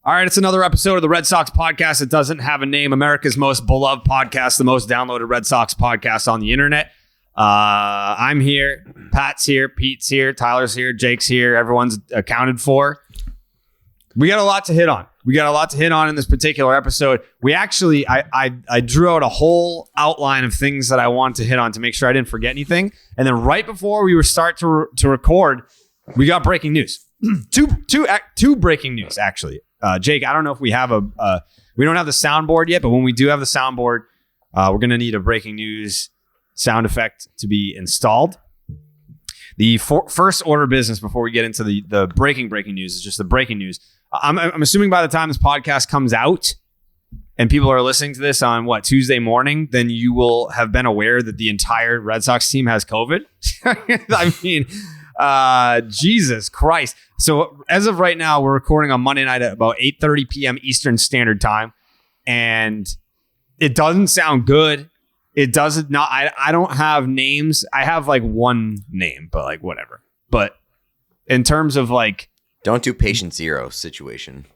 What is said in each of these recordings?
All right, it's another episode of the Red Sox podcast. It doesn't have a name. America's most beloved podcast, the most downloaded Red Sox podcast on the internet. I'm here. Pat's here. Pete's here. Tyler's here. Jake's here. Everyone's accounted for. We got a lot to hit on. In this particular episode. We actually, I drew out a whole outline of things that I wanted to hit on to make sure I didn't forget anything. And then right before we were start to record, we got breaking news. Two breaking news, actually. Jake, I don't know if we have we don't have the soundboard yet, but when we do have the soundboard, we're going to need a breaking news sound effect to be installed. The first order of business before we get into the breaking news is just the breaking news. I'm assuming by the time this podcast comes out and people are listening to this on Tuesday morning, then you will have been aware that the entire Red Sox team has COVID. I mean, Jesus Christ. So as of right now, we're recording on Monday night at about 8:30 p.m. Eastern Standard Time. And it doesn't sound good. It doesn't not. I don't have names. I have one name, but whatever. But in terms of don't do patient zero situation.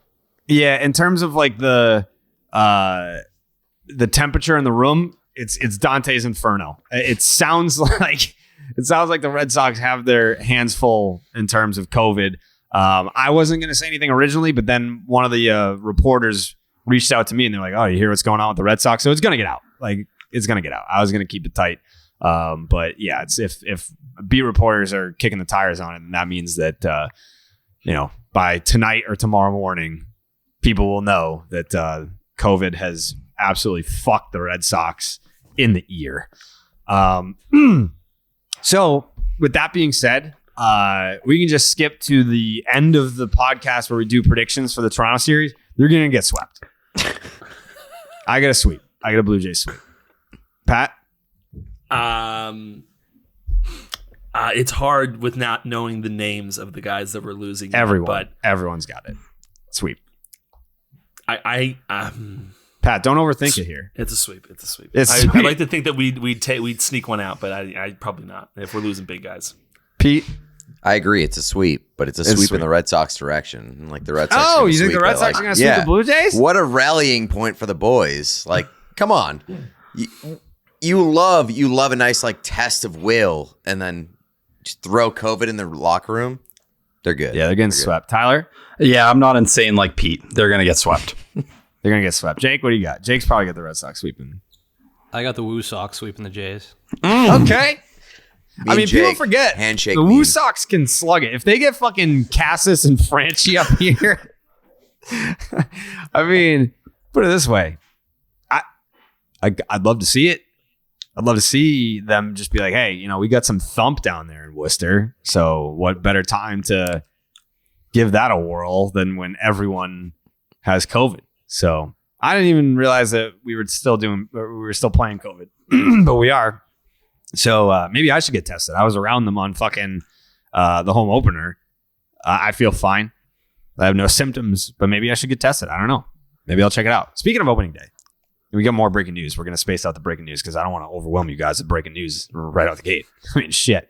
Yeah, in terms of the temperature in the room, it's Dante's Inferno. It sounds like the Red Sox have their hands full in terms of COVID. I wasn't going to say anything originally, but then one of the reporters reached out to me and they're like, "Oh, you hear what's going on with the Red Sox?" So it's going to get out. It's going to get out. I was going to keep it tight. But yeah, it's if beat reporters are kicking the tires on it, then that means that by tonight or tomorrow morning, people will know that COVID has absolutely fucked the Red Sox in the ear. So with that being said, we can just skip to the end of the podcast where we do predictions for the Toronto series. They're going to get swept. I got a sweep. I got a Blue Jays sweep. Pat? It's hard with not knowing the names of the guys that we're losing. Everyone's got it. Sweep. Pat, don't overthink it here. It's a sweep. Sweep. I'd like to think that we'd sneak one out, but I probably not if we're losing big guys. Pete? I agree. It's a sweep, but it's a sweep in the Red Sox direction. The Red Sox. Oh, you think the Red Sox are going to sweep the Blue Jays? What a rallying point for the boys. Come on. You love a nice test of will and then just throw COVID in the locker room. They're good. Yeah, they're getting swept. Tyler? Yeah, I'm not insane like Pete. They're going to get swept. They're going to get swept. Jake, what do you got? Jake's probably got the Red Sox sweeping. I got the Woo Sox sweeping the Jays. Okay. Jake, people forget handshake the Woo Sox can slug it. If they get fucking Cassis and Franchi up here, put it this way. I'd love to see it. I'd love to see them just be like, hey, we got some thump down there in Worcester. So what better time to give that a whirl than when everyone has COVID? So I didn't even realize that we were still playing COVID, but we are. So maybe I should get tested. I was around them on fucking the home opener. I feel fine. I have no symptoms, but maybe I should get tested. I don't know. Maybe I'll check it out. Speaking of opening day. We got more breaking news. We're going to space out the breaking news because I don't want to overwhelm you guys with breaking news right out the gate. Shit.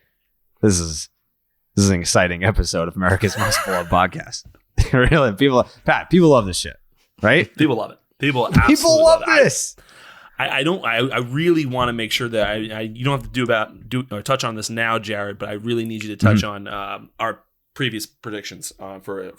This is an exciting episode of America's Most Beloved Podcast. Really, people love this shit, right? People love it. People love this. I really want to make sure that you don't have to touch on this now, Jared, but I really need you to touch on our previous predictions for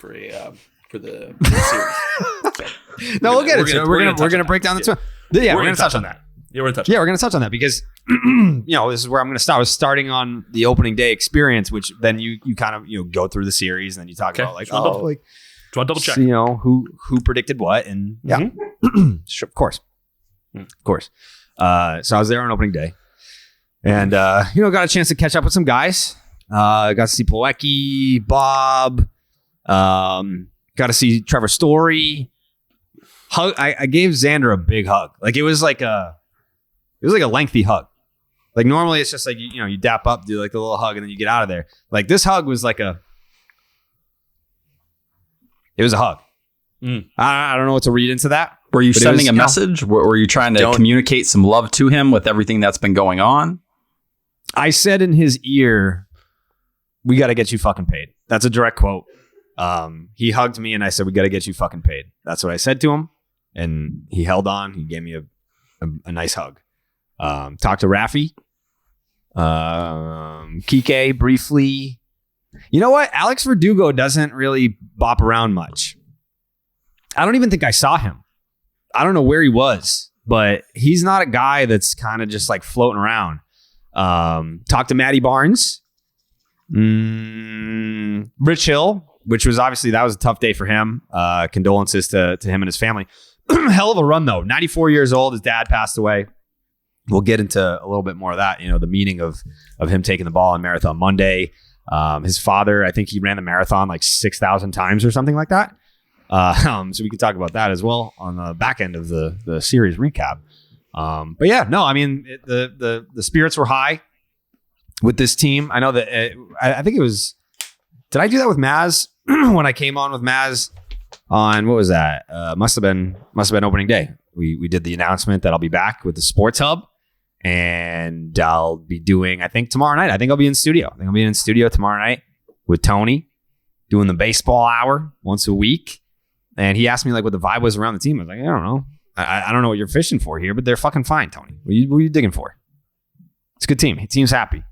the series. No, we'll get it. We're gonna break down the two. Yeah, we're gonna touch on that. Yeah, we're gonna touch on that because this is where I'm gonna start. I was starting on the opening day experience, which then you kind of go through the series and then you talk about double check. Who predicted what and sure, of course. So I was there on opening day, and got a chance to catch up with some guys. Got to see Plawecki, Bob. Got to see Trevor Story. I gave Xander a big hug. It was like a lengthy hug. Normally it's just you dap up, do the little hug, and then you get out of there. This hug was it was a hug. I don't know what to read into that. Were you sending a message? Were you trying to communicate some love to him with everything that's been going on? I said in his ear, "We got to get you fucking paid." That's a direct quote. He hugged me and I said, we got to get you fucking paid. That's what I said to him. And he held on. He gave me a nice hug. Talked to Rafi. Kike briefly. You know what? Alex Verdugo doesn't really bop around much. I don't even think I saw him. I don't know where he was, but he's not a guy that's kind of just like floating around. Talked to Matty Barnes. Rich Hill, which was obviously, that was a tough day for him. Condolences to him and his family. Hell of a run though. 94 years old. His dad passed away. We'll get into a little bit more of that. You know, the meaning of him taking the ball on Marathon Monday. His father, I think he ran the marathon like 6,000 times or something like that. So we can talk about that as well on the back end of the series recap. But yeah, no, I mean, the spirits were high with this team. I know that I think it was, did I do that with Mazz when I came on with Mazz on, what was that? Must have been opening day. We did the announcement that I'll be back with the Sports Hub, and I'll be doing, I think tomorrow night, I'll be in studio. I think I'll be in studio tomorrow night with Tony doing the baseball hour once a week. And he asked me like what the vibe was around the team. I was like, I don't know. I don't know what you're fishing for here, but they're fucking fine, Tony. What are you digging for? It's a good team. Team's happy.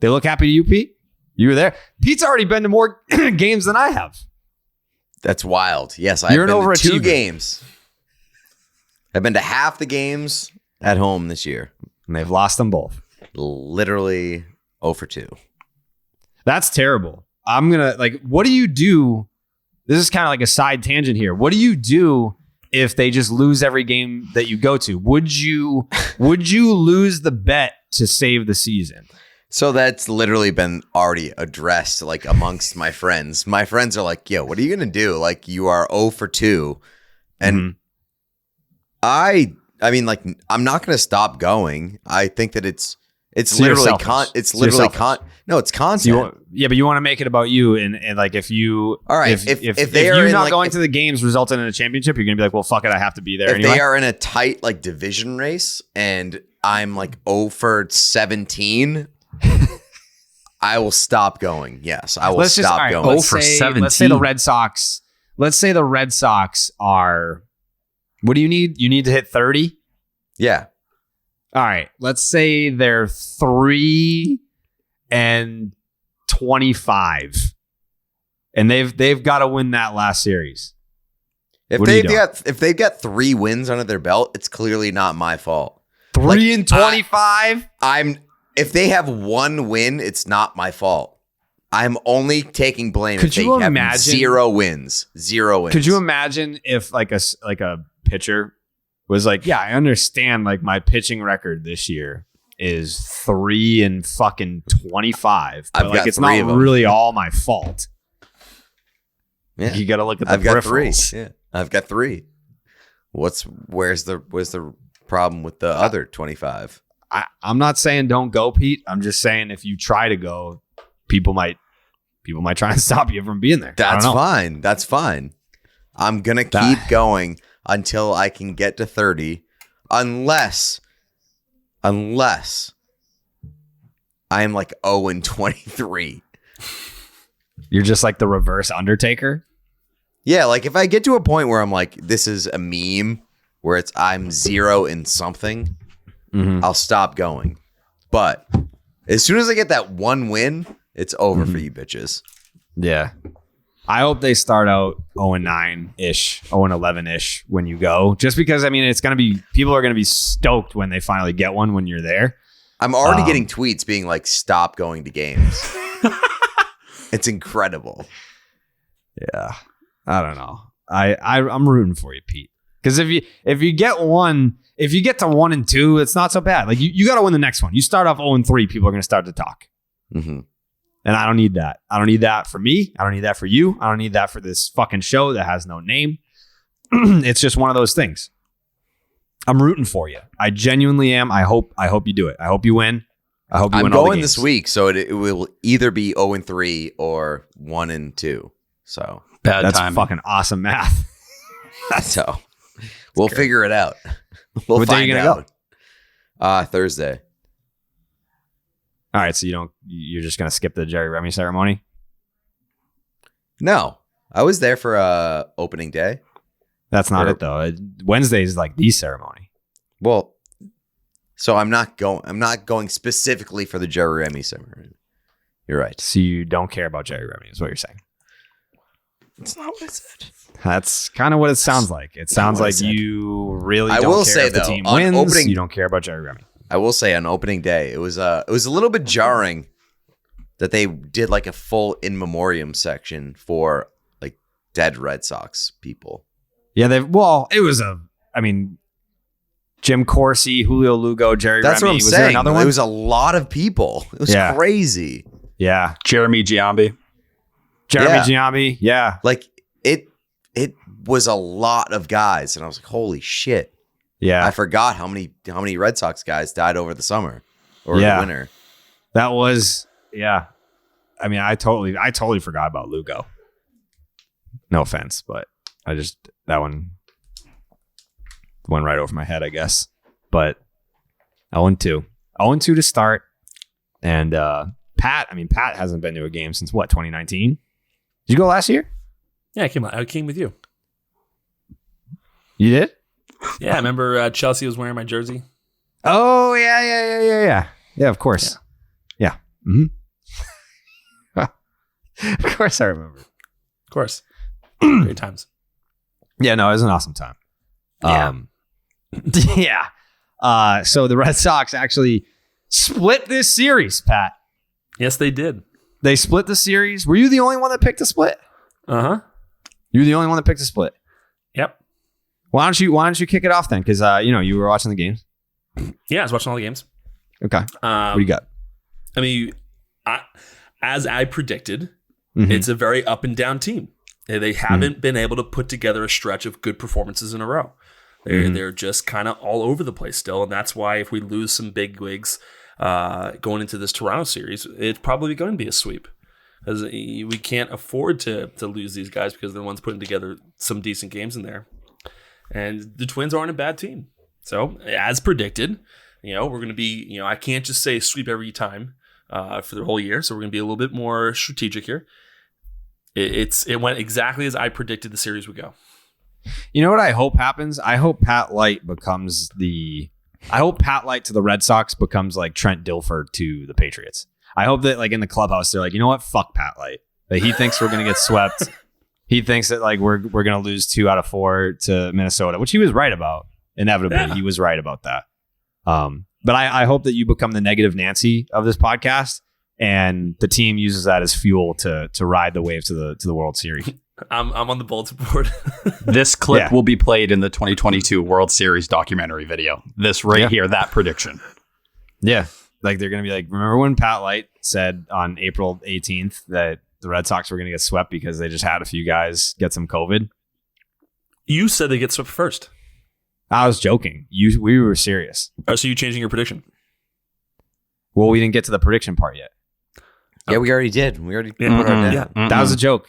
They look happy to you, Pete? You were there. Pete's already been to more games than I have. That's wild. Yes, I've been to 2 games. I've been to half the games at home this year. And they've lost them both. Literally 0 for 2. That's terrible. I'm going to, like, what do you do? This is kind of like a side tangent here. What do you do if they just lose every game that you go to? Would you lose the bet to save the season? So that's literally been already addressed like amongst my friends. My friends are like, yo, what are you going to do? Like, you are 0 for 2. And I mean, like, I'm not going to stop going. I think that it's So literally it's literally no, it's content. So but you want to make it about you, and like if you, all right, if they are you not like, going to the games resulted in a championship, you're gonna be like, well, fuck it, I have to be there. If anyway. they are in a tight like division race, and I'm like 0 for 17, I will stop going. Yes, I will stop going. 0 for 17. Let's say the Red Sox. Let's say the Red Sox are. What do you need? You need to hit 30. Yeah. All right. Let's say they're 3-25, and they've got to win that last series. If they've got 3 wins under their belt, it's clearly not my fault. 3-25. If they have 1 win, it's not my fault. I'm only taking blame if they have 0 wins. 0 wins. Could you imagine if like a pitcher was like, yeah, I understand like my pitching record this year is 3-25. But like it's not really all my fault. Yeah. You gotta look at the I've got 3. peripherals. Yeah. I've got 3. Where's the problem with the other 25? I'm not saying don't go, Pete. I'm just saying if you try to go, people might try and stop you from being there. That's fine. That's fine. I'm gonna keep going until I can get to 30, unless I'm like 0-23. You're just like the reverse Undertaker. Yeah, like if I get to a point where I'm like, this is a meme where I'm 0 in something, I'll stop going. But as soon as I get that 1 win, it's over for you bitches. Yeah. I hope they start out 0-9-ish, 0-11-ish when you go. Just because, I mean, it's going to be, people are going to be stoked when they finally get one when you're there. I'm already getting tweets being like, stop going to games. It's incredible. Yeah. I don't know. I'm rooting for you, Pete. Because if you get to 1 and 2, it's not so bad. Like you got to win the next one. You start off 0-3, people are going to start to talk. Mm-hmm. And I don't need that. I don't need that for me. I don't need that for you. I don't need that for this fucking show that has no name. It's just one of those things. I'm rooting for you. I genuinely am. I hope you do it. I hope you win. I hope you win all the games. I'm going this week, so it will either be 0-3 or 1-2. So that's fucking awesome math. So we'll figure it out. We'll what find day are you out. Gonna go? Thursday. All right, so you're just gonna skip the Jerry Remy ceremony? No, I was there for opening day. That's not it though. Wednesday is like the ceremony. Well, so I'm not going specifically for the Jerry Remy ceremony. You're right. So you don't care about Jerry Remy is what you're saying. That's not what I said. That's kind of what it sounds like. It sounds like you really don't will care say, if the though, team on wins. You don't care about Jerry Remy. I will say on opening day, it was a little bit jarring that they did like a full in memoriam section for like dead Red Sox people. Yeah, it was Jim Corsi, Julio Lugo, Jerry That's Remy. what I'm Was saying. there another one? It was a lot of people. It was crazy. Yeah. Jeremy Giambi. Jeremy Giambi. Yeah. Like it was a lot of guys, and I was like, holy shit. Yeah. I forgot how many Red Sox guys died over the summer or the winter. That was I mean, I totally forgot about Lugo. No offense, but that one went right over my head, I guess. But 0-2. 0-2 to start. And Pat hasn't been to a game since what, 2019? Did you go last year? Yeah, I came with you. You did? Yeah, I remember Chelsea was wearing my jersey. Oh, yeah. Yeah, of course. Yeah. Mm-hmm. Of course I remember. Of course. Great times. Yeah, no, it was an awesome time. Yeah. So the Red Sox actually split this series, Pat. Yes, they did. They split the series. Were you the only one that picked a split? Uh-huh. You were the only one that picked a split. Yep. Why don't you kick it off then? Because you were watching the games. Yeah, I was watching all the games. Okay. What do you got? I mean, as I predicted, it's a very up and down team. They haven't been able to put together a stretch of good performances in a row. They're just kind of all over the place still, and that's why if we lose some big wigs going into this Toronto series, it's probably going to be a sweep. As we can't afford to lose these guys because they're the ones putting together some decent games in there. And the Twins aren't a bad team. So, as predicted, we're going to be, I can't just say sweep every time for the whole year. So, we're going to be a little bit more strategic here. It went exactly as I predicted the series would go. You know what I hope happens? I hope Pat Light to the Red Sox becomes like Trent Dilfer to the Patriots. I hope that like in the clubhouse, they're like, you know what? Fuck Pat Light. Like, he thinks we're going to get swept. He thinks that like we're going to lose 2 out of 4 to Minnesota, which he was right about. Inevitably, he was right about that. But I hope that you become the negative Nancy of this podcast, and the team uses that as fuel to ride the wave to the World Series. I'm on the bulletin board. This clip will be played in the 2022 World Series documentary video. This here, that prediction. Yeah. Like, they're going to be like, remember when Pat Light said on April 18th that the Red Sox were going to get swept because they just had a few guys get some COVID? You said they get swept first. I was joking. We were serious. Oh, so you changing your prediction? Well, we didn't get to the prediction part yet. Yeah, we already did. We already put our down. Yeah. That was a joke.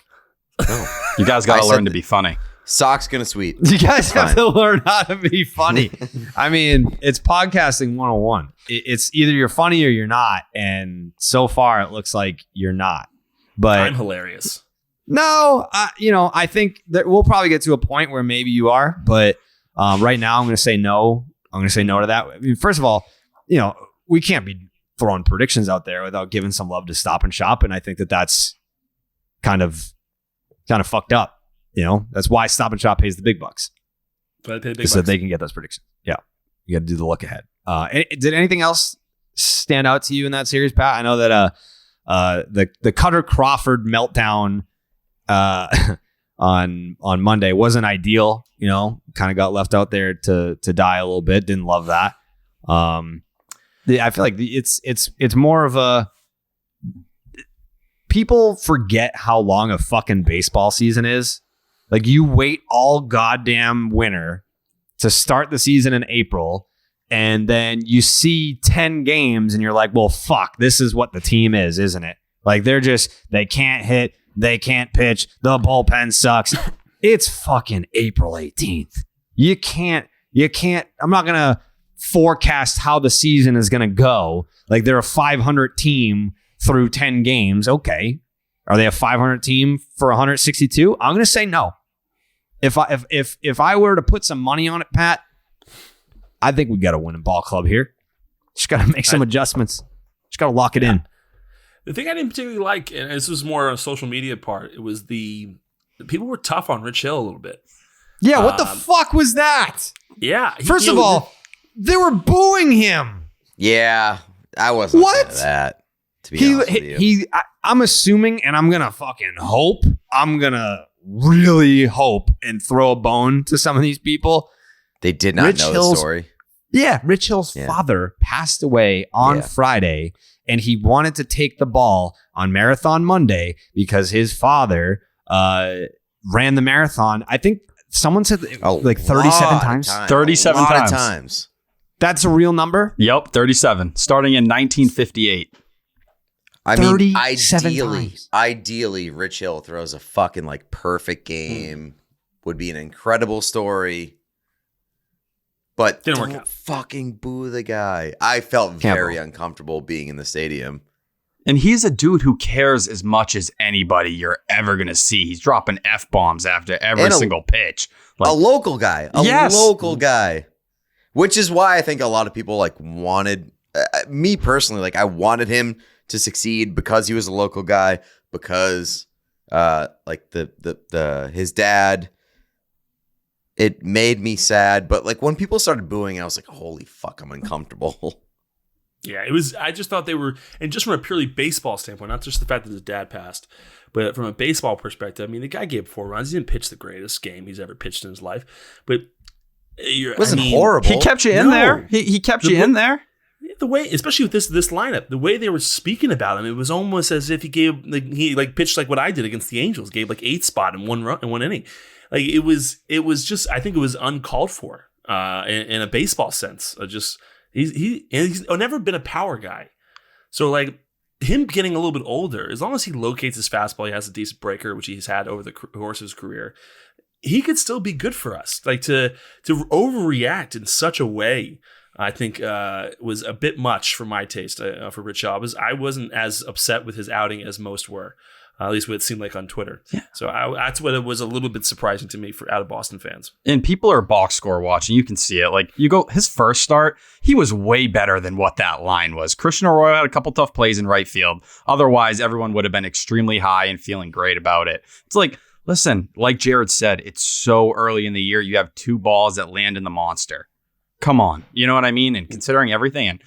You guys got to learn to be funny. Sox gonna sweep. You guys have to learn how to be funny. I mean, it's podcasting 101. It's either you're funny or you're not. And so far, it looks like you're not. But I'm hilarious. No, I think that we'll probably get to a point where maybe you are. But right now, I'm going to say no. I'm going to say no to that. I mean, first of all, we can't be throwing predictions out there without giving some love to Stop and Shop. And I think that's kind of fucked up. That's why Stop and Shop pays the big bucks. So that they can get those predictions. Yeah. You got to do the look ahead. Did anything else stand out to you in that series, Pat? I know that the Cutter Crawford meltdown on Monday wasn't ideal. Kind of got left out there to die a little bit. Didn't love that. I feel like it's more of a, people forget how long a fucking baseball season is. Like, you wait all goddamn winter to start the season in April, and then you see 10 games and you're like, well, fuck, this is what the team is, isn't it? Like, they can't hit, they can't pitch, the bullpen sucks. It's fucking April 18th. You can't, I'm not going to forecast how the season is going to go. Like, they're a 500 team through 10 games. Okay. Are they a 500 team for 162? I'm going to say no. If I were to put some money on it, Pat, I think we got a winning ball club here. Just got to make some adjustments. Just got to lock it in. The thing I didn't particularly like, and this was more on a social media part, it was the people were tough on Rich Hill a little bit. Yeah, what the fuck was that? Yeah. First of all, they were booing him. Yeah, I wasn't a fan of that. To be honest with you, I'm assuming, and I'm gonna fucking hope. I'm gonna really hope and throw a bone to some of these people. they did not know the story. Yeah, Rich Hill's father passed away on Friday, and he wanted to take the ball on Marathon Monday because his father ran the marathon. I think someone said like 37 times. 37 times. That's a real number? Yep, 37. Starting in 1958. I mean, 37 times. ideally, Rich Hill throws a fucking like perfect game. Would be an incredible story. But Didn't work don't out. fucking boo the guy. I felt very uncomfortable being in the stadium. And he's a dude who cares as much as anybody you're ever going to see. He's dropping F-bombs after every single pitch. A local guy. Local guy. Which is why I think a lot of people like wanted, me personally, like I wanted him to succeed because he was a local guy, because like his dad, it made me sad. But like when people started booing, I was like, holy fuck, I'm uncomfortable. Yeah, it was. I just thought they were, and just from a purely baseball standpoint, not just the fact that his dad passed, but from a baseball perspective, I mean, the guy gave 4 runs. He didn't pitch the greatest game he's ever pitched in his life, but it wasn't horrible. He kept you in there. He kept you in there. The way, especially with this lineup, the way they were speaking about him, it was almost as if he gave he pitched like what I did against the Angels, gave like 8 spot in 1 run in 1 inning. Like it was just, I think it was uncalled for in a baseball sense. He's never been a power guy. So like him getting a little bit older, as long as he locates his fastball, he has a decent breaker, which he's had over the course of his career, he could still be good for us. Like to overreact in such a way, I think was a bit much for my taste for Rich Hill. I wasn't as upset with his outing as most were. At least what it seemed like on Twitter. Yeah. So that's what it was a little bit surprising to me out of Boston fans. And people are box score watching. You can see it. Like you go, his first start, he was way better than what that line was. Christian Arroyo had a couple tough plays in right field. Otherwise, everyone would have been extremely high and feeling great about it. It's like, listen, like Jared said, it's so early in the year. You have 2 balls that land in the monster. Come on. You know what I mean? And considering everything, and,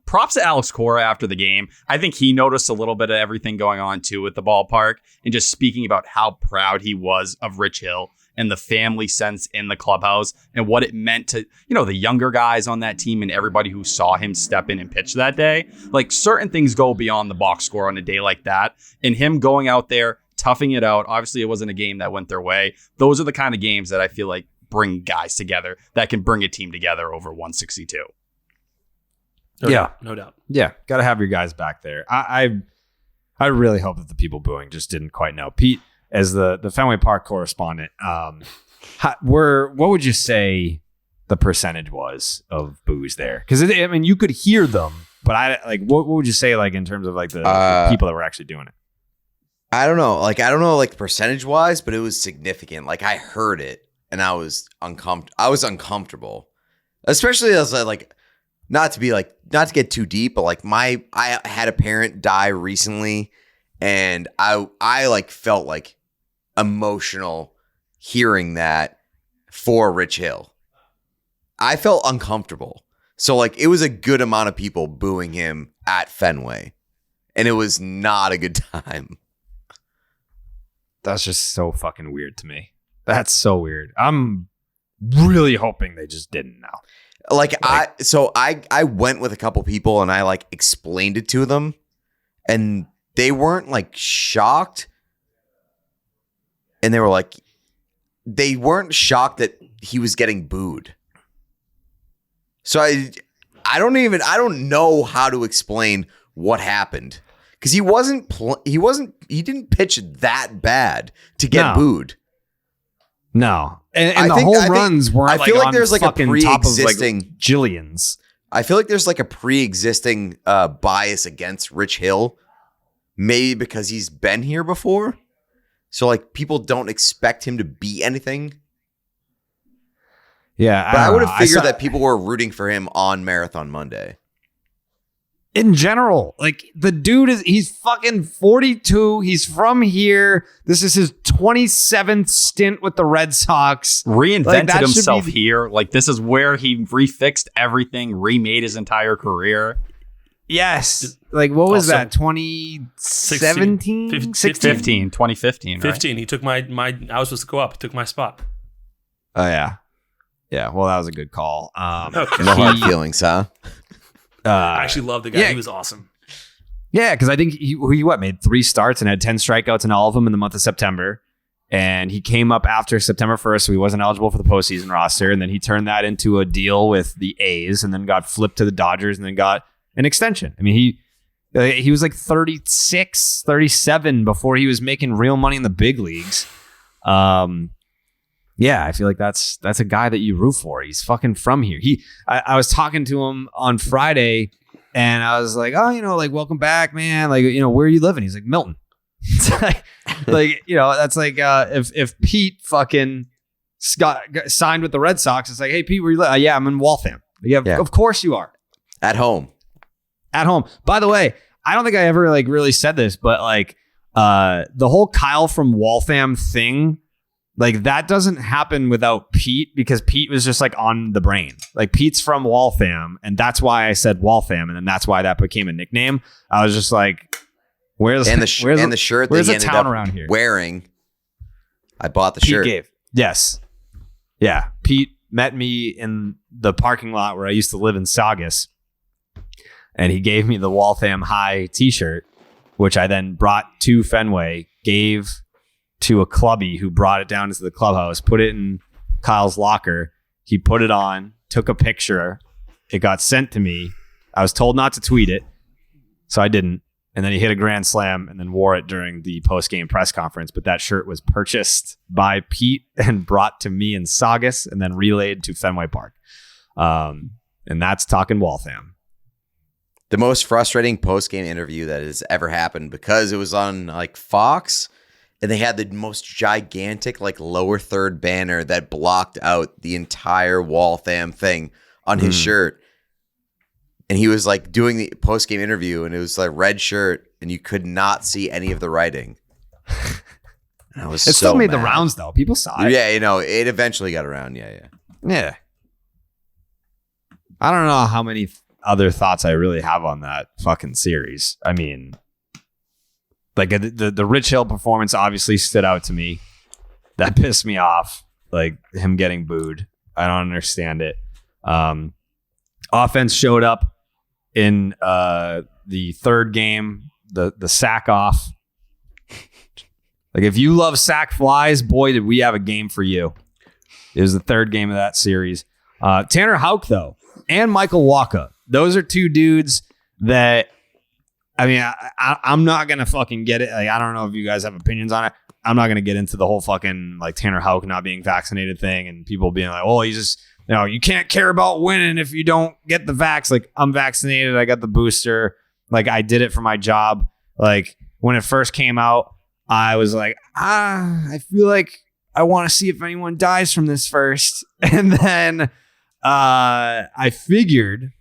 props to Alex Cora after the game. I think he noticed a little bit of everything going on too at the ballpark, and just speaking about how proud he was of Rich Hill and the family sense in the clubhouse and what it meant to, the younger guys on that team and everybody who saw him step in and pitch that day. Like certain things go beyond the box score on a day like that, and him going out there, toughing it out. Obviously, it wasn't a game that went their way. Those are the kind of games that I feel like bring guys together, that can bring a team together over 162. No doubt. Yeah, got to have your guys back there. I really hope that the people booing just didn't quite know. Pete, as the Fenway Park correspondent, what would you say the percentage was of boos there? Because you could hear them, but what would you say in terms of the people that were actually doing it? I don't know percentage wise, but it was significant. Like I heard it. And I was uncomfortable, especially as not to get too deep, but I had a parent die recently, and I felt emotional hearing that for Rich Hill. I felt uncomfortable. So it was a good amount of people booing him at Fenway, and it was not a good time. That's just so fucking weird to me. That's so weird. I'm really hoping they just didn't know. I went with a couple people and I explained it to them, and they weren't shocked. And they weren't shocked that he was getting booed. So I don't know how to explain what happened, because he didn't pitch that bad to get booed. No, and the whole runs weren't. I feel like there's a pre-existing Jillians. I feel like there's a pre-existing bias against Rich Hill maybe because he's been here before. So like people don't expect him to be anything. Yeah, But I would have know. figured that people were rooting for him on Marathon Monday. In general, like the dude he's fucking 42. He's from here. This is his 27th stint with the Red Sox. Reinvented himself here. Like this is where he refixed everything, remade his entire career. Yes. Like what was Also, that? 2017? 2015, right? 15. He took my. I was supposed to go up. He took my spot. Oh yeah. Yeah, well that was a good call. Okay. No hard feelings, huh? I actually love the guy. yeah. He was awesome. Yeah, because I think he made 3 starts and had 10 strikeouts in all of them in the month of September. And he came up after September 1st, so he wasn't eligible for the postseason roster. And then he turned that into a deal with the A's and then got flipped to the Dodgers and then got an extension. I mean, he was like 36, 37 before he was making real money in the big leagues. Yeah, I feel like that's a guy that you root for. He's fucking from here. I was talking to him on Friday and I was like, oh, like, welcome back, man. Like, where are you living? He's like, Milton. It's like, that's like if Pete fucking got signed with the Red Sox, it's like, hey, Pete, where you live? Yeah, I'm in Waltham. Yeah, of course you are. At home. At home. By the way, I don't think I ever like really said this, but like the whole Kyle from Waltham thing, like that doesn't happen without Pete because Pete was just like on the brain. Like Pete's from Waltham and that's why I said Waltham and then that's why that became a nickname. I was just like, where's the shirt that he a ended town up around here wearing? I bought the Pete shirt. Gave. Yes. Yeah. Pete met me in the parking lot where I used to live in Saugus and he gave me the Waltham High t-shirt, which I then brought to Fenway, gave to a clubby who brought it down into the clubhouse, put it in Kyle's locker. He put it on, took a picture. It got sent to me. I was told not to tweet it, so I didn't. And then he hit a grand slam and then wore it during the post-game press conference. But that shirt was purchased by Pete and brought to me in Saugus and then relayed to Fenway Park. And that's talking Waltham. The most frustrating post-game interview that has ever happened because it was on like Fox. And they had the most gigantic, like, lower third banner that blocked out the entire Waltham thing on his shirt. And he was, like, doing the post-game interview, and it was, like, red shirt, and you could not see any of the writing. And I was It still made the rounds, though. People saw it. Yeah, it eventually got around. Yeah. I don't know how many other thoughts I really have on that fucking series. I mean... Like the Rich Hill performance obviously stood out to me. That pissed me off. Like him getting booed. I don't understand it. Offense showed up in the third game. The sack off. Like if you love sack flies, boy, did we have a game for you. It was the third game of that series. Tanner Houck though, and Michael Wacha. Those are two dudes that. I mean, I'm not going to fucking get it. Like, I don't know if you guys have opinions on it. I'm not going to get into the whole fucking like Tanner Houck not being vaccinated thing and people being like, oh, he's just, you can't care about winning if you don't get the vax. Like, I'm vaccinated. I got the booster. Like, I did it for my job. Like, when it first came out, I was like, I feel like I want to see if anyone dies from this first. And then I figured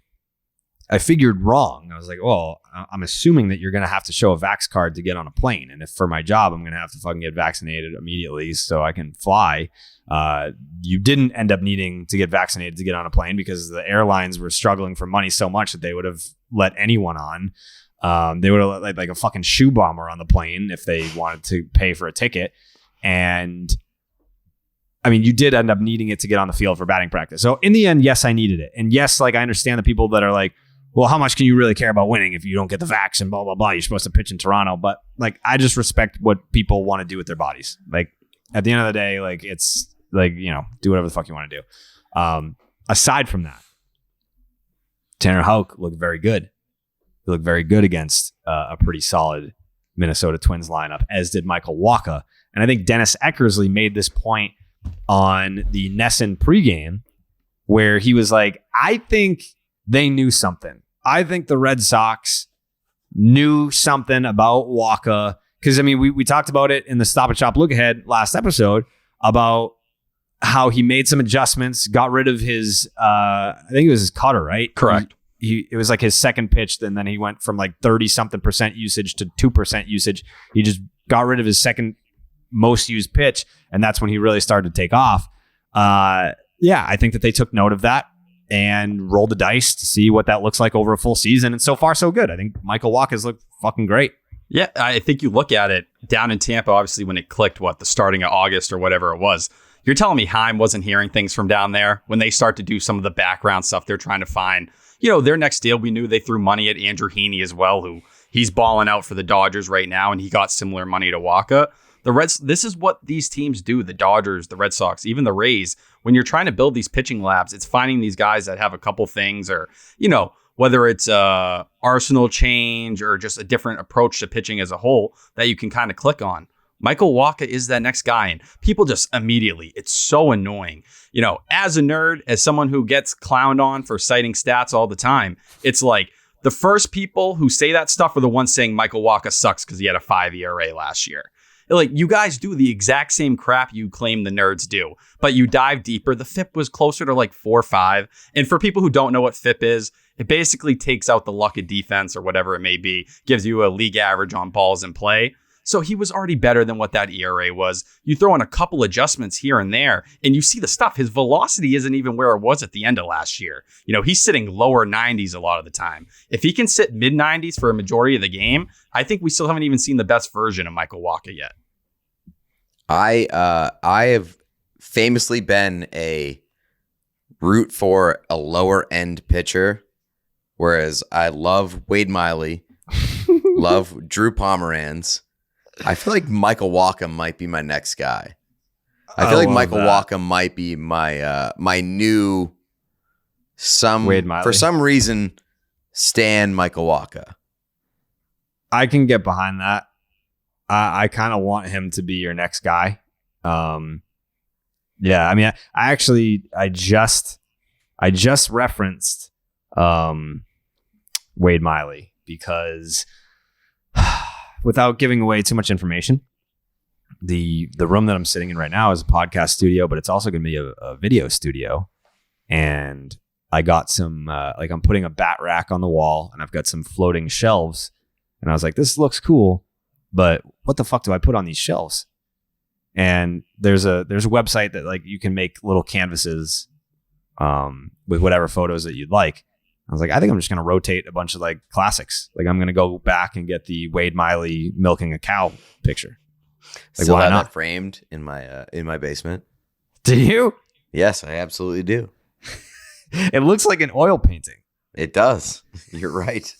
wrong. I was like, well, I'm assuming that you're going to have to show a vax card to get on a plane. And if for my job, I'm going to have to fucking get vaccinated immediately so I can fly. You didn't end up needing to get vaccinated to get on a plane because the airlines were struggling for money so much that they would have let anyone on. They would have let like a fucking shoe bomber on the plane if they wanted to pay for a ticket. And I mean, you did end up needing it to get on the field for batting practice. So in the end, yes, I needed it. And yes, like I understand the people that are like, well, how much can you really care about winning if you don't get the vax and blah, blah, blah. You're supposed to pitch in Toronto. But like, I just respect what people want to do with their bodies. Like at the end of the day, like it's like, do whatever the fuck you want to do. Aside from that, Tanner Houck looked very good. He looked very good against a pretty solid Minnesota Twins lineup, as did Michael Wacha. And I think Dennis Eckersley made this point on the Nesson pregame where he was like, I think they knew something. I think the Red Sox knew something about Waka. Because, I mean, we talked about it in the Stop and Shop Look Ahead last episode about how he made some adjustments, got rid of his, I think it was his cutter, right? Correct. It was like his second pitch, and then he went from like 30-something% usage to 2% usage. He just got rid of his second most used pitch, and that's when he really started to take off. Yeah, I think that they took note of that and rolled the dice to see what that looks like over a full season, and so far so good. I think Michael Wacha's looked fucking great. Yeah, I think you look at it down in Tampa, obviously when it clicked, the starting of August or whatever it was. You're telling me Heim wasn't hearing things from down there when they start to do some of the background stuff they're trying to find. Their next deal, we knew they threw money at Andrew Heaney as well, who he's balling out for the Dodgers right now, and he got similar money to Wacha. This is what these teams do, the Dodgers, the Red Sox, even the Rays. When you're trying to build these pitching labs, it's finding these guys that have a couple things or, whether it's a arsenal change or just a different approach to pitching as a whole that you can kind of click on. Michael Wacha is that next guy, and people just immediately, it's so annoying. As a nerd, as someone who gets clowned on for citing stats all the time, it's like the first people who say that stuff are the ones saying Michael Wacha sucks because he had a 5 ERA last year. Like, you guys do the exact same crap you claim the nerds do, but you dive deeper. The FIP was closer to like 4 or 5. And for people who don't know what FIP is, it basically takes out the luck of defense or whatever it may be, gives you a league average on balls in play. So he was already better than what that ERA was. You throw in a couple adjustments here and there, and you see the stuff. His velocity isn't even where it was at the end of last year. He's sitting lower 90s a lot of the time. If he can sit mid 90s for a majority of the game, I think we still haven't even seen the best version of Michael Wacha yet. I have famously been a root for a lower end pitcher, whereas I love Wade Miley, love Drew Pomeranz. I feel like Michael Wacha might be my next guy. I feel like Michael Wacha might be my my new Wade Miley. For some reason, stan Michael Wacha. I can get behind that. I kind of want him to be your next guy. Yeah, I mean, I just referenced Wade Miley because without giving away too much information, the room that I'm sitting in right now is a podcast studio, but it's also going to be a video studio. And I got some I'm putting a bat rack on the wall, and I've got some floating shelves. And I was like, this looks cool, but what the fuck do I put on these shelves? And there's a website that like you can make little canvases with whatever photos that you'd like. I was like, I think I'm just going to rotate a bunch of like classics. Like I'm going to go back and get the Wade Miley milking a cow picture. Like, Still why have not? that framed in my basement. Do you? Yes, I absolutely do. It looks like an oil painting. It does. You're right.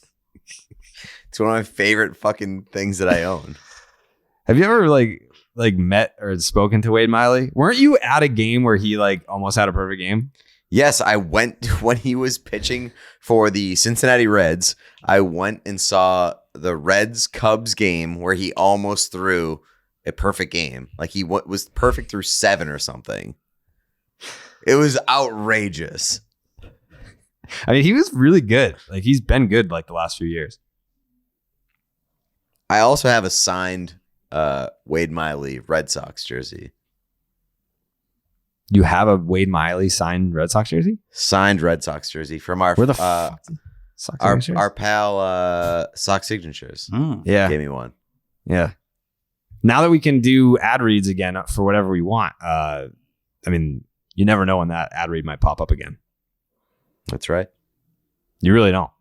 It's one of my favorite fucking things that I own. Have you ever like met or spoken to Wade Miley? Weren't you at a game where he like almost had a perfect game? Yes, I went when he was pitching for the Cincinnati Reds. I went and saw the Reds-Cubs game where he almost threw a perfect game. Like he was perfect through 7 or something. It was outrageous. I mean, he was really good. Like he's been good like the last few years. I also have a signed Wade Miley Red Sox jersey. You have a Wade Miley signed Red Sox jersey? Signed Red Sox jersey from our Where the fuck? Sox signatures? our pal Sox Signatures. Yeah. Gave me one. Yeah. Now that we can do ad reads again for whatever we want, I mean, you never know when that ad read might pop up again. That's right. You really don't.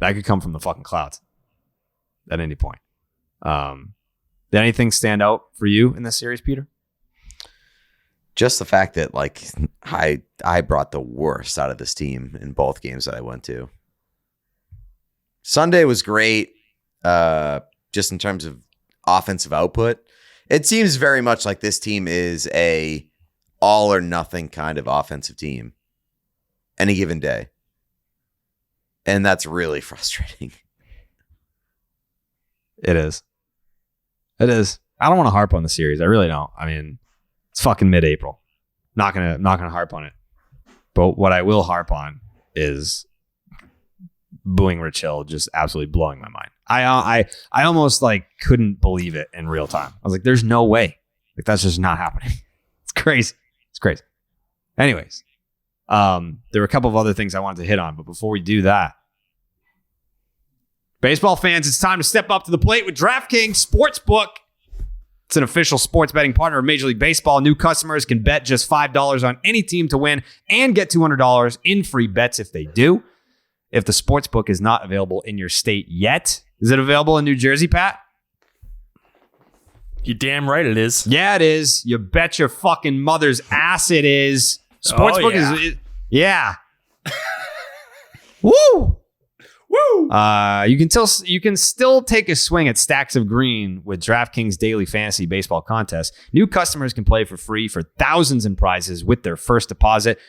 That could come from the fucking clouds at any point. Did anything stand out for you in this series, Peter? Just the fact that like I brought the worst out of this team in both games that I went to. Sunday was great, just in terms of offensive output. It seems very much like this team is a all or nothing kind of offensive team any given day. And that's really frustrating. It is. It is. I don't want to harp on the series. I really don't. I mean, it's fucking mid-April. Not gonna harp on it. But what I will harp on is booing Rich Hill, just absolutely blowing my mind. I almost like couldn't believe it in real time. I was like, there's no way. Like, that's just not happening. It's crazy. It's crazy. Anyways, there were a couple of other things I wanted to hit on, but before we do that, baseball fans, it's time to step up to the plate with DraftKings Sportsbook. It's an official sports betting partner of Major League Baseball. New customers can bet just $5 on any team to win and get $200 in free bets if they do. If the sportsbook is not available in your state yet, is it available in New Jersey, Pat? You're damn right it is. Yeah, it is. You bet your fucking mother's ass it is. Sportsbook is... Yeah. Woo! Woo! You can still take a swing at stacks of green with DraftKings Daily Fantasy Baseball Contest. New customers can play for free for thousands in prizes with their first deposit.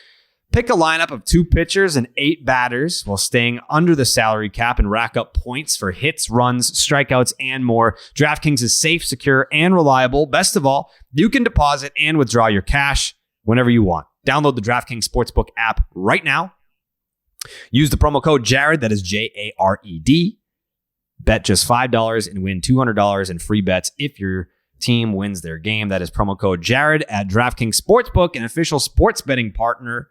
Pick a lineup of 2 pitchers and 8 batters while staying under the salary cap and rack up points for hits, runs, strikeouts, and more. DraftKings is safe, secure, and reliable. Best of all, you can deposit and withdraw your cash whenever you want. Download the DraftKings Sportsbook app right now. Use the promo code Jared, that is Jared. Bet just $5 and win $200 in free bets if your team wins their game. That is promo code Jared at DraftKings Sportsbook, an official sports betting partner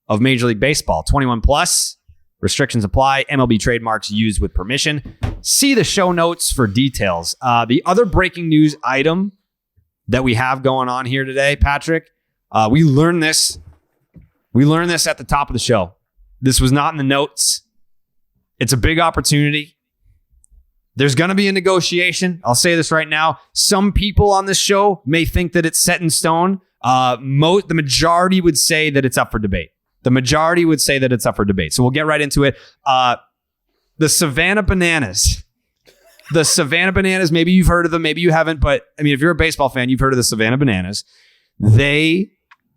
of Major League Baseball. 21 plus. Restrictions apply. MLB trademarks used with permission. See the show notes for details. The other breaking news item that we have going on here today, Patrick, we learned this. We learned this at the top of the show. This was not in the notes. It's a big opportunity. There's going to be a negotiation. I'll say this right now. Some people on this show may think that it's set in stone. The majority would say that it's up for debate. So we'll get right into it. The Savannah Bananas. The Savannah Bananas, maybe you've heard of them, maybe you haven't, but I mean, if you're a baseball fan, you've heard of the Savannah Bananas. They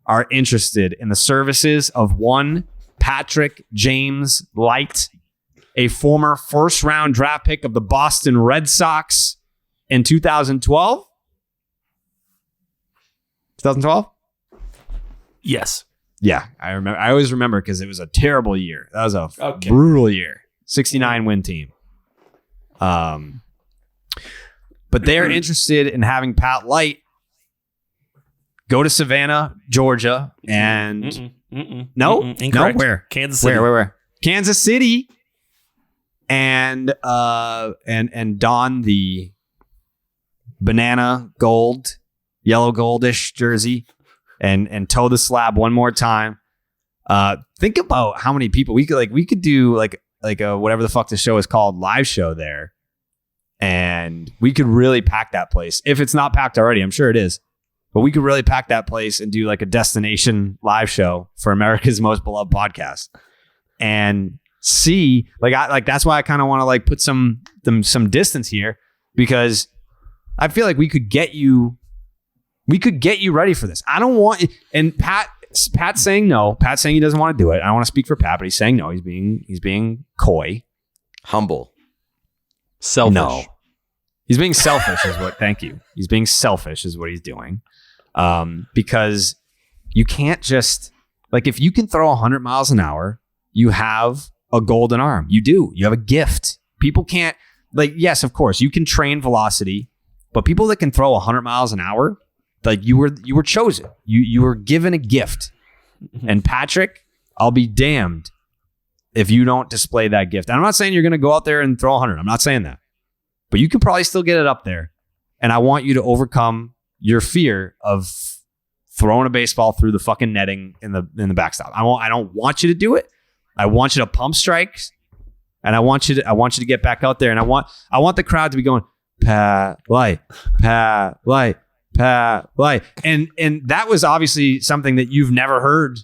are interested in the services of one Patrick James Light, a former first-round draft pick of the Boston Red Sox in 2012. 2012? Yes. Yeah, I remember. I always remember because it was a terrible year. That was a brutal year. 69 win team. But they're interested in having Pat Light go to Savannah, Georgia, and no, where? Kansas City. Where? Kansas City, and don the banana gold, yellow goldish jersey. And toe the slab one more time. Think about how many people we could do like a whatever the fuck the show is called, live show there, and we could really pack that place. If it's not packed already, I'm sure it is, but we could really pack that place and do like a destination live show for America's most beloved podcast, and see that's why I kind of want to like put some distance here, because I feel like we could get you ready for this. I don't want, and Pat's saying no. Pat's saying he doesn't want to do it. I don't want to speak for Pat, but he's saying no. He's being coy, humble, selfish. No, he's being selfish. Thank you. He's being selfish is what he's doing. Because you can't just if you can throw 100 miles an hour, you have a golden arm. You do. You have a gift. People can't yes, of course you can train velocity, but people that can throw 100 miles an hour. You were chosen. You were given a gift. And Patrick, I'll be damned if you don't display that gift. And I'm not saying you're going to go out there and throw 100. I'm not saying that. But you can probably still get it up there. And I want you to overcome your fear of throwing a baseball through the fucking netting in the backstop. I don't want you to do it. I want you to pump strikes. And I want you to get back out there. And I want the crowd to be going, Pat Light, Pat Light. Pat Light. And that was obviously something that you've never heard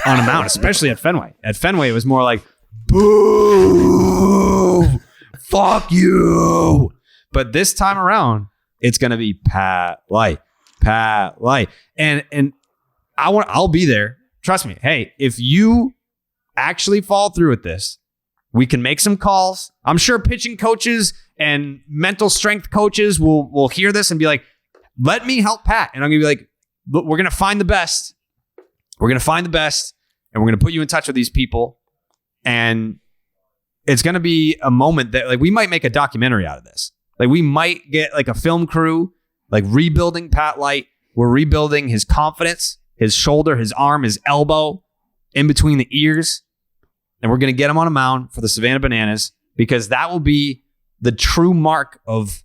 on a mound, especially at Fenway. At Fenway, it was more like, boo, fuck you. But this time around, it's going to be Pat Light, Pat Light. And I'll be there. Trust me. Hey, if you actually fall through with this, we can make some calls. I'm sure pitching coaches and mental strength coaches will hear this and be like, let me help Pat. And I'm going to be like, look, we're going to find the best. We're going to find the best. And we're going to put you in touch with these people. And it's going to be a moment that like we might make a documentary out of this. Like we might get like a film crew, like rebuilding Pat Light. We're rebuilding his confidence, his shoulder, his arm, his elbow, in between the ears. And we're going to get him on a mound for the Savannah Bananas because that will be the true mark of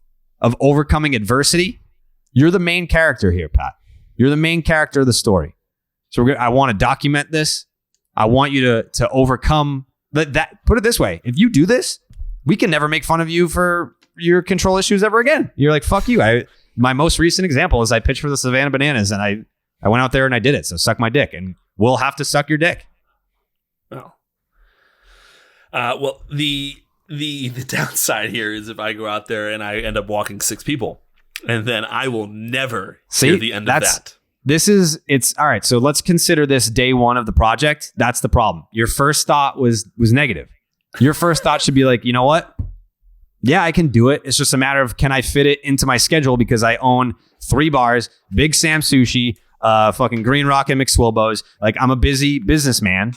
overcoming adversity. You're the main character here, Pat. You're the main character of the story. So I want to document this. I want you to overcome that. Put it this way. If you do this, we can never make fun of you for your control issues ever again. You're like, fuck you. My most recent example is I pitched for the Savannah Bananas and I went out there and I did it. So suck my dick and we'll have to suck your dick. Oh. Well, the downside here is if I go out there and I end up walking 6 people, and then I will never hear the end of that. It's all right. So let's consider this day one of the project. That's the problem. Your first thought was negative. Your first thought should be like, you know what? Yeah, I can do it. It's just a matter of can I fit it into my schedule because I own 3 bars, Big Sam Sushi, fucking Green Rock and McSwilbo's. Like I'm a busy businessman.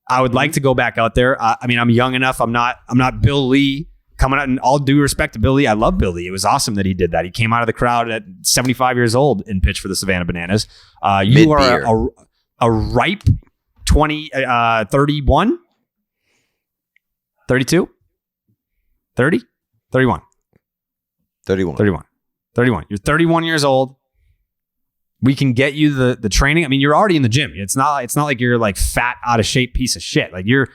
I would like to go back out there. I mean, I'm young enough. I'm not Bill Lee coming out, and all due respect to Bill Lee. I love Bill Lee. It was awesome that he did that. He came out of the crowd at 75 years old and pitched for the Savannah Bananas. You are a ripe 31, 32, 30, 31. 31. You're 31 years old. We can get you the training. I mean, you're already in the gym. It's not like you're like fat, out of shape piece of shit. Like you're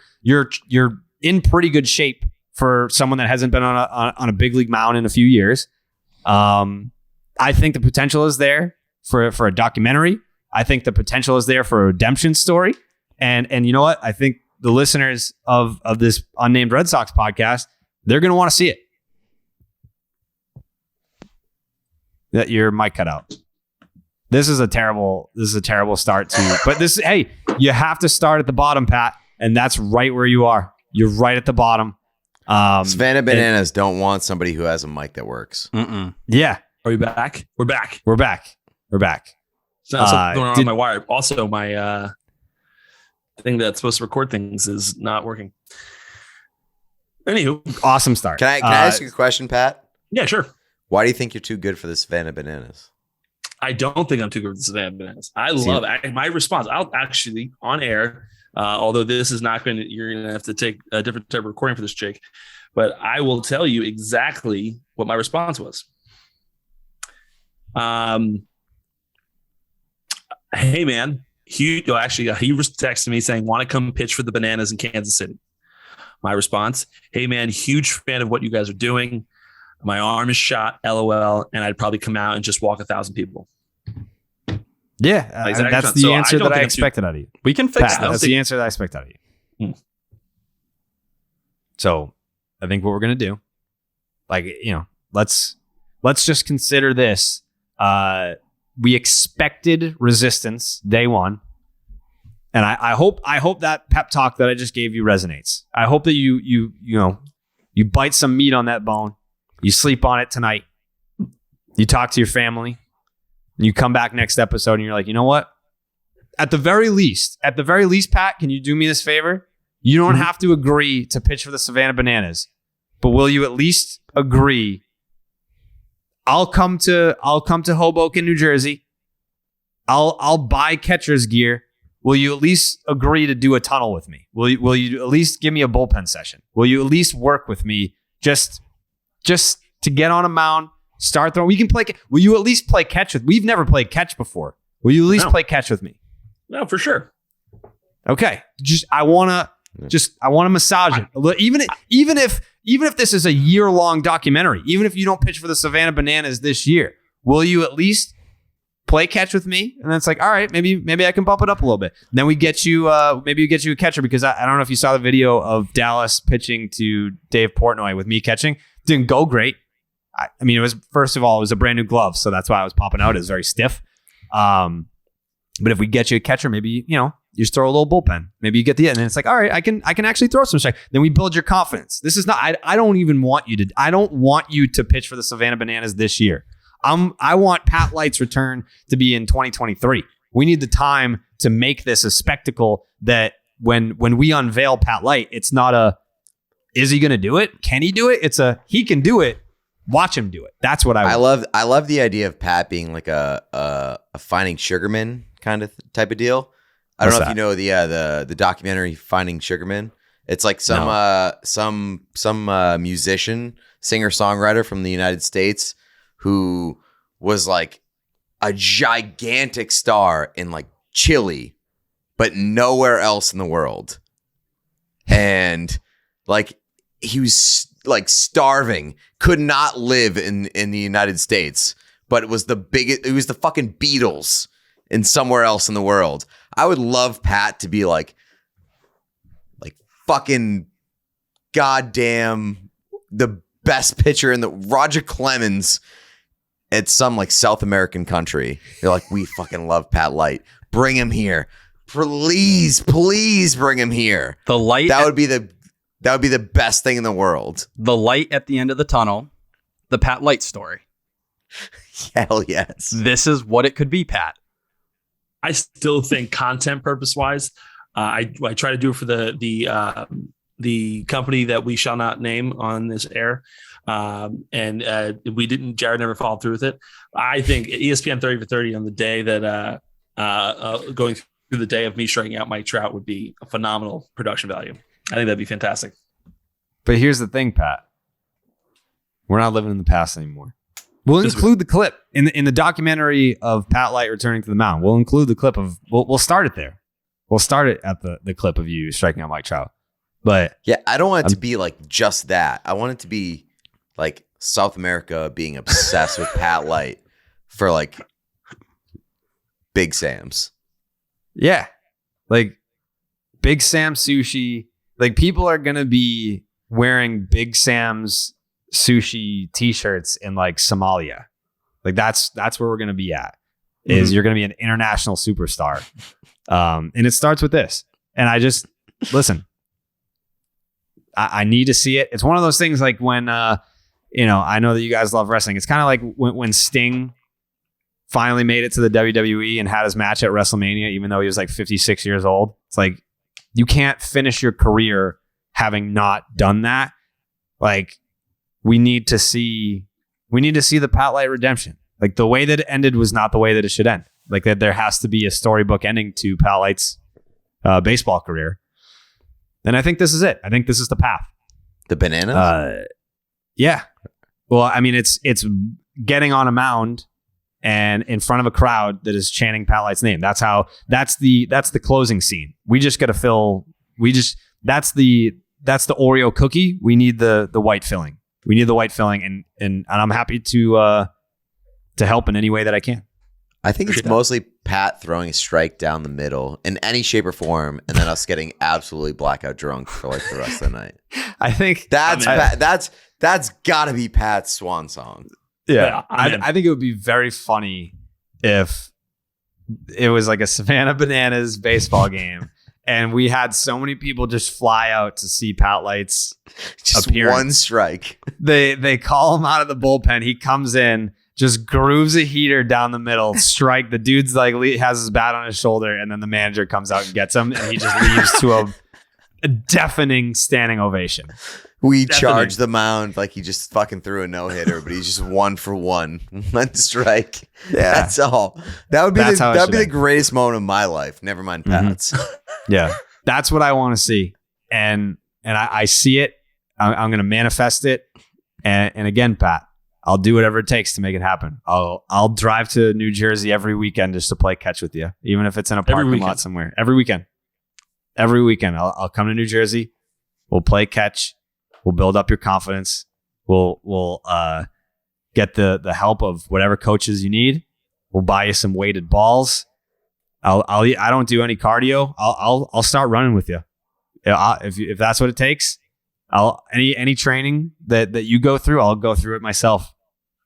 in pretty good shape for someone that hasn't been on a big league mound in a few years. I think the potential is there for a documentary. I think the potential is there for a redemption story. And you know what? I think the listeners of this unnamed Red Sox podcast, they're going to want to see it. That your mic cut out. This is a terrible start to, but hey, you have to start at the bottom, Pat, and that's right where you are. You're right at the bottom. Savannah Bananas don't want somebody who has a mic that works. Yeah. Are we back? We're back. So something going on my wire. Also, my thing that's supposed to record things is not working. Anywho, awesome start. Can I ask you a question, Pat? Yeah, sure. Why do you think you're too good for the Savannah Bananas? I don't think I'm too good for the Savannah Bananas. My response. I'll actually on air. Although this is not you're going to have to take a different type of recording for this, Jake. But I will tell you exactly what my response was. Hey man, he was texting me saying, "Want to come pitch for the Bananas in Kansas City?" My response: "Hey man, huge fan of what you guys are doing. My arm is shot, LOL, and I'd probably come out and just walk 1,000 people." Yeah, that's the answer that I expected out of you. We can fix that. That's the answer that I expect out of you. So I think what we're going to do, let's just consider this. We expected resistance day one. And I hope that pep talk that I just gave you resonates. I hope that you bite some meat on that bone. You sleep on it tonight. You talk to your family. You come back next episode and you're like, you know what? At the very least, Pat, can you do me this favor? You don't have to agree to pitch for the Savannah Bananas, but will you at least agree? I'll come to Hoboken, New Jersey. I'll buy catcher's gear. Will you at least agree to do a tunnel with me? Will you at least give me a bullpen session? Will you at least work with me just to get on a mound? Start throwing. We can play. Will you at least play catch with? We've never played catch before. Will you at least play catch with me? No, for sure. Okay. I want to massage it. Even if this is a year-long documentary, even if you don't pitch for the Savannah Bananas this year, will you at least play catch with me? And then it's like, all right, maybe I can bump it up a little bit. And then we get you, maybe we get you a catcher because I don't know if you saw the video of Dallas pitching to Dave Portnoy with me catching. Didn't go great. I mean, it was, first of all, it was a brand new glove, so that's why I was popping out. It was very stiff. But if we get you a catcher, maybe, you just throw a little bullpen. Maybe you get and then it's like, all right, I can actually throw some strike. Then we build your confidence. This is not, I don't want you to pitch for the Savannah Bananas this year. I want Pat Light's return to be in 2023. We need the time to make this a spectacle that when we unveil Pat Light, it's not Is he going to do it? Can he do it? He can do it. Watch him do it. That's what I want. I love the idea of Pat being like a Finding Sugarman kind of type of deal. I don't know if you know the documentary Finding Sugarman. It's like some musician, singer-songwriter from the United States who was like a gigantic star in like Chile, but nowhere else in the world. And like he was like starving, could not live in the United States, but it was the fucking Beatles in somewhere else in the world. I would love Pat to be like fucking goddamn the best pitcher in the Roger Clemens at some like South American country. They're like, we fucking love Pat Light. Bring him here. Please bring him here. The light that would be the best thing in the world. The light at the end of the tunnel, the Pat Light story. Hell yes. This is what it could be, Pat. I still think content purpose wise, I try to do it for the company that we shall not name on this air. And Jared never followed through with it. I think ESPN 30 for 30 on the day that going through the day of me striking out Mike Trout would be a phenomenal production value. I think that'd be fantastic. But here's the thing, Pat. We're not living in the past anymore. We'll include the clip in the documentary of Pat Light returning to the mound. We'll include the clip of. We'll start it there. We'll start it at the clip of you striking out Mike Trout. But yeah, I don't want it to be like just that. I want it to be like South America being obsessed with Pat Light for like Big Sam's. Yeah, like Big Sam sushi. Like people are gonna be wearing Big Sam's sushi t-shirts in like Somalia. Like that's where we're gonna be at. Is you're gonna be an international superstar. And it starts with this. And I just listen. I need to see it. It's one of those things like when I know that you guys love wrestling. It's kind of like when Sting finally made it to the WWE and had his match at WrestleMania, even though he was like 56 years old. It's like you can't finish your career having not done that. Like we need to see the Pat Light redemption. Like the way that it ended was not the way that it should end. Like that there has to be a storybook ending to Pat Light's baseball career. And I think this is it. I think this is the path. The bananas? Yeah. Well, I mean, it's getting on a mound and in front of a crowd that is chanting Pat Light's name. That's the closing scene. We just got to fill. That's the Oreo cookie. We need the white filling. We need the white filling, and I'm happy to help in any way that I can. I think it's mostly Pat throwing a strike down the middle in any shape or form, and then us getting absolutely blackout drunk for like the rest of the night. I think that's got to be Pat's swan song. Yeah, I think it would be very funny if it was like a Savannah Bananas baseball game, and we had so many people just fly out to see Pat Light's appearance. One strike. They call him out of the bullpen. He comes in, just grooves a heater down the middle, strike. The dude's like has his bat on his shoulder, and then the manager comes out and gets him, and he just leaves to a deafening standing ovation. We charge the mound like he just fucking threw a no-hitter, but he's just 1 for 1. One strike. Yeah. That's all. That would be the greatest moment of my life. Never mind Pat's. Yeah. That's what I want to see. And I see it. I'm going to manifest it. And again, Pat, I'll do whatever it takes to make it happen. I'll drive to New Jersey every weekend just to play catch with you, even if it's in a parking lot somewhere. Every weekend. I'll come to New Jersey. We'll play catch. We'll build up your confidence. We'll get the help of whatever coaches you need. We'll buy you some weighted balls. I don't do any cardio. I'll start running with you. If that's what it takes. Any training that you go through, I'll go through it myself.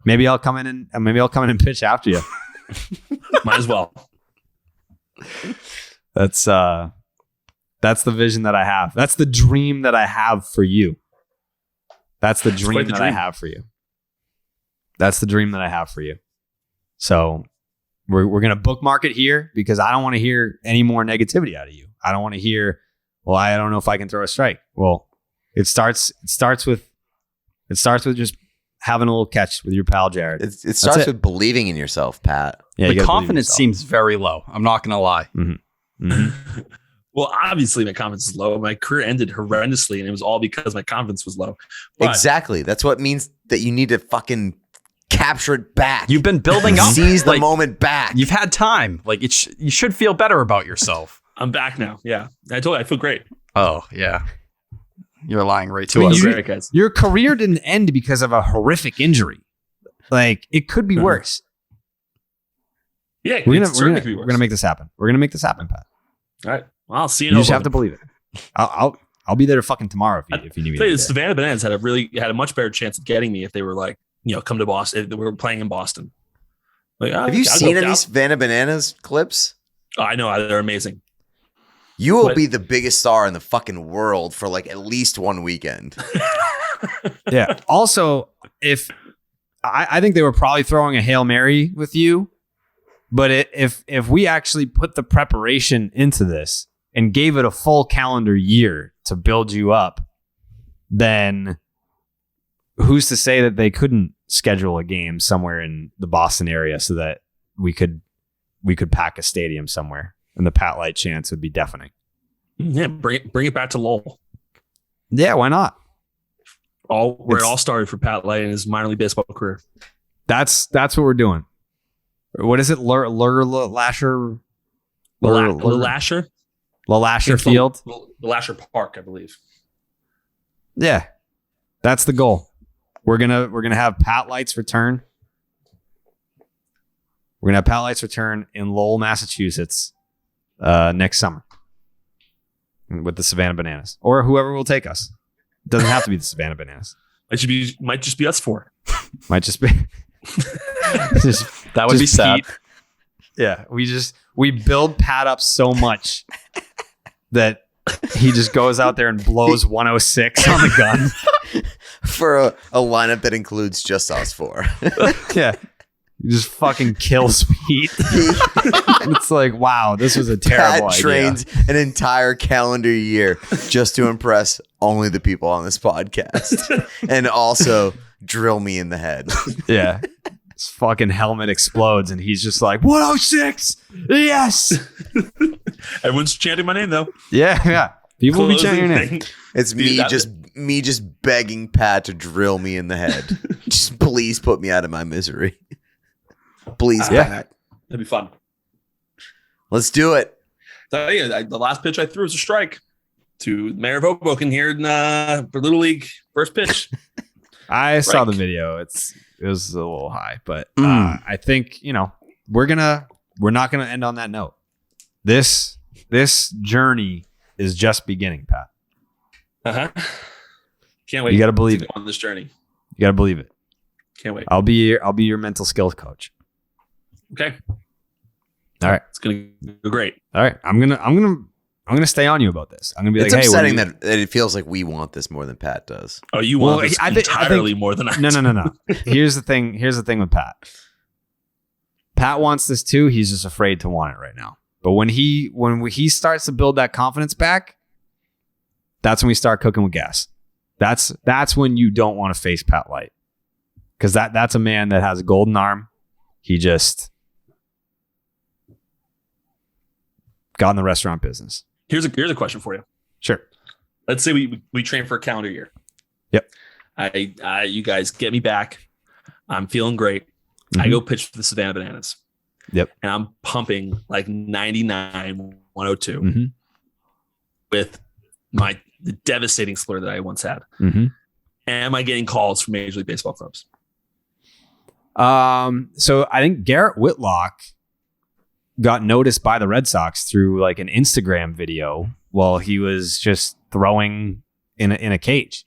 Maybe I'll come in and pitch after you. Might as well. That's the vision that I have. That's the dream that I have for you. That's the dream that I have for you. That's the dream that I have for you. So we're going to bookmark it here because I don't want to hear any more negativity out of you. I don't want to hear, well, I don't know if I can throw a strike. Well, It starts with just having a little catch with your pal Jared. It starts with believing in yourself, Pat. Yeah, the you gotta believe in confidence yourself. seems very low. I'm not going to lie. Well, obviously my confidence is low. My career ended horrendously, and it was all because my confidence was low. But Exactly. That's what means that you need to fucking capture it back. You've been building up. Seize the Like, moment back. You've had time. Like you should feel better about yourself. I'm back now. Yeah, I told you I feel great. Oh yeah, you're lying right to I mean, us. Great, guys. Your career didn't end because of a horrific injury. Like it could be worse. Yeah, We're it's certainly could be worse. gonna make this happen. We're gonna make this happen, Pat. All right. Well, I'll see you. You just have to believe it. I'll be there fucking tomorrow if you need me. Tell you, to the be there. Savannah Bananas had a much better chance of getting me if they were like, come to Boston. If we were playing in Boston. Like, Have you seen any Savannah Bananas clips? Oh, I know they're amazing. You will But- be the biggest star in the fucking world for like at least one weekend. Yeah. Also, if I think they were probably throwing a Hail Mary with you, but if we actually put the preparation into this and gave it a full calendar year to build you up, then who's to say that they couldn't schedule a game somewhere in the Boston area so that we could pack a stadium somewhere and the Pat Light chance would be deafening. Yeah, bring it back to Lowell. Yeah, why not? Where it all started for Pat Light in his minor league baseball career. That's what we're doing. What is it? Lasher Lasher? Lasher Field. The Lasher Park, I believe. Yeah, that's the goal. We're gonna have Pat Light's return. We're gonna have Pat Light's return in Lowell, Massachusetts, next summer with the Savannah Bananas or whoever will take us. It doesn't have to be the Savannah Bananas. Might just be us four. Might just be. That would be sad. Pete. Yeah, we build Pat up so much that he just goes out there and blows 106 on the gun. For a lineup that includes just us four. Yeah. He just fucking kills Pete. It's like, wow, this was a terrible Pat idea. trains an entire calendar year just to impress only the people on this podcast. And also drill me in the head. Yeah. His fucking helmet explodes and he's just like, 106! Yes! Everyone's chanting my name though. Yeah. People will be chanting your name. Thing. It's me just begging Pat to drill me in the head. Just please put me out of my misery. Please, Yeah. Pat. That'd be fun. Let's do it. So, yeah, the last pitch I threw was a strike to Mayor of Hoboken here in for Little League first pitch. I saw the Strike. video. It was a little high, but I think, we're not gonna end on that note. This journey is just beginning, Pat. Can't wait. You gotta believe to it. go on this journey. You gotta believe it. Can't wait. I'll be your mental skills coach. Okay, All right. it's gonna go great. All right. I'm gonna stay on you about this. I'm gonna be It's like, hey, upsetting that it feels like we want this more than Pat does. Oh, you Well, want this I think- entirely more than I No. do. Here's the thing with Pat. Pat wants this too. He's just afraid to want it right now. But when he starts to build that confidence back, that's when we start cooking with gas. That's when you don't want to face Pat Light. Because that's a man that has a golden arm. He just got in the restaurant business. Here's a question for you. Sure. Let's say we train for a calendar year. Yep. You guys get me back. I'm feeling great. I go pitch for the Savannah Bananas. Yep. And I'm pumping like 99, 102 Mm-hmm. with the devastating slur that I once had. Mm-hmm. Am I getting calls from Major League Baseball clubs? So I think Garrett Whitlock got noticed by the Red Sox through like an Instagram video while he was just throwing in a cage.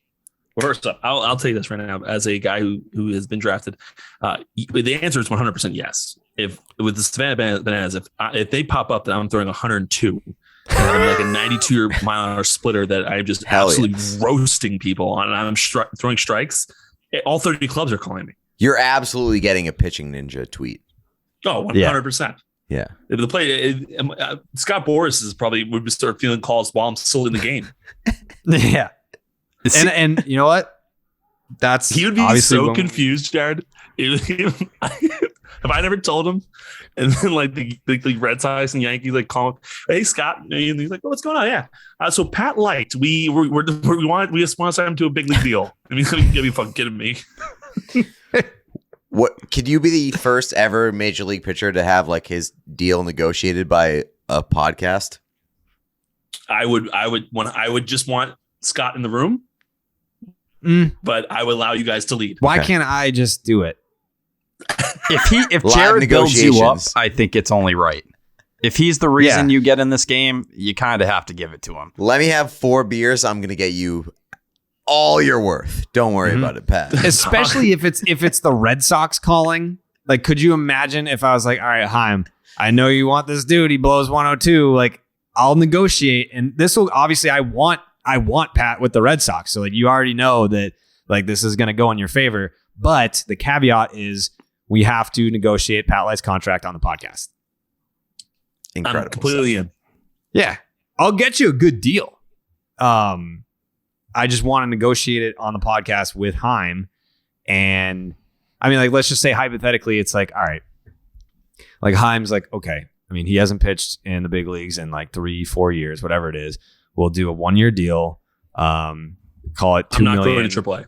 Well, first up, I'll tell you this right now, as a guy who has been drafted, the answer is 100% yes. If with the Savannah Bananas, if they pop up that I'm throwing 102, and I'm like a 92 mile an hour splitter that I'm just Hell absolutely yes. roasting people on, and I'm throwing strikes, all 30 clubs are calling me. You're absolutely getting a pitching ninja tweet. Oh, 100%. Yeah. If the play, Scott Boras would start feeling calls while I'm still in the game. Yeah. And you know what? That's He would be obviously so confused, Jared. Have I never told him? And then like the Red Sox and Yankees like call him, hey Scott, and he's like, oh, what's going on? Yeah. So Pat Light, we just want to sign him to a big league deal. I mean, you be fucking kidding me. What could you be the first ever major league pitcher to have like his deal negotiated by a podcast? I would just want Scott in the room, but I would allow you guys to lead. Why can't I just do it? If Live Jared builds you up, negotiations. I think it's only right. If he's the reason you get in this game, you kind of have to give it to him. Let me have 4 beers. I'm going to get you all you're worth. Don't worry about it, Pat. Especially if it's the Red Sox calling. Like, could you imagine if I was like, all right, Chaim, I know you want this dude. He blows 102. Like, I'll negotiate. And this will obviously, I want Pat with the Red Sox. So like, you already know that like this is going to go in your favor. But the caveat is we have to negotiate Pat Light's contract on the podcast. Incredible. I'm completely in. Yeah. I'll get you a good deal. I just want to negotiate it on the podcast with Chaim. And I mean, like, let's just say hypothetically, it's like, all right, like Chaim's like, okay. I mean, he hasn't pitched in the big leagues in like 3-4 years, whatever it is. We'll do a 1-year deal. Call it $2 million. I'm not going to AAA.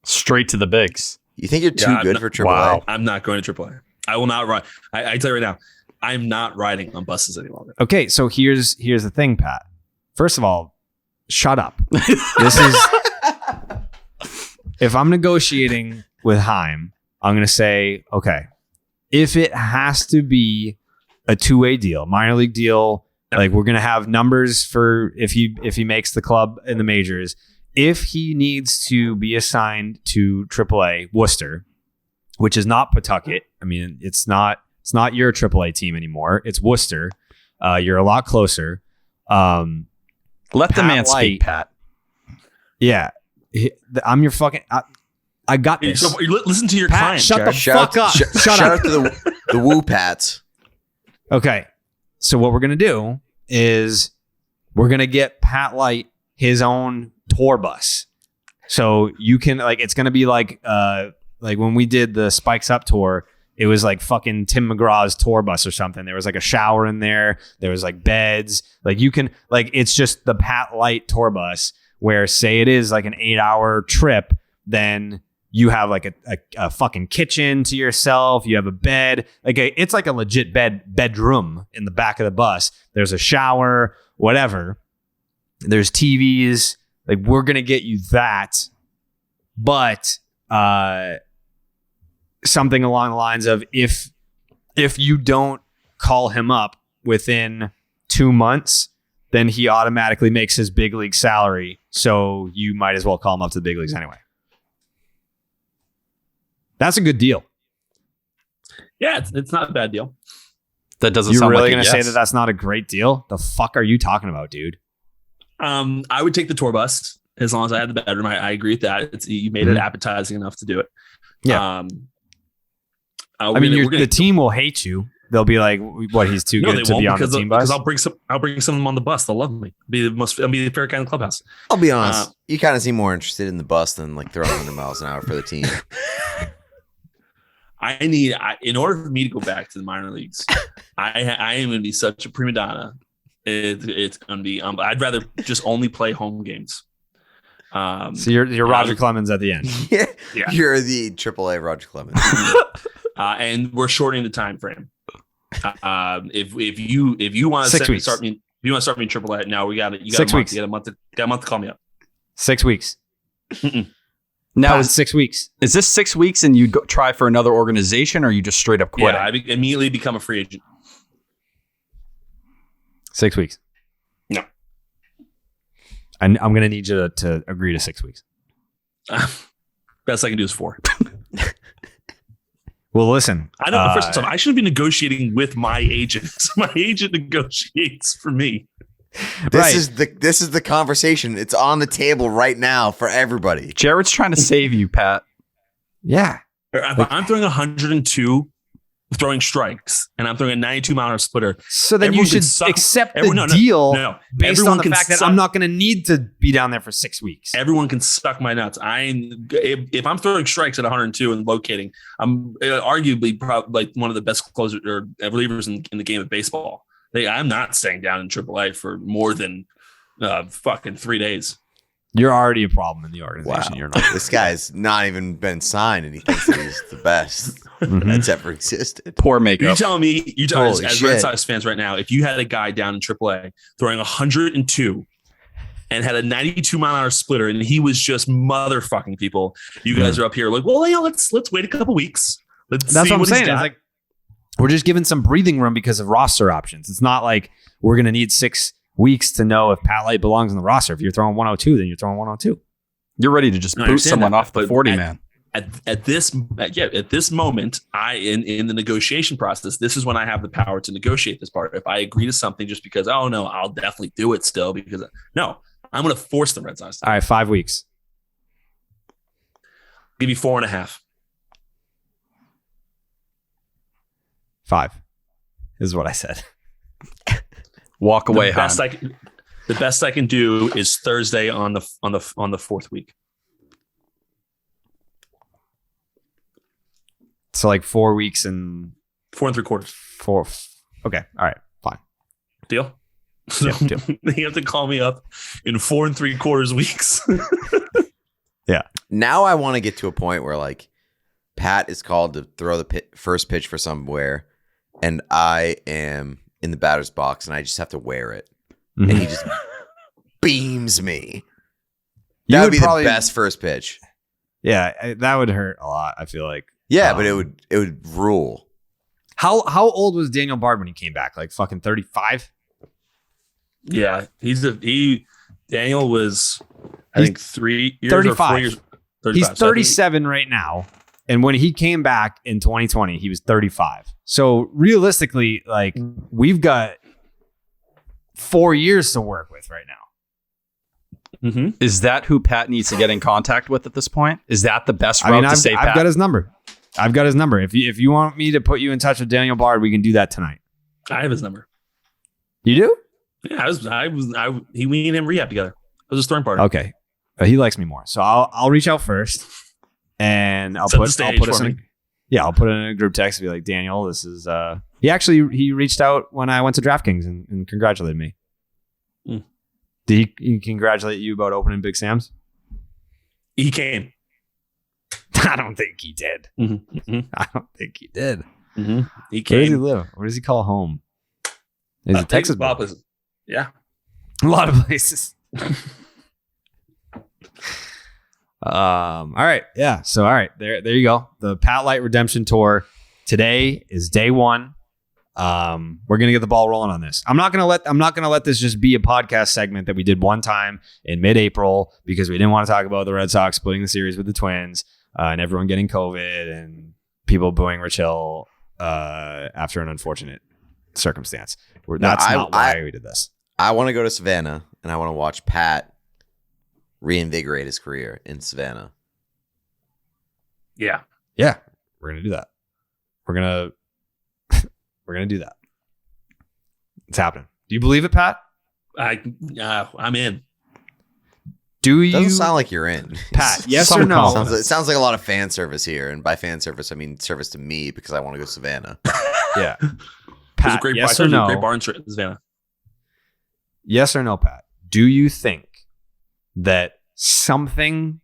Straight to the bigs. You think you're too good for AAA? Wow. I'm not going to AAA. I will not ride. I tell you right now, I'm not riding on buses any longer. Okay, so here's the thing, Pat. First of all, shut up. This is if I'm negotiating with Chaim, I'm going to say, okay, if it has to be a 2-way deal, minor league deal, like we're going to have numbers for if he makes the club in the majors. If he needs to be assigned to AAA Worcester, which is not Pawtucket. I mean, it's not your AAA team anymore. It's Worcester. You're a lot closer. Let the man speak, Pat. Yeah. I'm your fucking... I got this. So, listen to your Pat, client. shut Jared. the fuck up. Shut Shout up. out to the Woo Pats. Okay. So what we're going to do is we're going to get Pat Light his own tour bus. So you can like, it's going to be like when we did the Spikes Up tour, it was like fucking Tim McGraw's tour bus or something. There was like a shower in there. There was like beds. Like you can like, it's just the Pat Light tour bus where say it is like an 8-hour trip. Then you have like a fucking kitchen to yourself. You have a bed. Like it's like a legit bedroom in the back of the bus. There's a shower, whatever. There's TVs. Like we're going to get you that. But something along the lines of if you don't call him up within 2 months, then he automatically makes his big league salary. So you might as well call him up to the big leagues anyway. That's a good deal. Yeah, it's not a bad deal. That doesn't You're sound really like going to a say yes. that that's not a great deal? The fuck are you talking about, dude? I would take the tour bus as long as I had the bedroom. I agree with that. You made it appetizing enough to do it. Yeah. The team will hate you. They'll be like, "What? He's too good to be on the team bus." Because I'll bring some of them on the bus. They'll love me. I'll be the fair guy in the clubhouse. I'll be honest. You kind of seem more interested in the bus than like throwing 100 miles an hour for the team. In order for me to go back to the minor leagues, I am going to be such a prima donna. It's going to be. I'd rather just only play home games. So you're Roger Clemens at the end. Yeah. Yeah. You're the AAA Roger Clemens. And we're shortening the time frame. If you want to 6 weeks. start me, if you want to start me in AAA, now you got 6 weeks. You got a month to call me up. 6 weeks. Now, Past 6 weeks. is this 6 weeks and you go try for another organization or you just straight up quit? Yeah, I immediately become a free agent. 6 weeks. No. I'm going to need you to agree to 6 weeks. Best I can do is 4. Well, listen. I know. First off, I shouldn't be negotiating with my agent. My agent negotiates for me. This is the conversation. It's on the table right now for everybody. Jared's trying to save you, Pat. Yeah. If I'm throwing 102 throwing strikes and I'm throwing a 92-mile-an-hour splitter. So then Everyone you should can suck- accept everyone- the no, no, deal no. based Everyone on the can fact that suck- I'm not going to need to be down there for 6 weeks. Everyone can suck my nuts. If I'm throwing strikes at 102 and locating, I'm arguably probably like one of the best closers or relievers in the game of baseball. I'm not staying down in AAA for more than fucking 3 days. You're already a problem in the organization. Wow. You're not. This guy's not even been signed, and he thinks that he's the best that's ever existed. Poor You makeup. telling me, Holy as shit. Red Sox fans right now, if you had a guy down in AAA throwing 102 and had a 92-mile-an-hour splitter, and he was just motherfucking people, you guys are up here like, well, let's wait a couple weeks. Let's That's see what I'm he's saying. got. It's like we're just giving some breathing room because of roster options. It's not like we're going to need 6 weeks to know if Pat Light belongs on the roster. If you're throwing 102, then you're throwing 102. You're ready to just I boot understand someone that, off the but 40 man. At this moment, in the negotiation process, this is when I have the power to negotiate this part. If I agree to something just because, oh no, I'll definitely do it still because no, I'm going to force the Red Sox. All right, 5 weeks. Give you 4.5. 5 is what I said. Walk away, The best hon. the best I can do is Thursday on the fourth week. So like 4 weeks and 4 3/4. 4. Okay. All right. Fine. Deal? So deal. you have to call me up in 4 3/4 weeks. Now I want to get to a point where like Pat is called to throw the first pitch for somewhere, and I am in the batter's box, and I just have to wear it, and he just beams me. You That would be probably- the best first pitch. Yeah, that would hurt a lot, I feel like. Yeah, but it would rule. How old was Daniel Bard when he came back? Like fucking 35? Yeah, Daniel was I think 3 years 35. or 4 years. 35. He's So I think- 37 right now. And when he came back in 2020, he was 35. So realistically, like we've got 4 years to work with right now. Mm-hmm. Is that who Pat needs to get in contact with at this point? Is that the best route to I've save Pat? got his number. I've got his number. If you want me to put you in touch with Daniel Bard, we can do that tonight. I have his number. You do? Yeah, we and him rehab together. It was a throwing partner. Okay. He likes me more. So I'll reach out first and I'll Set the put stage us for in me. I'll put it in a group text and be like, Daniel, this is he reached out when I went to DraftKings and congratulated me. Mm. Did he congratulate you about opening Big Sam's? He came. I don't think he did. Mm-hmm. Mm-hmm. I don't think he did. Mm-hmm. He Where does he came. live? Where does he call home? Is it Texas? A lot of places. Yeah. A lot of places. All right. Yeah. So, all right. There you go. The Pat Light Redemption Tour. Today is day 1. We're gonna get the ball rolling on this. I'm not gonna let this just be a podcast segment that we did one time in mid-April because we didn't want to talk about the Red Sox splitting the series with the Twins and everyone getting COVID and people booing Rich Hill after an unfortunate circumstance. That's not why we did this. I want to go to Savannah, and I want to watch Pat reinvigorate his career in Savannah. Yeah. Yeah, we're gonna do that. We're gonna do that. It's happening. Do you believe it, Pat? I'm in. Do you, Doesn't sound like you're in. Pat? Yes or no? It sounds like a lot of fan service here, and by fan service, I mean service to me because I want to go to Savannah. Yeah. There's Pat, a great yes bar, or no? Great bar in Savannah. Yes or no, Pat? Do you think that something,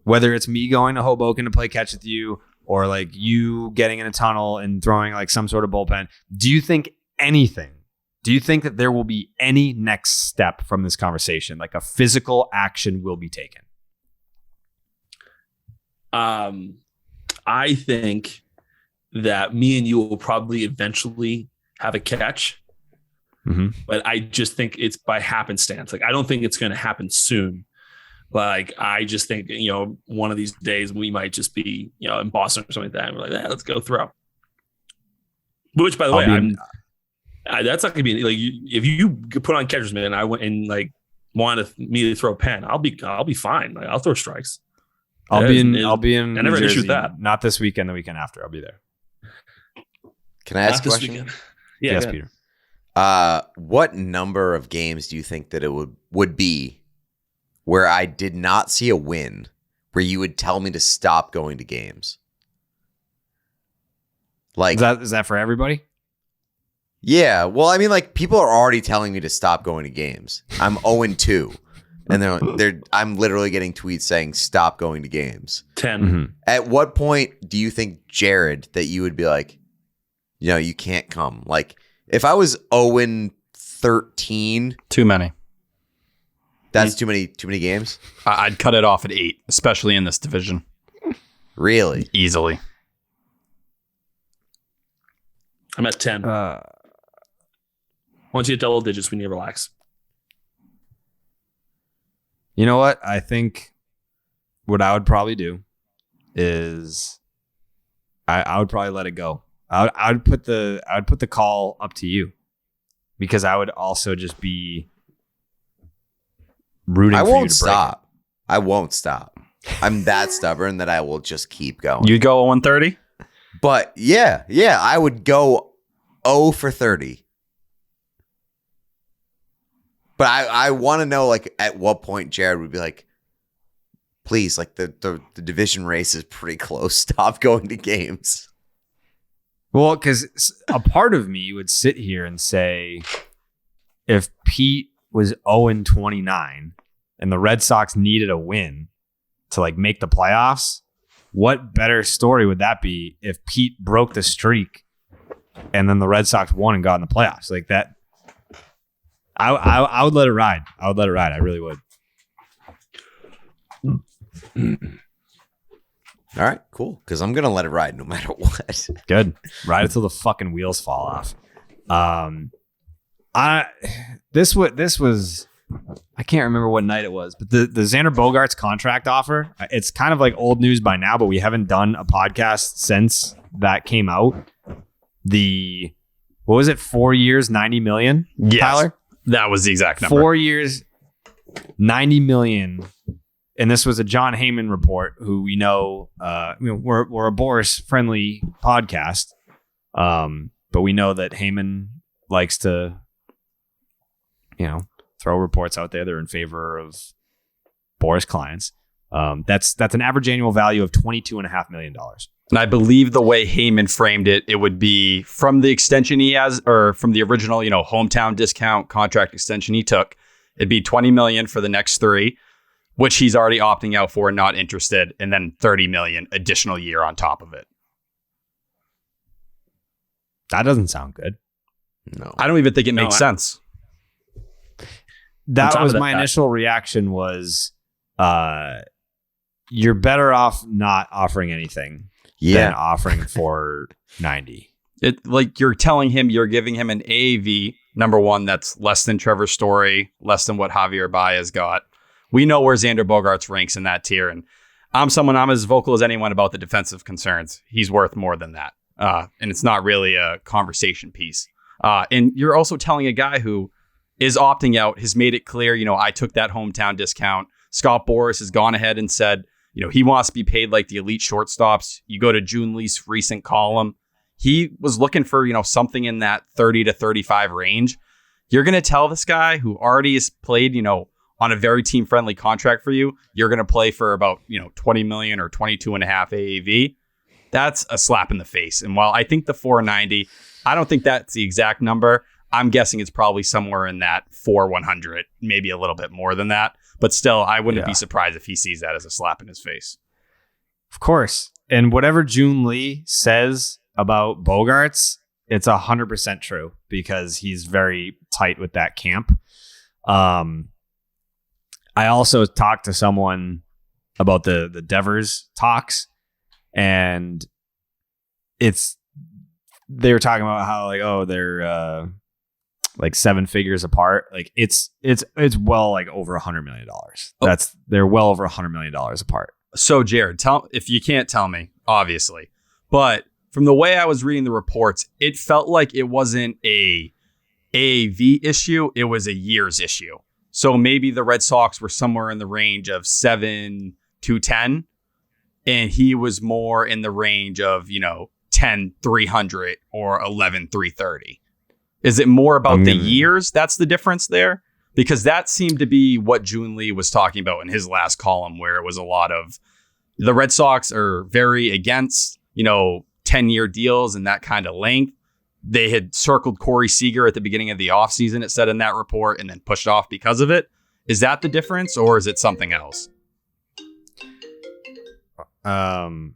whether it's me going to Hoboken to play catch with you or like you getting in a tunnel and throwing like some sort of bullpen, do you think that there will be any next step from this conversation? Like a physical action will be taken? I think that me and you will probably eventually have a catch. Mm-hmm. But I just think it's by happenstance. Like, I don't think it's going to happen soon. Like, I just think, one of these days we might just be, in Boston or something like that. And we're like, let's go throw. Which, by the way, that's not going to be like, if you put on catcher's mitt and I went and like wanted me to throw a pen, I'll be fine. Like, I'll throw strikes. I'll be in I never New had issues Jersey. with that. Not this weekend, the weekend after. I'll be there. Can I ask Not a this question? weekend. Yeah, yes, go ahead. Peter. What number of games do you think that it would be where I did not see a win, where you would tell me to stop going to games? Like, Is that for everybody? yeah. Well, I mean, like, people are already telling me to stop going to games. I'm 0-2, and I'm literally getting tweets saying stop going to games. 10. Mm-hmm. At what point do you think, Jared, that you would be like, you can't come? Like, if I was 0-13, Too many. that's too many games. I'd cut it off at 8, especially in this division. Really? Easily. I'm at 10. Once you hit double digits, we need to relax. You know what? I think what I would probably do is I would probably let it go. I would put the call up to you, because I would also just be rooting I for you won't to break stop. I won't stop. I'm that stubborn that I will just keep going. You'd go 130? But yeah, I would go 0 for 30. But I want to know, like, at what point Jared would be like, please, like, the division race is pretty close. Stop going to games. Well, because a part of me would sit here and say, if Pete was 0-29 and the Red Sox needed a win to, like, make the playoffs, what better story would that be if Pete broke the streak and then the Red Sox won and got in the playoffs? Like that, I would let it ride. I would let it ride. I really would. All right, cool. Because I'm going to let it ride no matter what. Good. Ride it till the fucking wheels fall off. This was I can't remember what night it was, but the Xander Bogaerts contract offer, it's kind of like old news by now, but we haven't done a podcast since that came out. What was it? 4 years, 90 million? Yes. Tyler? That was the exact number. 4 years, 90 million. And this was a John Heyman report, who we know, we're a Boris friendly podcast. But we know that Heyman likes to, throw reports out there that are in favor of Boris clients. That's an average annual value of $22.5 million. And I believe the way Heyman framed it, it would be from the extension he has, or from the original, hometown discount contract extension he took. It'd be $20 million for the next 3, which he's already opting out for, not interested, and then $30 million additional year on top of it. That doesn't sound good. No. I don't even think it makes sense. That was my initial reaction was, you're better off not offering anything than offering for 90. It, like, you're telling him you're giving him an AAV, number one, that's less than Trevor Story, less than what Javier Baez got. We know where Xander Bogaerts ranks in that tier, and I'm as vocal as anyone about the defensive concerns. He's worth more than that. And it's not really a conversation piece. And you're also telling a guy who is opting out, has made it clear, I took that hometown discount. Scott Boras has gone ahead and said, he wants to be paid like the elite shortstops. You go to June Lee's recent column. He was looking for, something in that 30 to 35 range. You're going to tell this guy who already has played, on a very team-friendly contract for you, you're going to play for about, 20 million or 22.5 AAV. That's a slap in the face. And while I think the 490, I don't think that's the exact number. I'm guessing it's probably somewhere in that 400, maybe a little bit more than that. But still, I wouldn't be surprised if he sees that as a slap in his face. Of course. And whatever June Lee says about Bogaerts, it's 100% true, because he's very tight with that camp. I also talked to someone about the Devers talks, and they were talking about how they're like 7 figures apart. Like it's well like over $100 million. They're well over $100 million apart. So Jared, if you can't tell me, obviously, but from the way I was reading the reports, it felt like it wasn't a AAV issue. It was a years issue. So maybe the Red Sox were somewhere in the range of 7 to 10, and he was more in the range of, 10-300 or 11-330? Is it more about the years? That's the difference there? Because that seemed to be what June Lee was talking about in his last column, where it was a lot of the Red Sox are very against, 10-year deals and that kind of length. They had circled Corey Seager at the beginning of the offseason, it said in that report, and then pushed off because of it. Is that the difference, or is it something else? So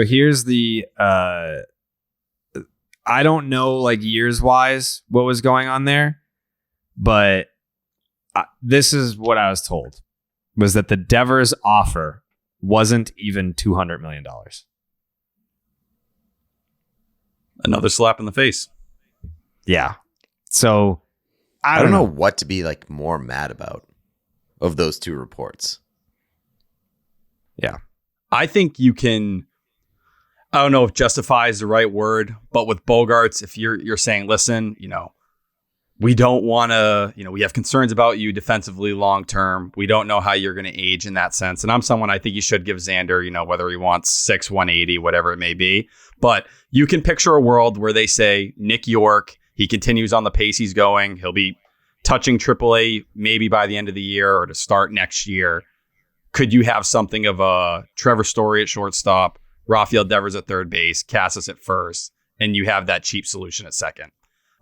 here's the I don't know, like, years wise what was going on there, but this is what I was told, was that the Devers offer wasn't even $200 million. Another slap in the face. Yeah. So I don't know what to be like more mad about of those two reports. Yeah. I think you can, I don't know if justify is the right word, but with Bogaerts, if you're saying, listen, we don't want to, we have concerns about you defensively long term. We don't know how you're going to age in that sense. And I'm someone, I think you should give Xander, whether he wants 6, 180, whatever it may be. But you can picture a world where they say Nick York, he continues on the pace he's going. He'll be touching AAA maybe by the end of the year or to start next year. Could you have something of a Trevor Story at shortstop, Rafael Devers at third base, Casas at first, and you have that cheap solution at second?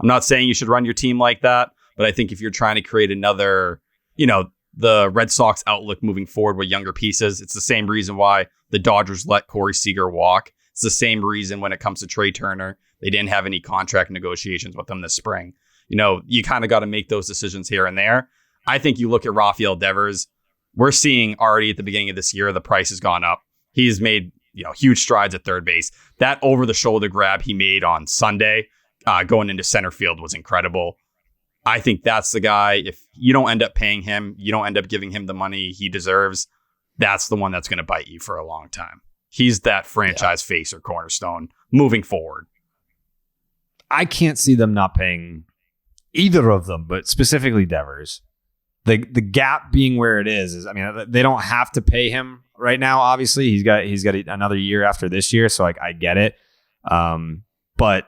I'm not saying you should run your team like that, but I think if you're trying to create another, the Red Sox outlook moving forward with younger pieces, it's the same reason why the Dodgers let Corey Seager walk. It's the same reason when it comes to Trey Turner, they didn't have any contract negotiations with him this spring. You kind of got to make those decisions here and there. I think you look at Rafael Devers, we're seeing already at the beginning of this year, the price has gone up. He's made, huge strides at third base. That over the shoulder grab he made on Sunday, going into center field, was incredible. I think that's the guy. If you don't end up paying him, you don't end up giving him the money he deserves, that's the one that's going to bite you for a long time. He's that franchise face or cornerstone moving forward. I can't see them not paying either of them, but specifically Devers. The gap being where it is, they don't have to pay him right now. Obviously, he's got another year after this year, so I get it. But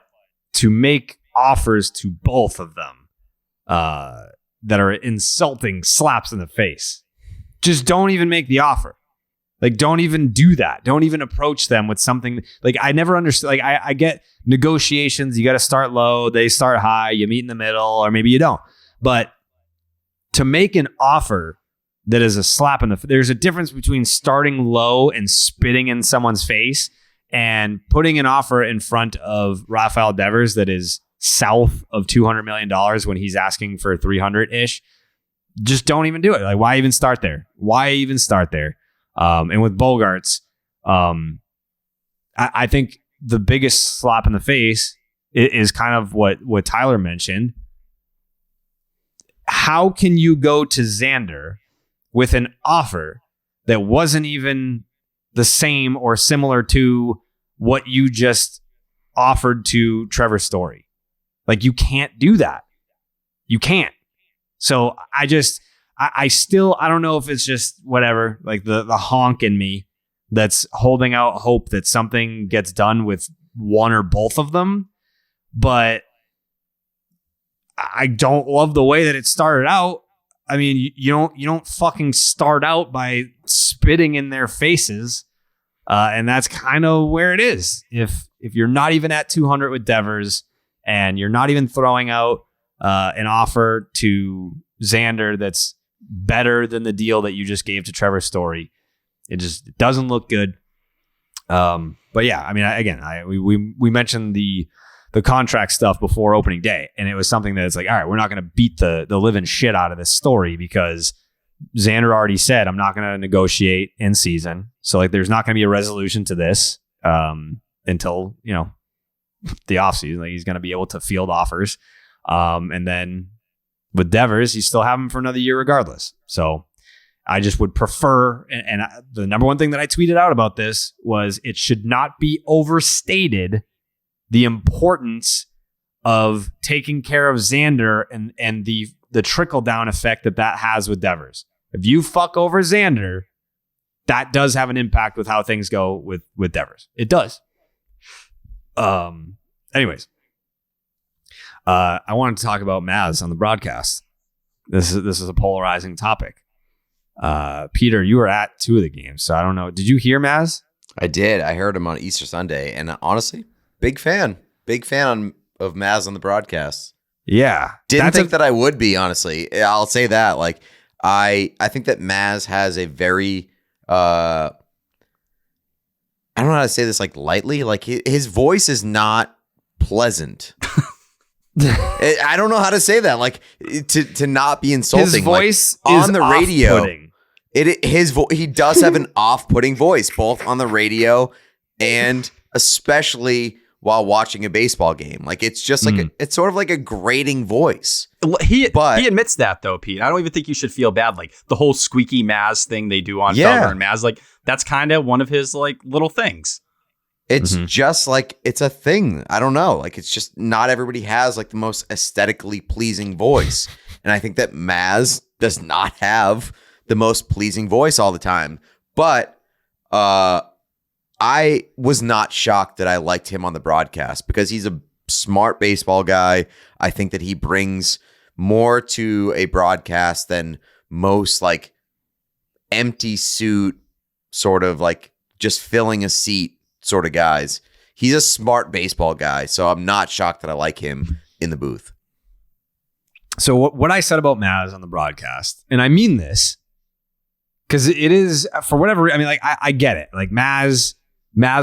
to make offers to both of them that are insulting slaps in the face, just don't even make the offer. Like, don't even do that. Don't even approach them with something. Like, I never understood. Like, I get negotiations. You got to start low. They start high. You meet in the middle, or maybe you don't. But to make an offer that is a slap in the face, there's a difference between starting low and spitting in someone's face and putting an offer in front of Rafael Devers that is south of $200 million when he's asking for 300-ish. Just don't even do it. Like, why even start there? And with Bogaerts, I think the biggest slap in the face is kind of what Tyler mentioned. How can you go to Xander with an offer that wasn't even the same or similar to what you just offered to Trevor Story? Like, you can't do that. You can't. So I don't know if it's just whatever, like the honk in me that's holding out hope that something gets done with one or both of them. But I don't love the way that it started out. I mean, you don't fucking start out by spitting in their faces. And that's kind of where it is. If you're not even at 200 with Devers and you're not even throwing out an offer to Xander that's better than the deal that you just gave to Trevor Story, it just doesn't look good. But yeah, I mean, we mentioned the contract stuff before opening day, and it was something that it's like, all right, we're not going to beat the living shit out of this story because Xander already said, I'm not going to negotiate in season. So like, there's not going to be a resolution to this until, the offseason. Like, he's going to be able to field offers. And then with Devers, you still have him for another year regardless. So I just would prefer, and the number one thing that I tweeted out about this was it should not be overstated the importance of taking care of Xander and the trickle-down effect that has with Devers. If you fuck over Xander, that does have an impact with how things go with Devers. It does. Anyways, I wanted to talk about Mazz on the broadcast. This is a polarizing topic. Peter, you were at 2 of the games, so I don't know. Did you hear Mazz? I did. I heard him on Easter Sunday, and honestly, big fan of Mazz on the broadcast. Yeah, Didn't think that I would be, honestly. I'll say that. Like, I think that Mazz has a very I don't know how to say this like lightly. Like his voice is not pleasant. I don't know how to say that. Like to not be insulting. His voice like, is on the radio. off-putting. He does have an off-putting voice, both on the radio and especially while watching a baseball game. Like it's just like it's sort of like a grating voice. He admits that though, Pete. I don't even think you should feel bad. Like the whole squeaky Mazz thing they do on Felger and Mazz, like that's kind of one of his like little things. It's just like it's a thing. I don't know. Like it's just not everybody has like the most aesthetically pleasing voice. And I think that Mazz does not have the most pleasing voice all the time. But I was not shocked that I liked him on the broadcast because he's a smart baseball guy. I think that he brings more to a broadcast than most like empty suit sort of like just filling a seat sort of guys. He's a smart baseball guy, so I'm not shocked that I like him in the booth. So what I said about Mazz on the broadcast, and I mean this because it is for whatever. I mean, like I get it. Like Mazz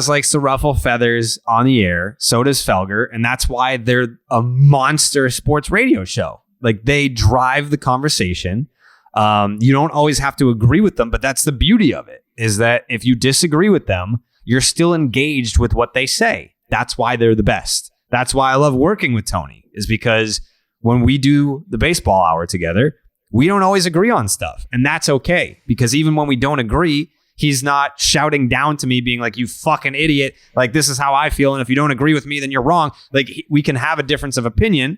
likes to ruffle feathers on the air. So does Felger, and that's why they're a monster sports radio show. Like they drive the conversation. You don't always have to agree with them, but that's the beauty of it. Is that if you disagree with them, you're still engaged with what they say. That's why they're the best. That's why I love working with Tony, is because when we do the baseball hour together, we don't always agree on stuff. And that's okay, because even when we don't agree, he's not shouting down to me being like, you fucking idiot. Like, this is how I feel. And if you don't agree with me, then you're wrong. Like, we can have a difference of opinion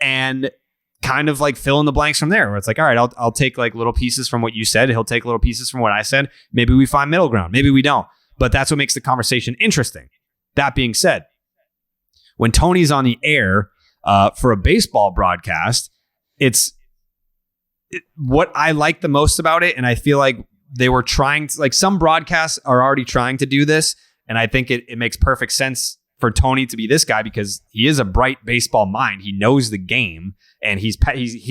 and kind of like fill in the blanks from there, where it's like, all right, I'll take like little pieces from what you said. He'll take little pieces from what I said. Maybe we find middle ground. Maybe we don't. But that's what makes the conversation interesting. That being said, when Tony's on the air for a baseball broadcast, what I like the most about it, and I feel like they were trying to, like some broadcasts are already trying to do this, and I think it makes perfect sense for Tony to be this guy because he is a bright baseball mind. He knows the game, and he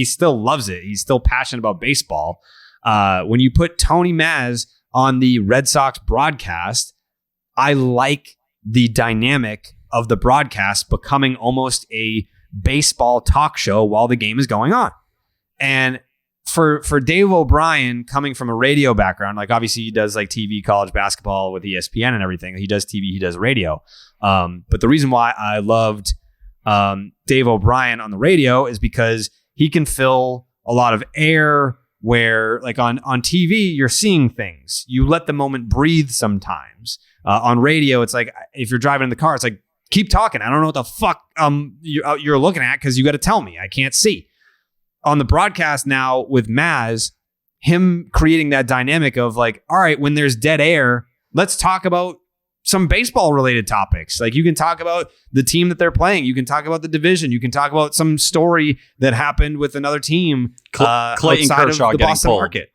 still loves it. He's still passionate about baseball. When you put Tony Mazz on the Red Sox broadcast, I like the dynamic of the broadcast becoming almost a baseball talk show while the game is going on. And for Dave O'Brien, coming from a radio background, like obviously he does like TV, college basketball with ESPN and everything. He does TV, he does radio. But the reason why I loved Dave O'Brien on the radio is because he can fill a lot of air where like on TV, you're seeing things. You let the moment breathe sometimes. On radio, it's like if you're driving in the car, it's like, keep talking. I don't know what the fuck you're looking at because you got to tell me. I can't see. On the broadcast now with Mazz, him creating that dynamic of like, all right, when there's dead air, let's talk about some baseball related topics. Like you can talk about the team that they're playing. You can talk about the division. You can talk about some story that happened with another team Clayton outside Kershaw of the getting Boston pulled. market.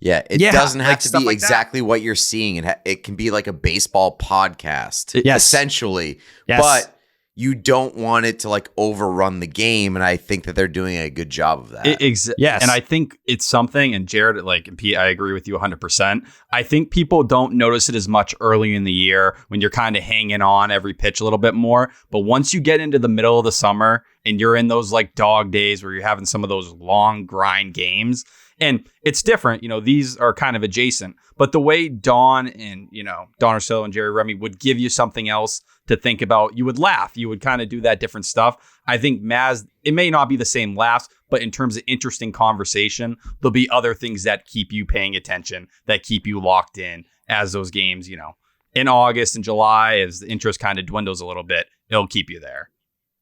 Yeah, it doesn't have like to stuff be like exactly what you're seeing. It can be like a baseball podcast, Yes. essentially. Yes. But you don't want it to like overrun the game, and I think that they're doing a good job of that. Yes. And I think it's something, and Jared, like, and Pete, I agree with you 100%. I think people don't notice it as much early in the year when you're kind of hanging on every pitch a little bit more. But once you get into the middle of the summer and you're in those like dog days where you're having some of those long grind games, and it's different, these are kind of adjacent, but the way Don and, Don Orsillo and Jerry Remy would give you something else to think about, you would laugh. You would kind of do that different stuff. I think Mazz, it may not be the same laughs, but in terms of interesting conversation, there'll be other things that keep you paying attention, that keep you locked in as those games, in August and July, as the interest kind of dwindles a little bit, it'll keep you there.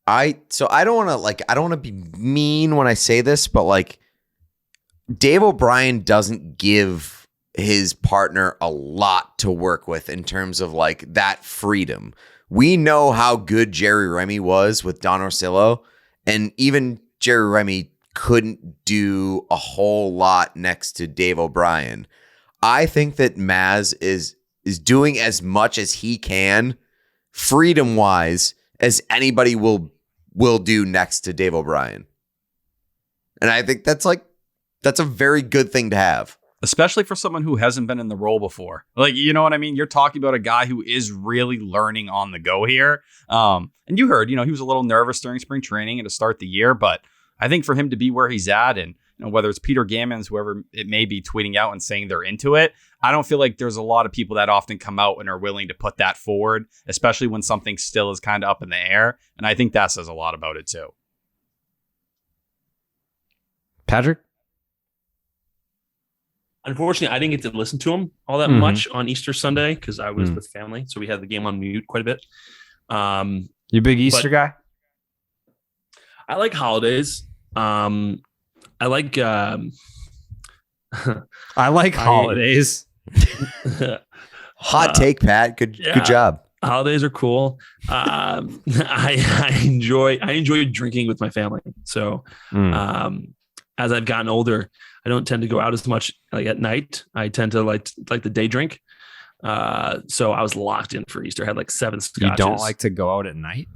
I don't want to be mean when I say this, but like, Dave O'Brien doesn't give his partner a lot to work with in terms of like that freedom. We know how good Jerry Remy was with Don Orsillo, and even Jerry Remy couldn't do a whole lot next to Dave O'Brien. I think that Mazz is doing as much as he can, freedom-wise, as anybody will do next to Dave O'Brien. And I think that's a very good thing to have. Especially for someone who hasn't been in the role before. Like, you know what I mean? You're talking about a guy who is really learning on the go here. And you heard, he was a little nervous during spring training and to start the year, but I think for him to be where he's at, and whether it's Peter Gammons, whoever it may be, tweeting out and saying they're into it, I don't feel like there's a lot of people that often come out and are willing to put that forward, especially when something still is kind of up in the air. And I think that says a lot about it too. Patrick? Unfortunately, I didn't get to listen to him all that much on Easter Sunday because I was with family. So we had the game on mute quite a bit. You a big Easter guy? I like holidays. I like I like holidays. Hot take, Pat. Good job. Holidays are cool. I enjoy drinking with my family. So as I've gotten older, I don't tend to go out as much like at night. I tend to like the day drink. So I was locked in for Easter. I had like 7 scotches. You don't like to go out at night?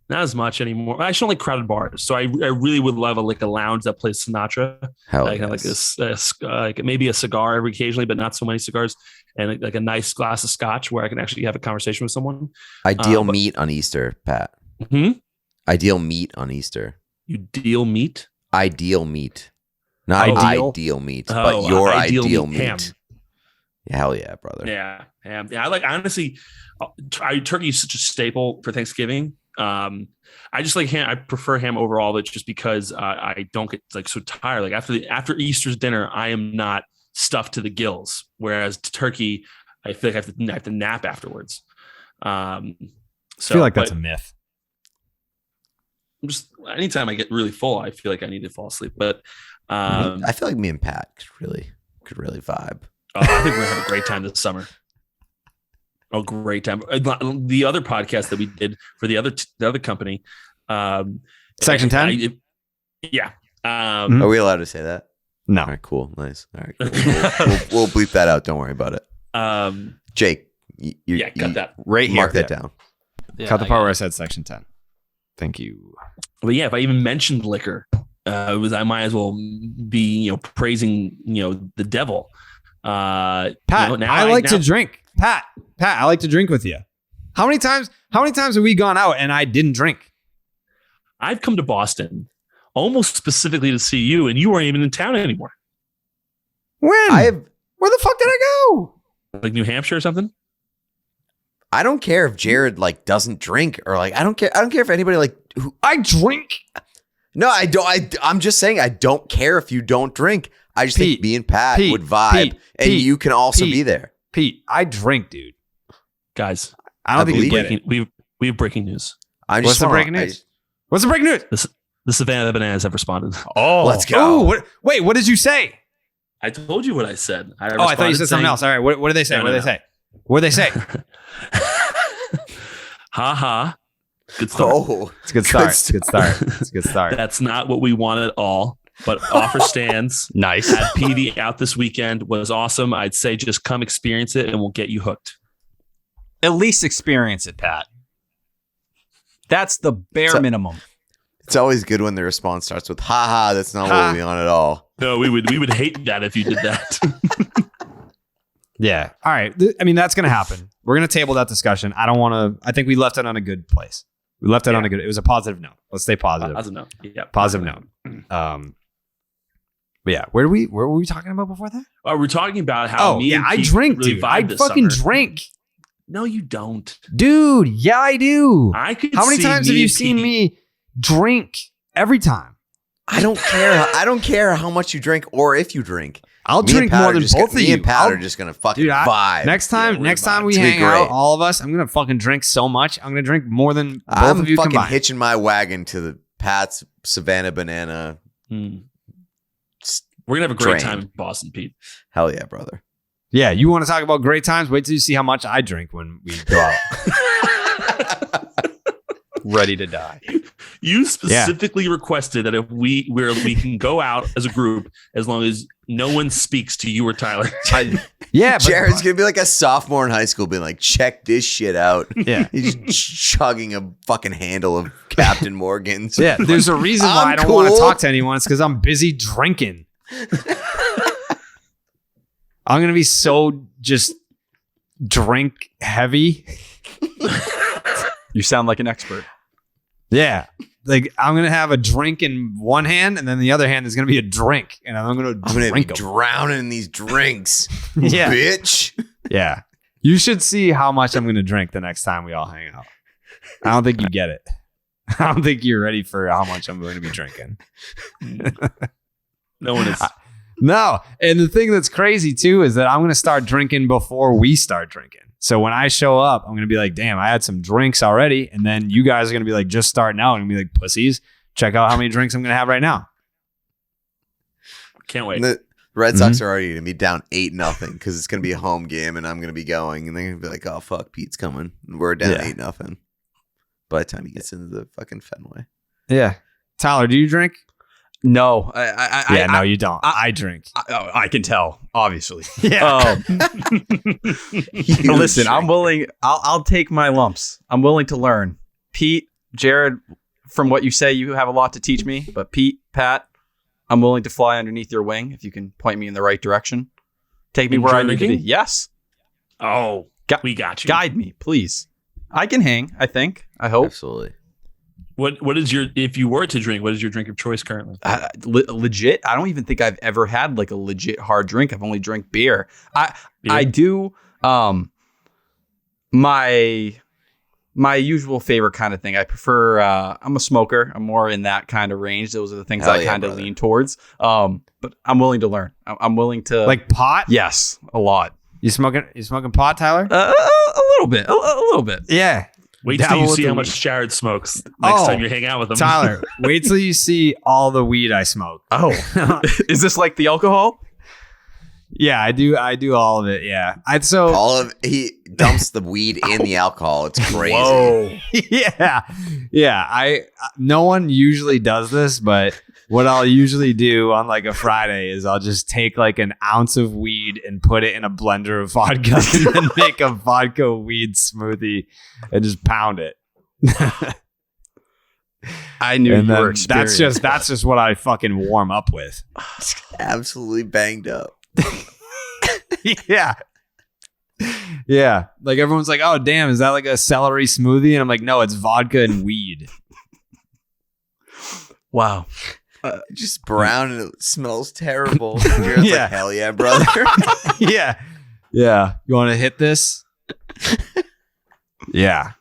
Not as much anymore. I actually don't like crowded bars. So I really would love a lounge that plays Sinatra. Like maybe a cigar occasionally, but not so many cigars. And like a nice glass of scotch where I can actually have a conversation with someone. Ideal meat on Easter, Pat. Ideal meat on Easter. You deal meat? Ideal meat. Not ideal meat, but your ideal meat. Ham. Hell yeah, brother. Yeah, ham. Yeah, I like, honestly, turkey is such a staple for Thanksgiving. I just like ham. I prefer ham over all of it just because I don't get like so tired. Like after Easter's dinner, I am not stuffed to the gills. Whereas turkey, I feel like I have to nap afterwards. I feel like that's a myth. Just anytime I get really full, I feel like I need to fall asleep. But I feel like me and Pat could really vibe. I think we're gonna have a great time this summer. Oh, great time! The other podcast that we did for the other company, Section 10. Yeah. Are we allowed to say that? No. All right, cool, nice. All right, cool. we'll bleep that out. Don't worry about it. Jake, cut that right here. Mark that down. Yeah, Cut the part where I said Section 10. Thank you. But yeah, if I even mentioned liquor, I might as well be praising the devil. Pat, I like to drink. Pat, I like to drink with you. How many times have we gone out and I didn't drink? I've come to Boston almost specifically to see you, and you weren't even in town anymore. When? Where the fuck did I go? Like New Hampshire or something? I don't care if Jared doesn't drink or I don't care if anybody who I drink. No, I don't. I'm just saying I don't care if you don't drink. I just think me and Pat would vibe, and you can also be there. Pete, I drink, dude. Guys, I don't think you get it. We have breaking news. What's the breaking news? What's the breaking news? The Savannah Bananas have responded. Oh, let's go. Oh, wait, what did you say? I told you what I said. I thought you said something else. All right, what did they say? No, what did they say? What did they say? Ha ha. Good start. Oh, it's a good start. It's a good start. That's not what we want at all. But offer stands. Nice. Had PD out this weekend, was awesome. I'd say just come experience it and we'll get you hooked. At least experience it, Pat. That's the bare minimum. It's always good when the response starts with "ha ha." That's not what we want at all. No, we would hate that if you did that. Yeah. All right. I mean, that's going to happen. We're going to table that discussion. I think we left it on a good place. We left it on it was a positive note. Let's stay positive. Positive note. Yeah. Positive note. But yeah, where were we talking about before that? We're talking about how I drink, really dude. I fucking drink. No, you don't. Dude, yeah, I do. I could. How many times have you seen me drink? Every time. I don't care. I don't care how much you drink or if you drink. I'll drink more than both of you. Me and Pat are just gonna fucking vibe. Next time we hang out, all of us, I'm gonna fucking drink so much. I'm gonna drink more than both of you combined. I'm fucking hitching my wagon to the Pat's Savannah Banana. We're gonna have a great time in Boston, Pete. Hell yeah, brother. Yeah, you want to talk about great times? Wait till you see how much I drink when we go out. ready to die. You specifically requested that if we can go out as a group as long as no one speaks to you or Tyler. Yeah, but Jared's gonna be like a sophomore in high school, being like, "Check this shit out." Yeah. He's chugging a fucking handle of Captain Morgan's. yeah, there's a reason why I don't want to talk to anyone. It's because I'm busy drinking. I'm gonna be so just drink heavy. You sound like an expert. Yeah. Like I'm gonna have a drink in one hand, and then the other hand is gonna be a drink, and I'm gonna be drink 'em. drowning in these drinks. Yeah. Bitch. Yeah. You should see how much I'm gonna drink the next time we all hang out. I don't think you get it. I don't think you're ready for how much I'm going to be drinking. No one is. No. And the thing that's crazy too is that I'm going to start drinking before we start drinking. So when I show up, I'm going to be like, damn, I had some drinks already. And then you guys are going to be like, just starting out and be like, pussies, check out how many drinks I'm going to have right now. Can't wait. The Red Sox are already going to be down 8-0 because it's going to be a home game and I'm going to be going. And they're going to be like, oh, fuck, Pete's coming. We're down 8-0 by the time he gets into the fucking Fenway. Yeah. Tyler, do you drink? No, No, you don't. I drink. I can tell, obviously. Yeah. Listen, I'm willing. I'll take my lumps. I'm willing to learn. Pete, Jared, from what you say, you have a lot to teach me. But Pete, Pat, I'm willing to fly underneath your wing if you can point me in the right direction. Take me where I need to be. Yes. Oh, we got you. Guide me, please. I can hang. I think. I hope. Absolutely. What is your, if you were to drink, what is your drink of choice currently? Legit, I don't even think I've ever had like a legit hard drink. I've only drank beer. I do my usual favorite kind of thing. I prefer I'm a smoker. I'm more in that kind of range. Those are the things I kind of lean towards. But I'm willing to learn. I'm willing to, like pot? Yes, a lot. You smoking pot, Tyler? A little bit. A little bit. Yeah. Wait till you see how much Jared smokes next time you hang out with him. Tyler, wait till you see all the weed I smoke. Oh, is this like the alcohol? Yeah, I do all of it. Yeah. He dumps the weed in the alcohol. It's crazy. Whoa. Yeah. Yeah. No one usually does this, but what I'll usually do on like a Friday is I'll just take like an ounce of weed and put it in a blender of vodka and then make a vodka weed smoothie and just pound it. I knew you were experienced. That's just what I fucking warm up with. Absolutely banged up. Yeah. Yeah. Like everyone's like, oh, damn, is that like a celery smoothie? And I'm like, no, it's vodka and weed. Wow. Just brown and it smells terrible. Jared's like, hell yeah, brother. Yeah. Yeah. You want to hit this? Yeah.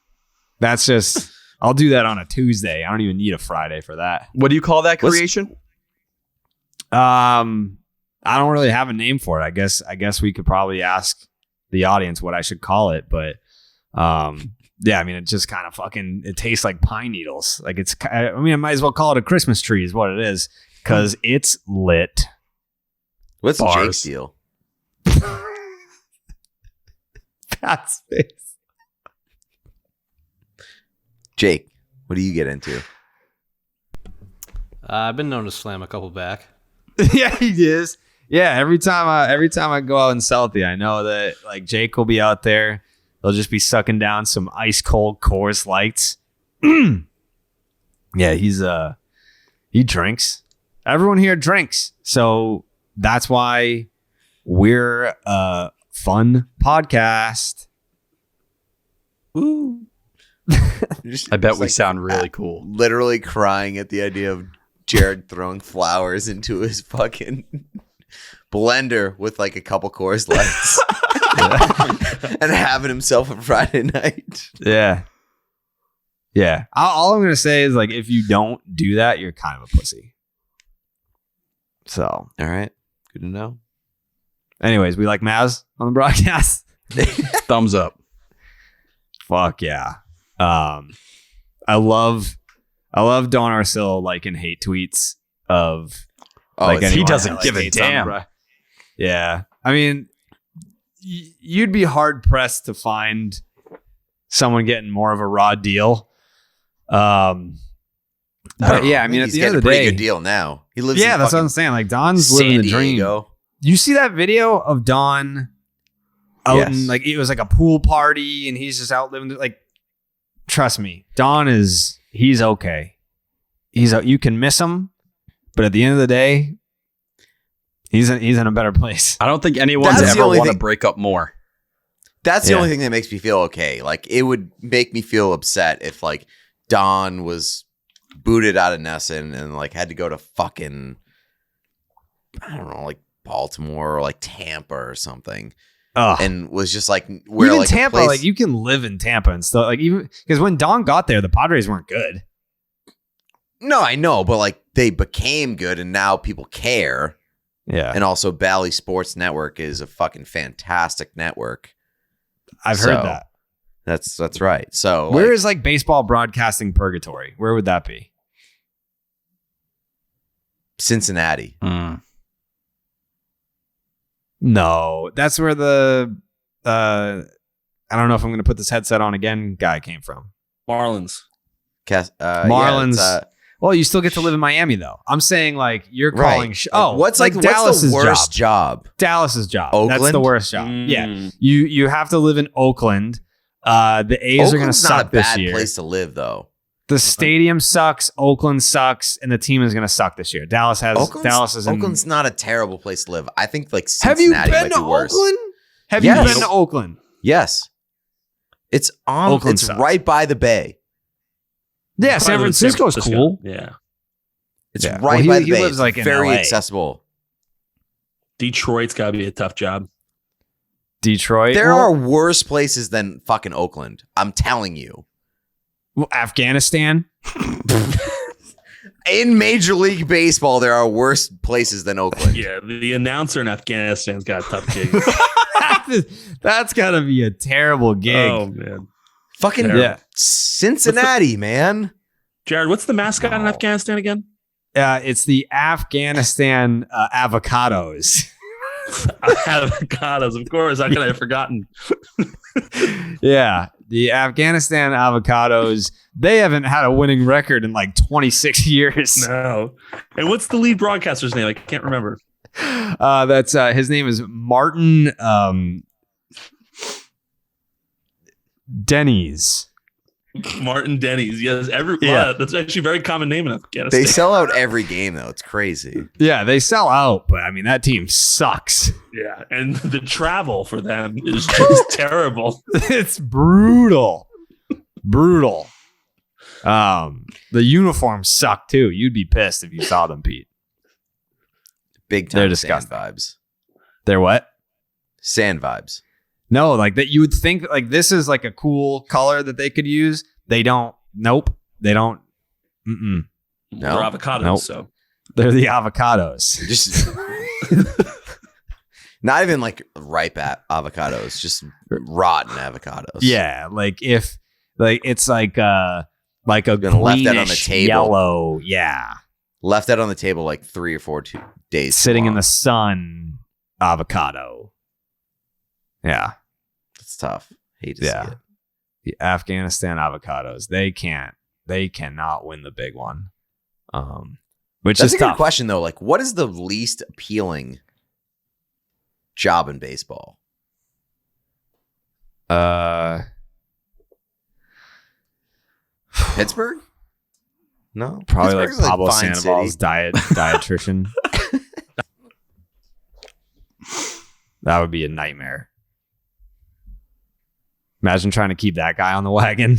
That's just, I'll do that on a Tuesday. I don't even need a Friday for that. What do you call that creation? I don't really have a name for it. I guess we could probably ask the audience what I should call it, but yeah, I mean, it just kind of fucking, it tastes like pine needles. Like I might as well call it a Christmas tree is what it is, because it's lit. What's Jake's deal? Pat's face. Jake, what do you get into? I've been known to slam a couple back. Yeah, he is. Yeah, every time I go out in Southie, I know that like Jake will be out there. They'll just be sucking down some ice cold Coors Lights. Yeah, he drinks. Everyone here drinks. So that's why we're a fun podcast. Ooh. I bet we sound really cool. Literally crying at the idea of Jared throwing flowers into his fucking blender with like a couple Coors Lights. And having himself a Friday night. Yeah. Yeah. All I'm going to say is like, if you don't do that, you're kind of a pussy. So. All right. Good to know. Anyways, we like Mazz on the broadcast. Thumbs up. Fuck yeah. I love Don Arcil liking hate tweets of like he doesn't give a damn. Yeah. I mean, you'd be hard pressed to find someone getting more of a raw deal But yeah, I mean, at he's the end getting of a the pretty day, good deal now. He lives. yeah, in that's what fucking I'm saying. Like Don's San living the dream. Diego. You see that video of Don out Yes. and like it was like a pool party and he's just out living like trust me, he's okay. You can miss him, but at the end of the day, he's in a better place. I don't think anyone's That's the ever only want to thing- break up more. That's the Yeah. only thing that makes me feel okay. Like it would make me feel upset if like Don was booted out of Nesson and like had to go to fucking I don't know, like Baltimore or like Tampa or something, and was just like where even like Tampa, a place, like you can live in Tampa and stuff. Like even because when Don got there, the Padres weren't good. No, I know, but like they became good and now people care. Yeah, And also Bally Sports Network is a fucking fantastic network. I've heard So, that. That's right. So Where like, is like baseball broadcasting purgatory? Where would that be? Cincinnati. No, that's where the I don't know if I'm going to put this headset on again. Guy came from Marlins. Marlins. Yeah, Well, you still get to live in Miami though. I'm saying like you're right. calling. What's like what's Dallas's the worst job? Dallas's job. That's the Oakland? worst job. Yeah, Mm. you have to live in Oakland. The A's are going to Oakland's not suck a this bad year. place to live though. The stadium sucks. Oakland sucks, and the team is going to suck this year. Dallas is in. Oakland's not a terrible place to live. I think like Have you Cincinnati been might to be worse. Oakland? Have Yes. you been to Oakland? Yes. It's on Oakland it's sucks. right by the bay. Yeah, San Probably Francisco's San Francisco. cool. Yeah. It's Yeah. right Well, by he the bay. lives, It's like, in very LA. accessible. Detroit's got to be a tough job. Detroit. There Well, are worse places than fucking Oakland. I'm telling you. Afghanistan. In Major League Baseball, there are worse places than Oakland. Yeah, the announcer in Afghanistan's got a tough gig. That's got to be a terrible gig. Oh, man. Fucking Yeah. Cincinnati, man. Jared, what's the mascot in Afghanistan again? It's the Afghanistan avocados. Avocados, of course. How could I have forgotten? Yeah, the Afghanistan avocados. They haven't had a winning record in like 26 years. No. And what's the lead broadcaster's name? I can't remember. That's his name is Martin Denny's. Martin Denny's. Yes, Yeah. that's actually a very common name in Afghanistan. They sell out every game, though. It's crazy. Yeah, they sell out, but I mean that team sucks. Yeah, and the travel for them is just terrible. It's brutal. Brutal. The uniforms suck too. You'd be pissed if you saw them, Pete. Big They're time disgusting. sand vibes. They're what? Sand vibes. No, like that you would think like this is like a cool color that they could use. They don't. Nope. They don't. Mm-mm. No. They're avocados, Nope. so They're the avocados. Just not even like ripe avocados, just rotten avocados. Yeah, like if like it's like a Gonna left that on the greenish table. yellow. Yeah, Left that on the table like 3 or 4 days. too sitting in long. the sun. Avocado. Yeah, It's tough. Hate to yeah. see it. The Afghanistan avocados. They cannot win the big one. Which That's is a good tough. question though. Like, what is the least appealing job in baseball? Pittsburgh? No, Probably like Pittsburgh's a Pablo fine Sandoval's city. dietitian. That would be a nightmare. Imagine trying to keep that guy on the wagon.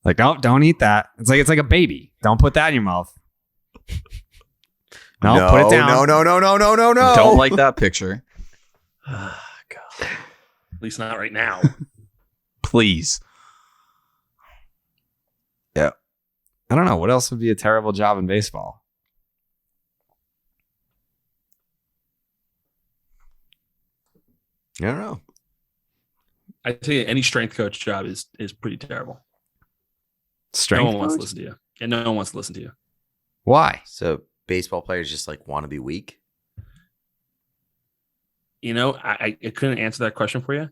Like, don't eat that. It's like a baby. Don't put that in your mouth. No, put it down. No. Don't like that picture. God. At least not right now. Please. I don't know. What else would be a terrible job in baseball? I don't know. I tell you, any strength coach job is pretty terrible. Strength No one wants to coach? listen to you. And no one wants to listen to you. Why? So baseball players just like want to be weak. You know, I couldn't answer that question for you.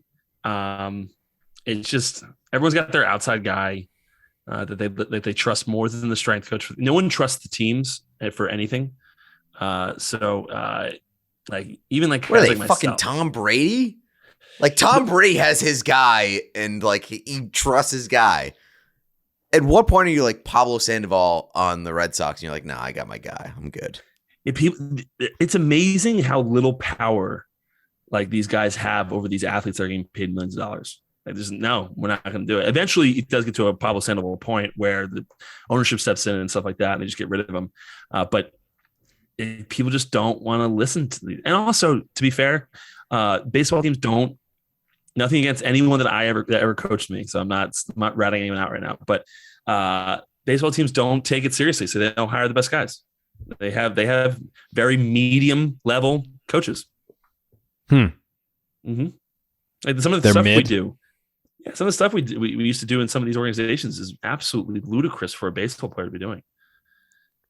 It's just everyone's got their outside guy. that they trust more than the strength coach. No one trusts the teams for anything. Like even like what are they like fucking myself. Tom Brady? Like Tom Brady has his guy, and like he trusts his guy. At what point are you like Pablo Sandoval on the Red Sox? And you're like, nah, I got my guy. I'm good. It's amazing how little power like these guys have over these athletes that are getting paid millions of dollars. Like, no, we're not going to do it. Eventually, it does get to a Pablo Sandoval point where the ownership steps in and stuff like that, and they just get rid of them. But people just don't want to listen to these. And also, to be fair, baseball teams don't. Nothing against anyone that ever coached me, so I'm not ratting anyone out right now. But baseball teams don't take it seriously, so they don't hire the best guys. They have very medium level coaches. Mm-hmm. Like some of the stuff we do. Yeah, some of the stuff we used to do in some of these organizations is absolutely ludicrous for a baseball player to be doing.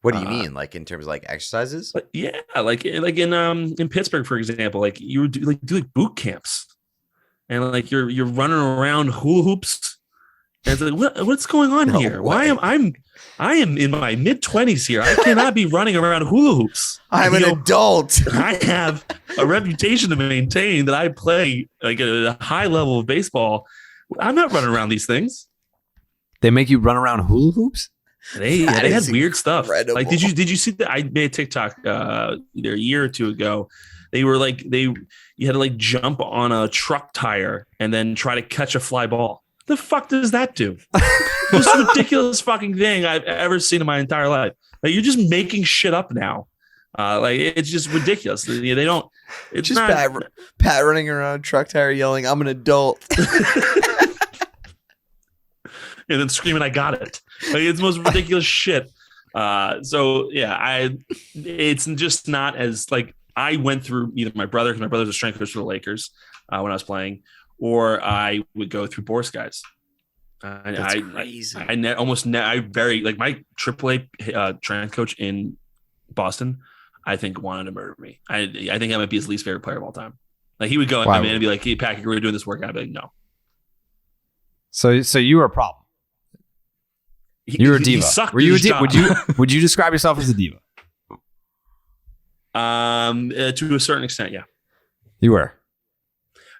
What do you mean, like in terms of like exercises? Yeah, like in Pittsburgh, for example, like you would do boot camps. And like you're running around hula hoops, and it's like what's going on here? Why am I am in my mid-20s here? I cannot be running around hula hoops. I'm an adult. I have a reputation to maintain that I play like at a high level of baseball. I'm not running around these things. They make you run around hula hoops? They had weird stuff. Incredible. Like did you see that? I made a TikTok either a year or two ago. They were like you had to like jump on a truck tire and then try to catch a fly ball. The fuck does that do? Most ridiculous fucking thing I've ever seen in my entire life. Like you're just making shit up now. Like it's just ridiculous. They don't. It's just not, Pat running around a truck tire yelling, "I'm an adult," and then screaming, "I got it!" Like it's the most ridiculous shit. So yeah, it's just not as like. I went through either my brother, because my brother's a strength coach for the Lakers when I was playing, or I would go through Boris guys. That's crazy. I very like my AAA strength coach in Boston. I think wanted to murder me. I think I might be his least favorite player of all time. Like he would go in and be like, "Hey, Patrick, we're doing this workout." I'd be like, "No." So you were a problem. You were a diva. Were you a diva? Would you describe yourself as a diva? To a certain extent, yeah. You were.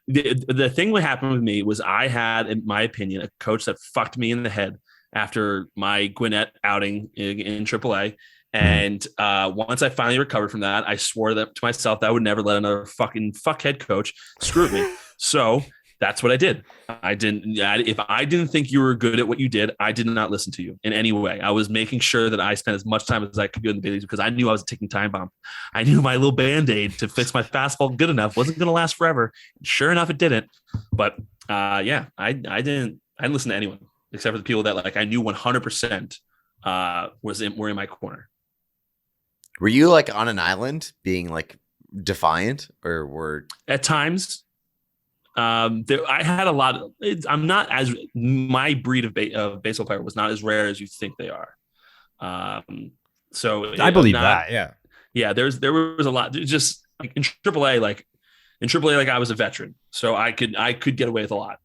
The thing that happened with me was I had, in my opinion, a coach that fucked me in the head after my Gwinnett outing in AAA. And once I finally recovered from that, I swore that to myself that I would never let another fucking fuckhead coach screw with me. So that's what I did. If I didn't think you were good at what you did, I did not listen to you in any way. I was making sure that I spent as much time as I could do in the big leagues because I knew I was a ticking time bomb. I knew my little Band-Aid to fix my fastball good enough wasn't going to last forever. Sure enough, it didn't. But I didn't listen to anyone except for the people that like I knew 100% were in my corner. Were you like on an island being like defiant, or were at times? I had a lot of. I'm not as my breed of baseball player was not as rare as you think they are. So I believe that. Yeah. There was a lot. Just like in AAA, like I was a veteran, so I could get away with a lot.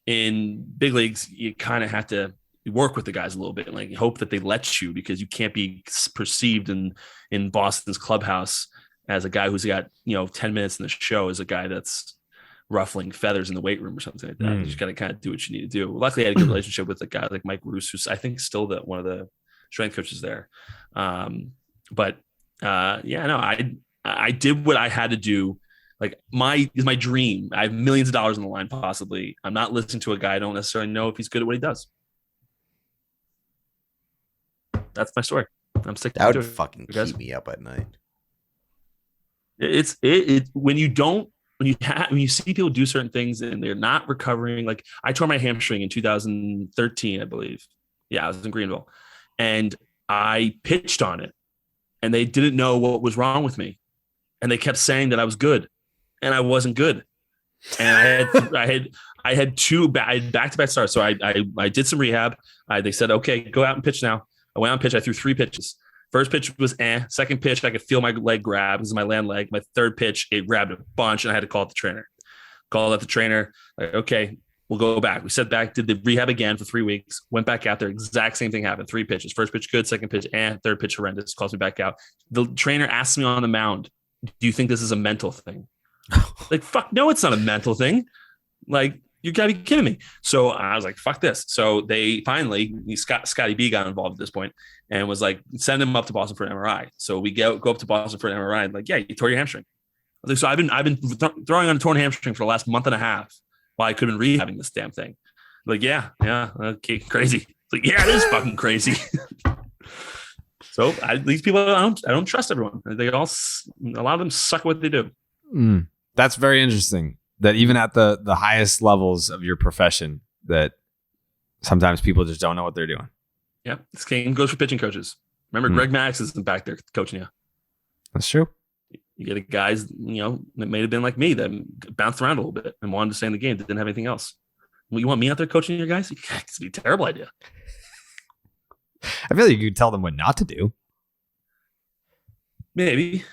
In big leagues, you kind of have to work with the guys a little bit and like hope that they let you, because you can't be perceived in Boston's clubhouse as a guy who's got 10 minutes in the show as a guy that's ruffling feathers in the weight room or something like that. You just got to kind of do what you need to do. Luckily, I had a good relationship with a guy like Mike Roos, who's I think still one of the strength coaches there. I did what I had to do. Like my dream. I have millions of dollars on the line. Possibly, I'm not listening to a guy I don't necessarily know if he's good at what he does. That's my story. I'm sticking to it. That would fucking keep me up at night. It's when you see people do certain things and they're not recovering. Like I tore my hamstring in 2013, I believe. Yeah, I was in Greenville, and I pitched on it, and they didn't know what was wrong with me, and they kept saying that I was good, and I wasn't good. And I had back-to-back starts. So I did some rehab. They said, okay, go out and pitch now. I went out and pitched. I threw 3 pitches. First pitch was Second pitch, I could feel my leg grab. This is my land leg. My third pitch, it grabbed a bunch, and I had to call out the trainer. Called out the trainer. Like, okay, We'll go back. We set back, did the rehab again for 3 weeks, went back out there. Exact same thing happened. 3 pitches. First pitch good, second pitch, and third pitch horrendous. Calls me back out. The trainer asked me on the mound, do you think this is a mental thing? Like, fuck, no, it's not a mental thing. Like, you gotta be kidding me. So I was like, fuck this. So they finally, Scotty B got involved at this point and was like, send him up to Boston for an MRI. So we go up to Boston for an MRI. Like, yeah, you tore your hamstring. So I've been throwing on a torn hamstring for the last month and a half while I could have been rehabbing this damn thing. Like, yeah, okay, crazy. It's like, yeah, it is fucking crazy. So these people, I don't trust everyone. They all, a lot of them suck at what they do. That's very interesting. That even at the highest levels of your profession, that sometimes people just don't know what they're doing. Yeah, this game goes for pitching coaches. Remember, Greg Maddux isn't back there coaching you. That's true. You get guys, that may have been like me that bounced around a little bit and wanted to stay in the game that didn't have anything else. Well, you want me out there coaching your guys? It's be a terrible idea. I feel like you could tell them what not to do. Maybe.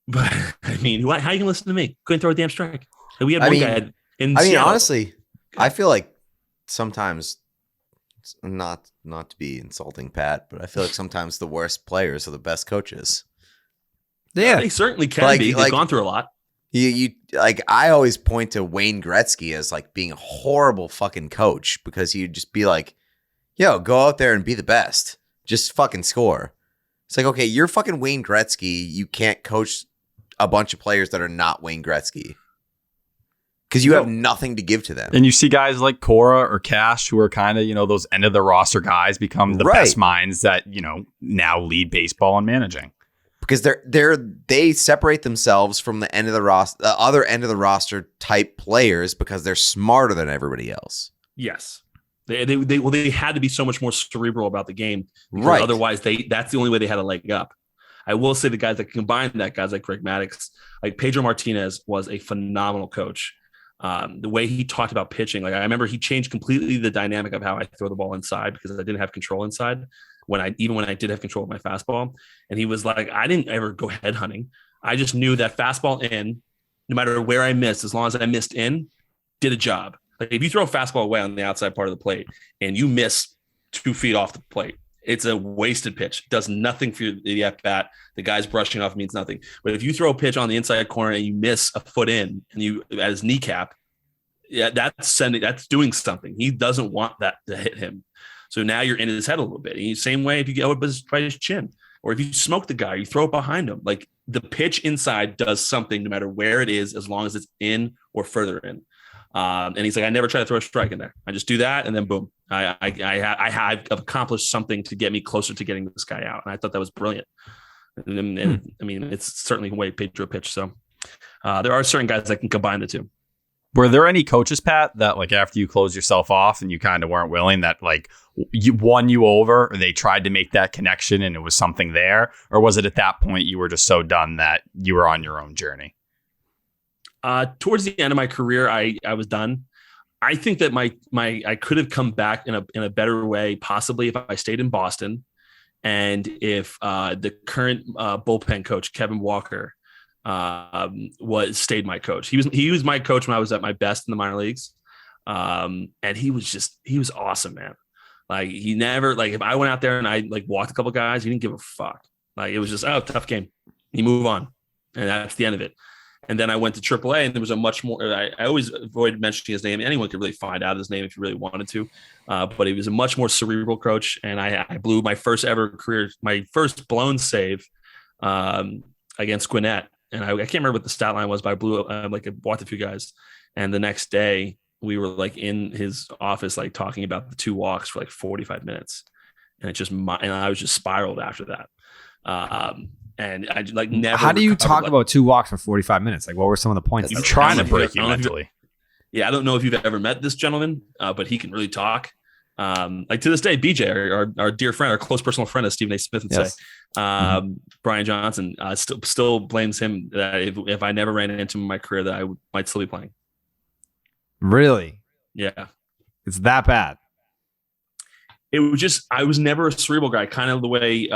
But I mean, how you can listen to me? Couldn't throw a damn strike. And we had one guy in Seattle. Honestly, I feel like sometimes, not to be insulting, Pat, but I feel like sometimes the worst players are the best coaches. Yeah, they certainly can be. They've gone through a lot. You like, I always point to Wayne Gretzky as like being a horrible fucking coach because he'd just be like, yo, go out there and be the best. Just fucking score. It's like, okay, you're fucking Wayne Gretzky. You can't coach a bunch of players that are not Wayne Gretzky because you have nothing to give to them. And you see guys like Cora or Cash who are kind of, those end of the roster guys become the best minds that, now lead baseball and managing. Because they separate themselves from the end of the roster, the other end of the roster type players because they're smarter than everybody else. Yes. They had to be so much more cerebral about the game. Right. Otherwise, that's the only way they had a leg up. I will say the guys that combine that, guys like Greg Maddux, like Pedro Martinez was a phenomenal coach. The way he talked about pitching, like I remember he changed completely the dynamic of how I throw the ball inside because I didn't have control inside when I did have control of my fastball. And he was like, I didn't ever go head hunting. I just knew that fastball in, no matter where I missed, as long as I missed in, did a job. Like if you throw a fastball away on the outside part of the plate and you miss 2 feet off the plate, it's a wasted pitch. It does nothing for the at bat. The guy's brushing off means nothing. But if you throw a pitch on the inside corner and you miss a foot in and you at his kneecap, yeah, that's doing something. He doesn't want that to hit him. So now you're in his head a little bit. And same way if you go by his chin, or if you smoke the guy, you throw it behind him. Like the pitch inside does something no matter where it is, as long as it's in or further in. And he's like, I never try to throw a strike in there. I just do that, and then boom, I've accomplished something to get me closer to getting this guy out. And I thought that was brilliant. And I mean, it's certainly a way Pedro pitch. So there are certain guys that can combine the two. Were there any coaches, Pat, that like after you closed yourself off and you kind of weren't willing, that like won you over, or they tried to make that connection and it was something there? Or was it at that point you were just so done that you were on your own journey? Towards the end of my career, I was done. I think that I could have come back in a better way, possibly if I stayed in Boston, and if the current bullpen coach Kevin Walker stayed my coach. He was my coach when I was at my best in the minor leagues, and he was awesome, man. Like he never, like if I went out there and I like walked a couple guys, he didn't give a fuck. Like it was just tough game. You move on, and that's the end of it. And then I went to AAA, and there was a much more. I always avoid mentioning his name. Anyone could really find out his name if you really wanted to, but he was a much more cerebral coach. And I blew my first ever career, my first blown save against Gwinnett. And I can't remember what the stat line was, but I blew I walked a few guys. And the next day, we were like in his office, like talking about the 2 walks for like 45 minutes, and I was just spiraled after that. And I like never. How do you talk about 2 walks for 45 minutes? Like, what were some of the points? He's trying to break you mentally. Yeah, I don't know if you've ever met this gentleman, but he can really talk. Like to this day, BJ, our dear friend, our close personal friend, as Stephen A. Smith would say, Brian Johnson still blames him that if I never ran into him in my career, that I might still be playing. Really? Yeah, it's that bad. It was just, I was never a cerebral guy, kind of the way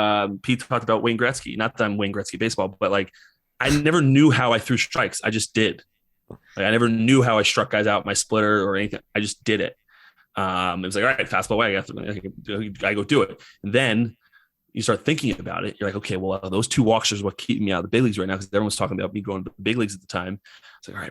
Pete talked about Wayne Gretzky. Not that I'm Wayne Gretzky baseball, but like I never knew how I threw strikes. I just did. Like I never knew how I struck guys out with my splitter or anything. I just did it. It was like, all right, fastball away. I go do it. And then you start thinking about it. You're like, okay, well, those 2 walks is what keep me out of the big leagues right now because everyone's talking about me going to the big leagues at the time. It's like, all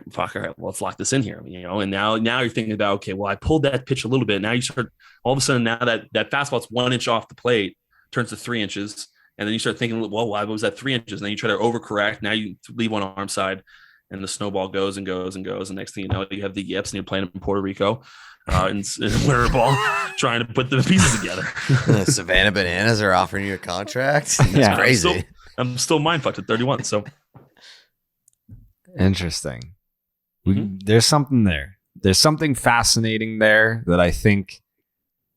right, well, let's lock this in here, And now you're thinking about, okay, well, I pulled that pitch a little bit. Now you start all of a sudden now that fastball's 1 inch off the plate turns to 3 inches, and then you start thinking, well, why was that 3 inches? And then you try to overcorrect. Now you leave one arm side, and the snowball goes and goes and goes. And next thing you know, you have the yips, and you're playing in Puerto Rico. In winter ball, trying to put the pieces together. Savannah Bananas are offering you a contract. It's crazy. I'm still mind fucked at 31. So interesting. There's something there. There's something fascinating there that I think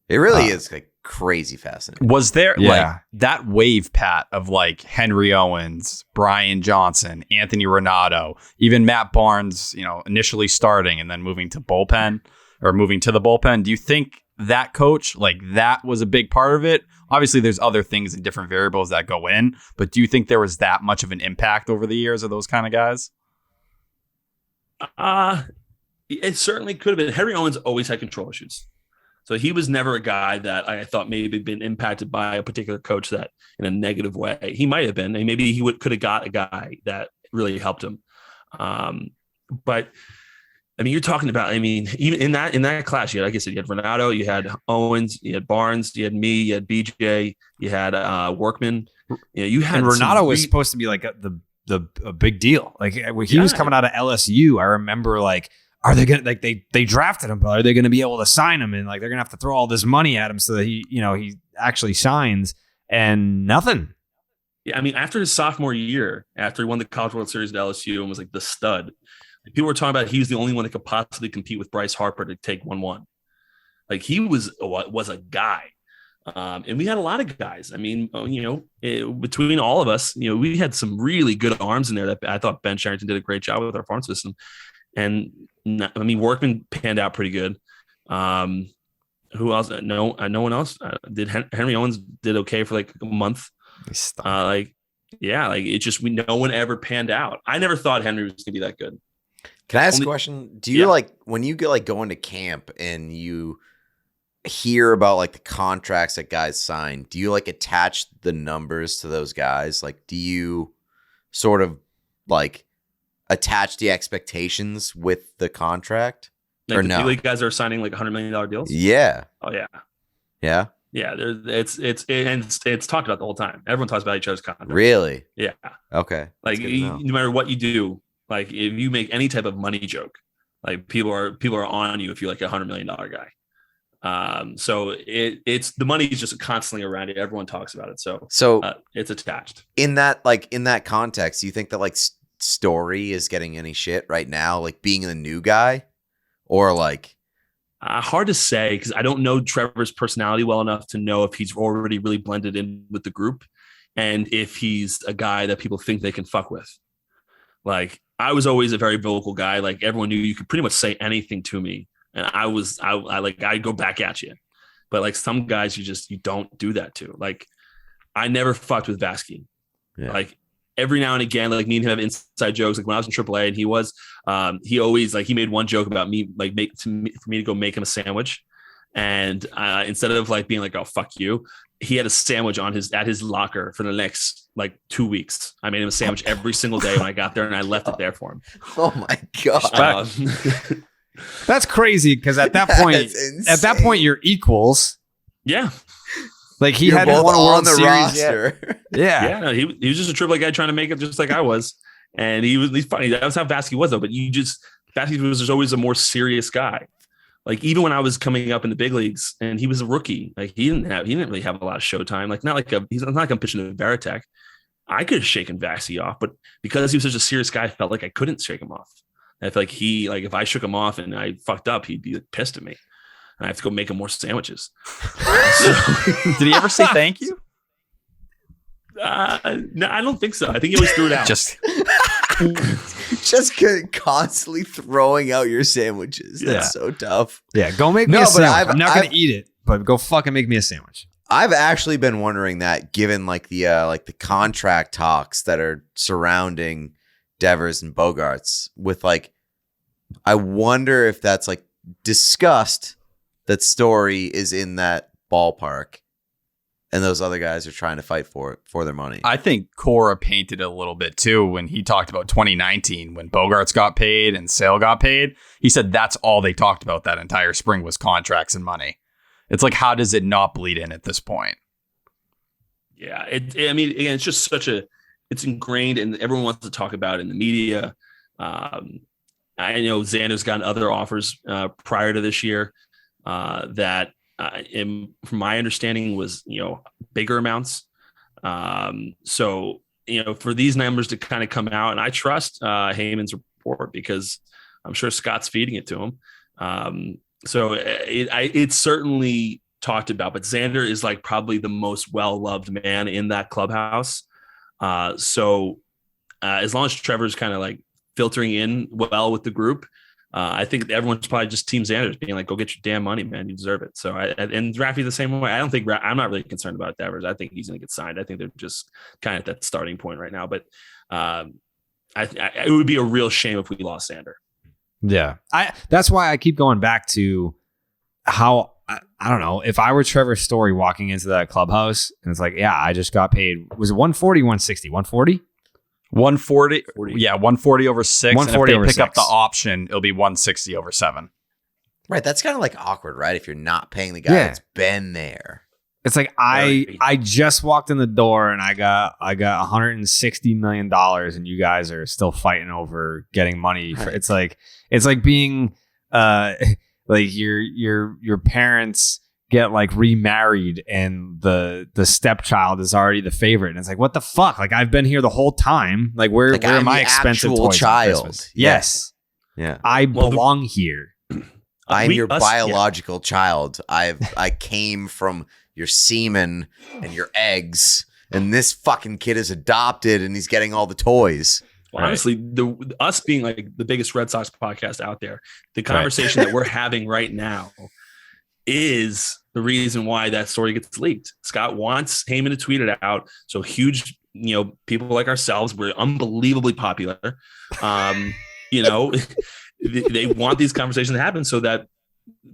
it really is like crazy fascinating. Was there like that wave, Pat, of like Henry Owens, Brian Johnson, Anthony Renato, even Matt Barnes, initially starting and then moving to the bullpen? Do you think that coach, like that was a big part of it? Obviously, there's other things and different variables that go in, but do you think there was that much of an impact over the years of those kind of guys? It certainly could have been. Henry Owens always had control issues. So he was never a guy that I thought maybe been impacted by a particular coach that in a negative way. He might have been, and maybe he could have got a guy that really helped him. But I mean, you're talking about, even in that class, you had, like I said, you had Renato, you had Owens, you had Barnes, you had me, you had BJ, you had Workman. You had, and Renato was supposed to be like a big deal. Like when he was coming out of LSU, I remember like, are they gonna like they drafted him, but are they gonna be able to sign him? And like they're gonna have to throw all this money at him so that he actually signs, and nothing. Yeah, I mean, after his sophomore year, after he won the College World Series at LSU and was like the stud. People were talking about he was the only one that could possibly compete with Bryce Harper to take 1-1. Like he was a guy. And we had a lot of guys. I mean, between all of us, we had some really good arms in there that I thought Ben Sherrington did a great job with our farm system. And Workman panned out pretty good. Who else? No one else did. Henry Owens did okay for like a month. It just, no one ever panned out. I never thought Henry was going to be that good. Can I ask a question? Do you like when you get like go into camp and you hear about like the contracts that guys sign, do you like attach the numbers to those guys? Like, do you sort of like attach the expectations with the contract? Like or the no? big league guys are signing like $100 million deals? Yeah. Oh yeah. Yeah. Yeah, it's talked about the whole time. Everyone talks about each other's contracts. Really? Yeah. Okay. Like no matter what you do, like if you make any type of money joke, like people are on you if you're like $100 million guy. So it's the money is just constantly around it. Everyone talks about it. So it's attached. In that context, do you think that like Story is getting any shit right now, like being the new guy, or like? Hard to say because I don't know Trevor's personality well enough to know if he's already really blended in with the group and if he's a guy that people think they can fuck with. Like I was always a very vocal guy. Like everyone knew you could pretty much say anything to me. And I'd go back at you. But like some guys, you don't do that to. Like I never fucked with Vázquez. Yeah. Like every now and again, like me and him have inside jokes. Like when I was in AAA and he was, he always like, he made one joke about me, like for me to go make him a sandwich. And instead of like being like, oh, fuck you, he had a sandwich at his locker for the next like 2 weeks. I made him a sandwich every single day when I got there and I left it there for him. Oh my God. That's crazy. Cause at that point you're equals. Yeah. Like he had won a World Series roster. Yeah. No, he was just a AAA guy trying to make it just like I was. And he's funny. That's how Vázquez was though. But Vázquez was just always a more serious guy. Like even when I was coming up in the big leagues and he was a rookie, like he didn't really have a lot of showtime. Like he's not like I'm pitching to Veritek. I could have shaken Vázquez off, but because he was such a serious guy, I felt like I couldn't shake him off. I feel like if I shook him off and I fucked up, he'd be pissed at me. And I have to go make him more sandwiches. Did he ever say thank you? No, I don't think so. I think he always threw it out. Just constantly throwing out your sandwiches. That's so tough. Yeah, go make me a sandwich. I'm not going to eat it, but go fucking make me a sandwich. I've actually been wondering that, given like the contract talks that are surrounding Devers and Bogarts, with like I wonder if that's like discussed. That Story is in that ballpark, and those other guys are trying to fight for their money. I think Cora painted it a little bit too when he talked about 2019 when Bogarts got paid and Sale got paid. He said that's all they talked about that entire spring was contracts and money. It's like, how does it not bleed in at this point? Yeah, I mean, again, it's just it's ingrained, and everyone wants to talk about it in the media. I know Xander's gotten other offers prior to this year that, from my understanding, was bigger amounts. So for these numbers to kind of come out, and I trust Heyman's report because I'm sure Scott's feeding it to him. So it's certainly talked about, but Xander is like probably the most well-loved man in that clubhouse. So as long as Trevor's kind of like filtering in well with the group, I think everyone's probably just Team Xander being like, go get your damn money, man. You deserve it. So and Raffy the same way. I'm not really concerned about Devers. I think he's going to get signed. I think they're just kind of at that starting point right now, but it would be a real shame if we lost Xander. Yeah. That's why I keep going back to how, I don't know, if I were Trevor Story walking into that clubhouse and it's like, yeah, I just got paid. Was it 140, 160, 140? 140. Yeah, 140 over 6. 140 and if they over pick 6. up the option, it'll be 160 over 7. Right. That's kind of like awkward, right? If you're not paying the guy that's been there. It's like I just walked in the door and I got $160 million and you guys are still fighting over getting money. It's like being like your parents get like remarried and the stepchild is already the favorite, and it's like, what the fuck? Like, I've been here the whole time. Like, where are my expensive toys child? Yes. Yeah. I belong here. I'm your biological child. I came from your semen and your eggs, and this fucking kid is adopted and he's getting all the toys. Well, honestly, us being like the biggest Red Sox podcast out there, the conversation that we're having right now is the reason why that story gets leaked. Scott wants Heyman to tweet it out. So huge, people like ourselves, we're unbelievably popular. They want these conversations to happen so that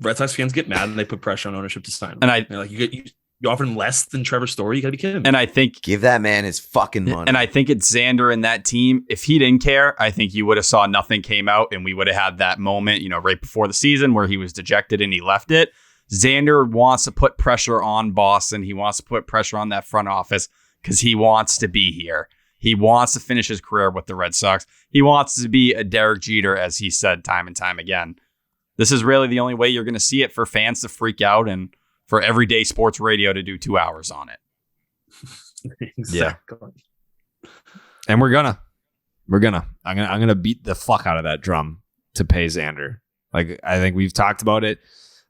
Red Sox fans get mad and they put pressure on ownership to sign him. And they're like, you offer him less than Trevor Story? You gotta be kidding me. And I think give that man his fucking money. And I think it's Xander and that team. If he didn't care, I think you would have saw nothing came out and we would have had that moment, right before the season where he was dejected and he left it. Xander wants to put pressure on Boston. He wants to put pressure on that front office because he wants to be here. He wants to finish his career with the Red Sox. He wants to be a Derek Jeter, as he said time and time again. This is really the only way you're going to see it for fans to freak out and for everyday sports radio to do 2 hours on it. Exactly. Yeah. And we're gonna. I'm gonna beat the fuck out of that drum to pay Xander. Like, I think we've talked about it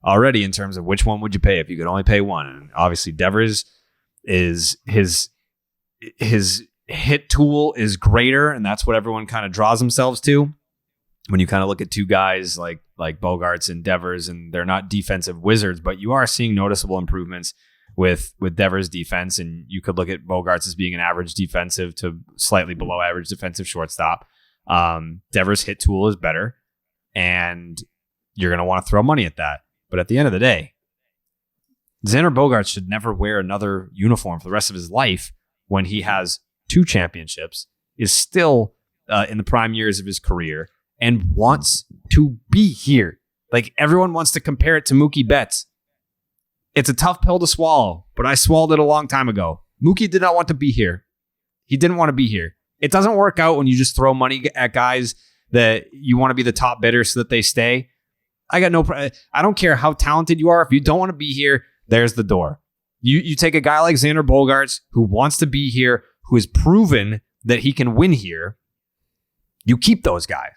already in terms of which one would you pay if you could only pay one. And obviously Devers is his hit tool is greater, and that's what everyone kind of draws themselves to when you kind of look at two guys like Bogarts and Devers, and they're not defensive wizards, but you are seeing noticeable improvements with Devers' defense, and you could look at Bogarts as being an average defensive to slightly below average defensive shortstop. Devers' hit tool is better, and you're going to want to throw money at that. But at the end of the day, Xander Bogaerts should never wear another uniform for the rest of his life when he has 2 championships, is still in the prime years of his career, and wants to be here. Like, everyone wants to compare it to Mookie Betts. It's a tough pill to swallow, but I swallowed it a long time ago. Mookie did not want to be here. He didn't want to be here. It doesn't work out when you just throw money at guys that you want to be the top bidder so that they stay. I don't care how talented you are. If you don't want to be here, there's the door. You take a guy like Xander Bogaerts who wants to be here, who has proven that he can win here. You keep those guys.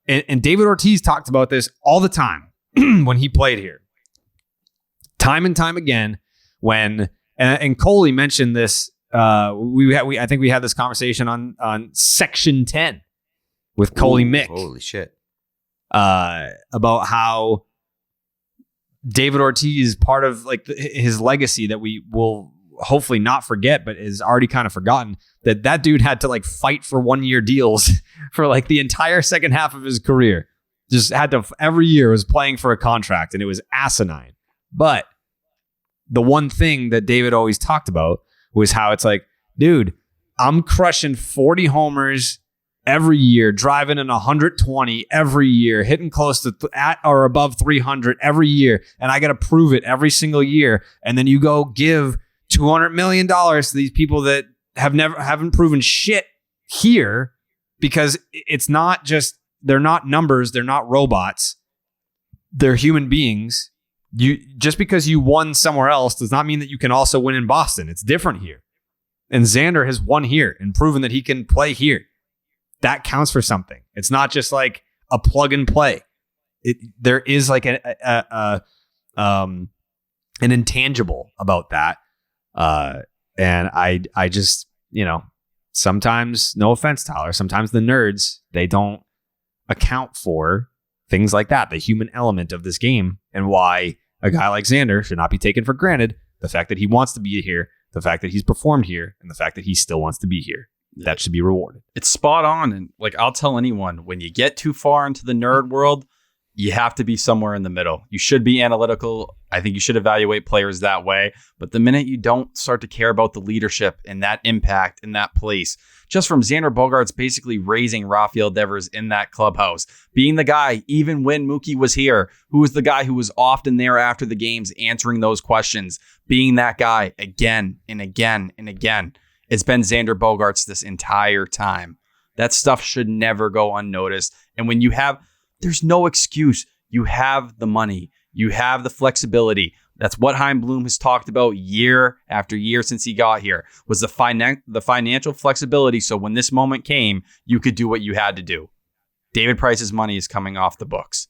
And David Ortiz talked about this all the time when he played here. Time and time again, and Coley mentioned this. I think we had this conversation on Section 10 with Coley Mick. Holy shit. About how David Ortiz, part of like his legacy that we will hopefully not forget, but is already kind of forgotten, that dude had to like fight for 1-year deals for like the entire second half of his career. just had to every year was playing for a contract, and it was asinine. But the one thing that David always talked about was how it's like, dude, I'm crushing 40 homers every year, driving in 120 every year, hitting close to at or above 300 every year, and I got to prove it every single year. And then you go give $200 million to these people that haven't proven shit here, because it's not just, they're not numbers, they're not robots, they're human beings. Just because you won somewhere else does not mean that you can also win in Boston. It's different here. And Xander has won here and proven that he can play here. That counts for something. It's not just like a plug and play. There is like an intangible about that. And I just, sometimes, no offense, Tyler, sometimes the nerds, they don't account for things like that, the human element of this game, and why a guy like Xander should not be taken for granted. The fact that he wants to be here, the fact that he's performed here, and the fact that he still wants to be here. That should be rewarded. It's spot on. And like, I'll tell anyone, when you get too far into the nerd world, you have to be somewhere in the middle. You should be analytical. I think you should evaluate players that way. But the minute you don't start to care about the leadership and that impact in that place, just from Xander Bogaerts basically raising Rafael Devers in that clubhouse, being the guy, even when Mookie was here, who was the guy who was often there after the games answering those questions, being that guy again and again and again. It's been Xander Bogaerts this entire time. That stuff should never go unnoticed. And when you have, there's no excuse. You have the money. You have the flexibility. That's what Chaim Bloom has talked about year after year since he got here, was the financial flexibility. So when this moment came, you could do what you had to do. David Price's money is coming off the books.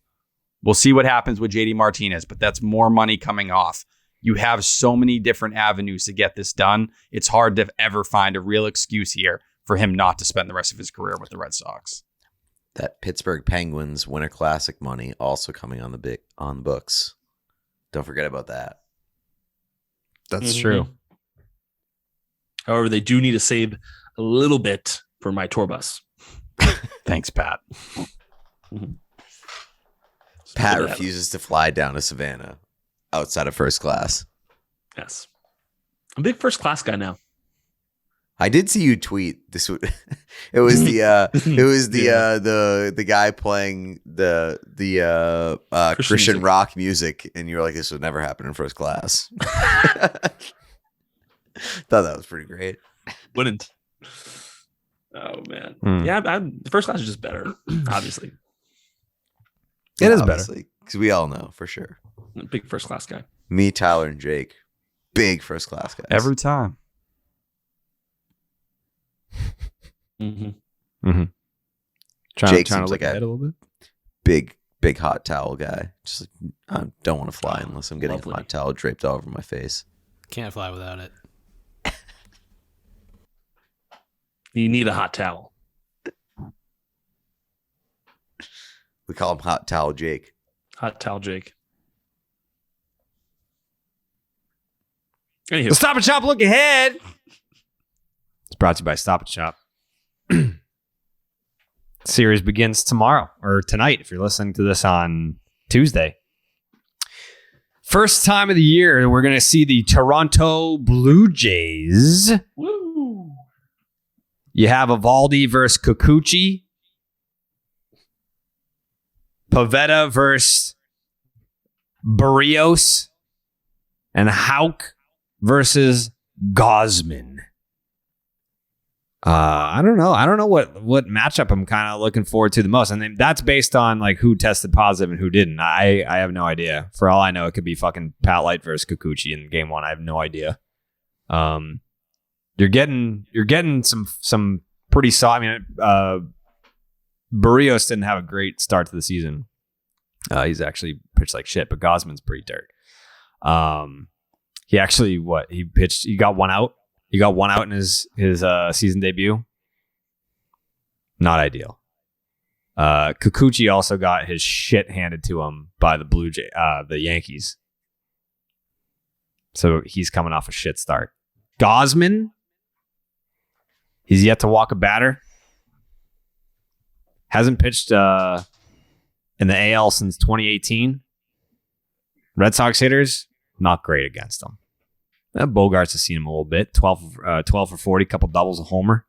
We'll see what happens with JD Martinez, but that's more money coming off. You have so many different avenues to get this done. It's hard to ever find a real excuse here for him not to spend the rest of his career with the Red Sox. That Pittsburgh Penguins Winter Classic money also coming on the books. Don't forget about that. That's true. However, they do need to save a little bit for my tour bus. Thanks, Pat. Pat refuses to fly down to Savannah outside of first class. Yes. I'm a big first class guy now. I did see you tweet this. It was the guy playing the Christian rock music, and you were like, "This would never happen in first class." Thought that was pretty great. Wouldn't. Oh man, yeah. The first class is just better, obviously. It is better because we all know for sure. I'm a big first class guy. Me, Tyler, and Jake, big first class guys every time. Trying Jake to seems look like ahead a little bit. big hot towel guy. Just like, I don't want to fly unless I'm getting Lovely. a hot towel draped all over my face. Can't fly without it. You need a hot towel. We call him Hot Towel Jake. Hot towel, Jake. Anywho, The Stop and Shop look ahead. It's brought to you by Stop and Shop. Series begins tomorrow or tonight if you're listening to this on Tuesday. First time of the year, we're going to see the Toronto Blue Jays. woo. You have Evaldi versus Kikuchi. Pavetta versus Barrios. And Houck versus Gosman. I don't know. I don't know what matchup I'm kind of looking forward to the most. And then that's based on like who tested positive and who didn't. I have no idea. For all I know, it could be fucking Pat Light versus Kikuchi in game one. I have no idea. You're getting some pretty solid. I mean, Barrios didn't have a great start to the season. He's actually pitched like shit, but Gosman's pretty dirt. He actually he got one out. He got one out in his season debut. Not ideal. Kikuchi also got his shit handed to him by the Yankees. So he's coming off a shit start. Gosman, he's yet to walk a batter. Hasn't pitched in the AL since 2018. Red Sox hitters, not great against them. Bogarts has seen him a little bit. 12 for 40, couple doubles, a homer.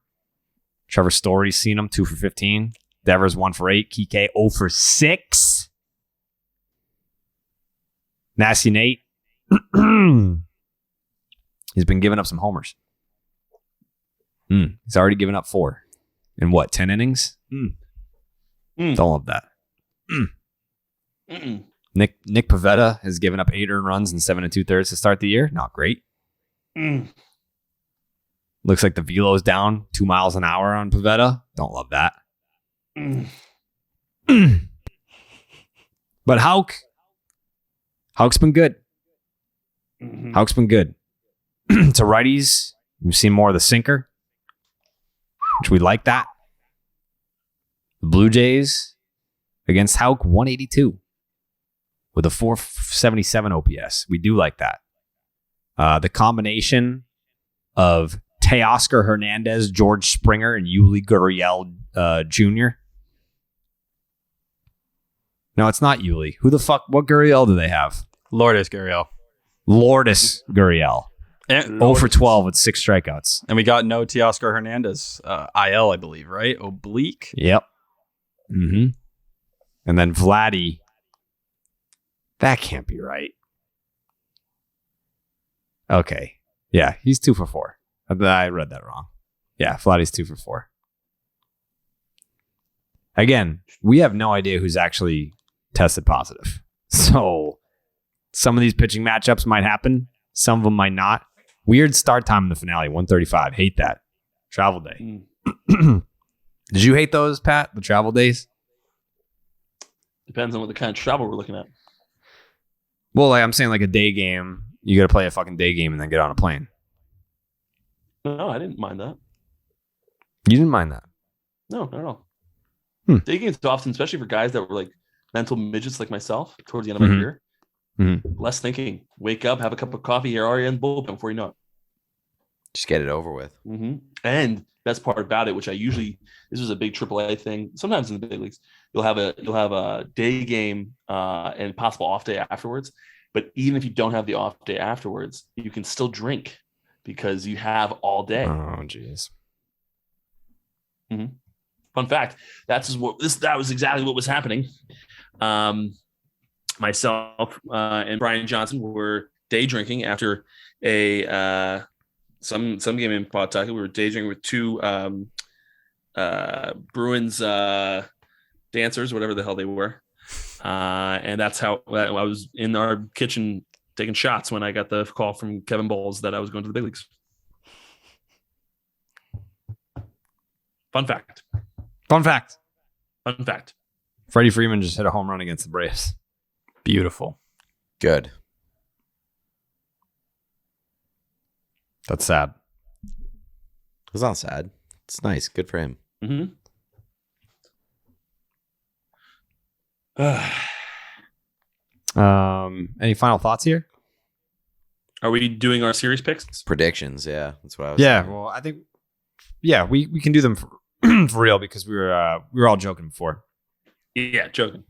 Trevor Story's seen him, 2 for 15. Devers 1 for 8. Kike 0 for 6. Nasty Nate. He's been giving up some homers. He's already given up 4. In what, 10 innings? Don't love that. Nick Pivetta has given up 8 earned runs and 7 2/3 to start the year. Not great. Looks like the velo's down 2 miles an hour on Pivetta. Don't love that. But Hauk's been good. Hauk's been good. To righties, we've seen more of the sinker, which we like that. The Blue Jays against Hauk, 182 with a 477 OPS. We do like that. The combination of Teoscar Hernandez, George Springer, and Yuli Gurriel Jr. No, it's not Yuli. Who the fuck? What Gurriel do they have? Lourdes Gurriel. Lourdes Gurriel. 0 for 12 with 6 strikeouts. And we got no Teoscar Hernandez. IL, I believe, right? Oblique. Yep. And then Vladdy. That can't be right. Okay. Yeah, he's 2 for 4. I read that wrong. Yeah, Vladdy's 2 for 4. Again, we have no idea who's actually tested positive. So some of these pitching matchups might happen. Some of them might not. Weird start time in the finale, 1:35. Hate that. Travel day. Did you hate those, Pat? The travel days? Depends on what the kind of travel we're looking at. Well, like I'm saying, like a day game. You got to play a fucking day game and then get on a plane. No, I didn't mind that. You didn't mind that? No, not at all. Day games often, especially for guys that were like mental midgets like myself towards the end of my career. Less thinking. Wake up, have a cup of coffee, you're already in the bullpen before you know it. Just get it over with. And best part about it, which this was a big AAA thing. Sometimes in the big leagues, you'll have a day game and possible off day afterwards. But even if you don't have the off day afterwards, you can still drink because you have all day. Oh, jeez. Fun fact: that was exactly what was happening. Myself and Brian Johnson were day drinking after some game in Pawtucket. We were day drinking with 2 Bruins dancers, whatever the hell they were, and that's how I was in our kitchen taking shots when I got the call from Kevin Bowles that I was going to the big leagues. Fun fact. Freddie Freeman just hit a home run against the Braves. Beautiful. Good. That's sad. It's not sad. It's nice. Good for him. Any final thoughts here? Are we doing our series picks? Predictions. Yeah, that's what I was. Yeah. saying. Well, I think. Yeah, we can do them for real because we were all joking before. Yeah, joking.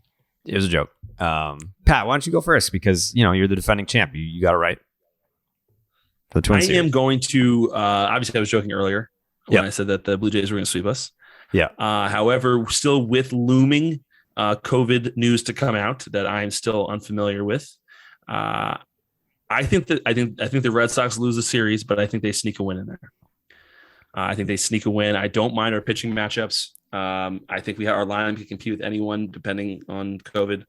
It was a joke. Pat, why don't you go first? Because you're the defending champ. You got it right. For the Twins. I am going to. Obviously, I was joking earlier when I said that the Blue Jays were going to sweep us. Yeah. However, still with looming COVID news to come out that I'm still unfamiliar with. I think the Red Sox lose the series, but I think they sneak a win in there. I think they sneak a win. I don't mind our pitching matchups. I think our line can compete with anyone depending on COVID.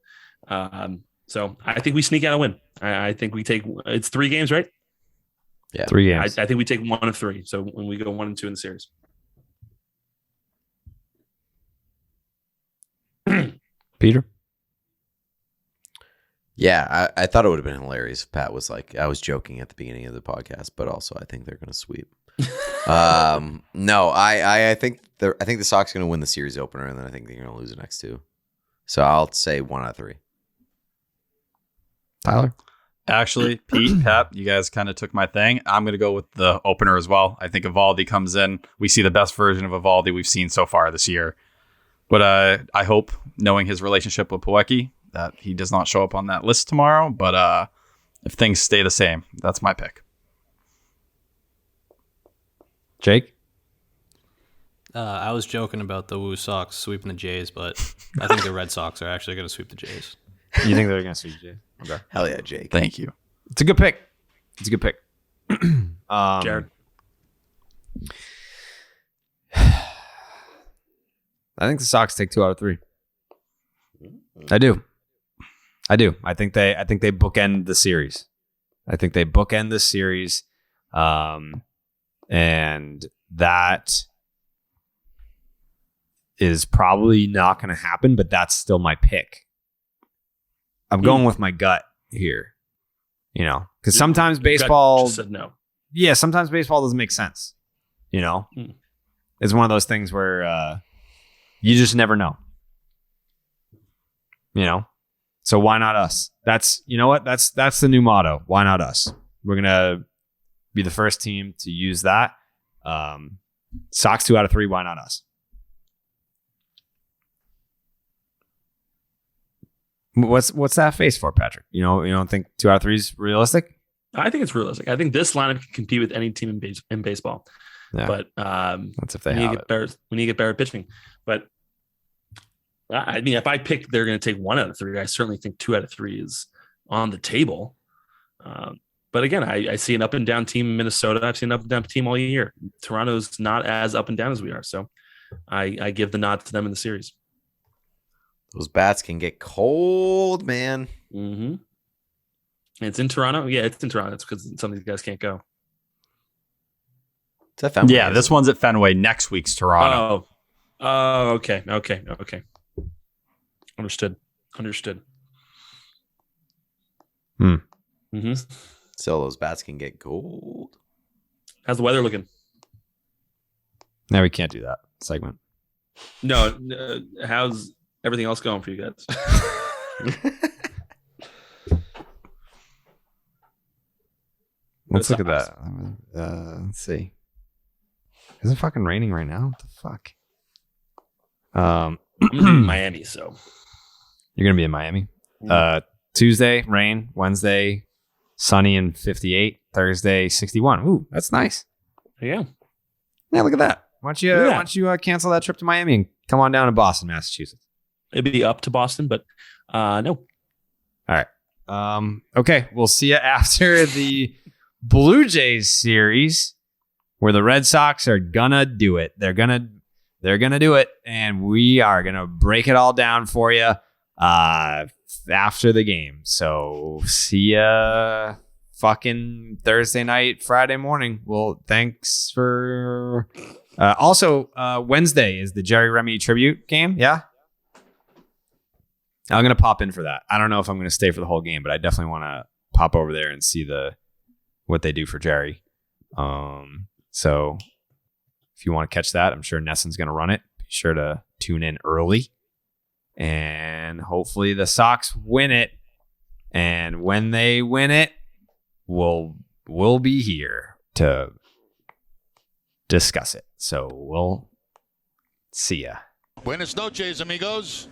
So I think we sneak out a win. I think we take. It's 3 games, right? Yeah, 3 games. I think we take 1 of 3. So when we go 1 and 2 in the series. Peter? Yeah, I thought it would have been hilarious if Pat was like, I was joking at the beginning of the podcast, but also I think they're going to sweep. No, I think the Sox are going to win the series opener, and then I think they're going to lose the next 2. So I'll say 1 out of 3. Tyler? Actually, Pete, Pep, you guys kind of took my thing. I'm going to go with the opener as well. I think Evaldi comes in. We see the best version of Evaldi we've seen so far this year. But I hope, knowing his relationship with Poecki, that he does not show up on that list tomorrow. But if things stay the same, that's my pick. Jake? I was joking about the Woo Sox sweeping the Jays, but I think the Red Sox are actually going to sweep the Jays. You think they're going to sweep Jay? Okay. Hell yeah, Jake. Thank you. It's a good pick. Jared. I think the Sox take 2 out of 3. I do. I think they bookend the series. And that is probably not going to happen, but that's still my pick. I'm going with my gut here, because sometimes baseball just said no. Yeah, sometimes baseball doesn't make sense. It's one of those things where you just never know. So why not us? That's that's the new motto. Why not us? We're gonna be the first team to use that. Sox 2 out of 3. Why not us? What's that face for, Patrick? You don't think 2 out of 3 is realistic? I think it's realistic. I think this lineup can compete with any team in baseball. Yeah. But that's if they we have need to get better pitching. But I mean, if I pick they're going to take 1 out of 3, I certainly think 2 out of 3 is on the table. But again, I see an up and down team in Minnesota. I've seen an up and down team all year. Toronto's not as up and down as we are. So I give the nod to them in the series. Those bats can get cold, man. Mm-hmm. It's in Toronto. Yeah, it's in Toronto. It's because some of these guys can't go. It's at Fenway, Yeah, this one's at Fenway. Next week's Toronto. Oh, okay. Understood. Mm-hmm. So those bats can get cold. How's the weather looking? No, we can't do that segment. No, how's everything else going for you guys? Let's look at that. Let's see. Is it fucking raining right now? What the fuck? I'm gonna be in Miami, so You're gonna be in Miami. Tuesday, rain. Wednesday, sunny and 58. Thursday, 61. Ooh, that's nice. yeah. Yeah, look at that. Why don't you cancel that trip to Miami and come on down to Boston, Massachusetts? It'd be up to Boston, but no. All right. Okay, we'll see you after the Blue Jays series, where the Red Sox are gonna do it. They're gonna do it, and we are gonna break it all down for you after the game. So see ya fucking Thursday night, Friday morning. Well, thanks for also Wednesday is the Jerry Remy tribute game. Yeah. I'm going to pop in for that. I don't know if I'm going to stay for the whole game, but I definitely want to pop over there and see what they do for Jerry. So if you want to catch that, I'm sure Nesson's going to run it. Be sure to tune in early, and hopefully the Sox win it. And when they win it, we'll be here to discuss it. So we'll see ya. Buenas noches, amigos.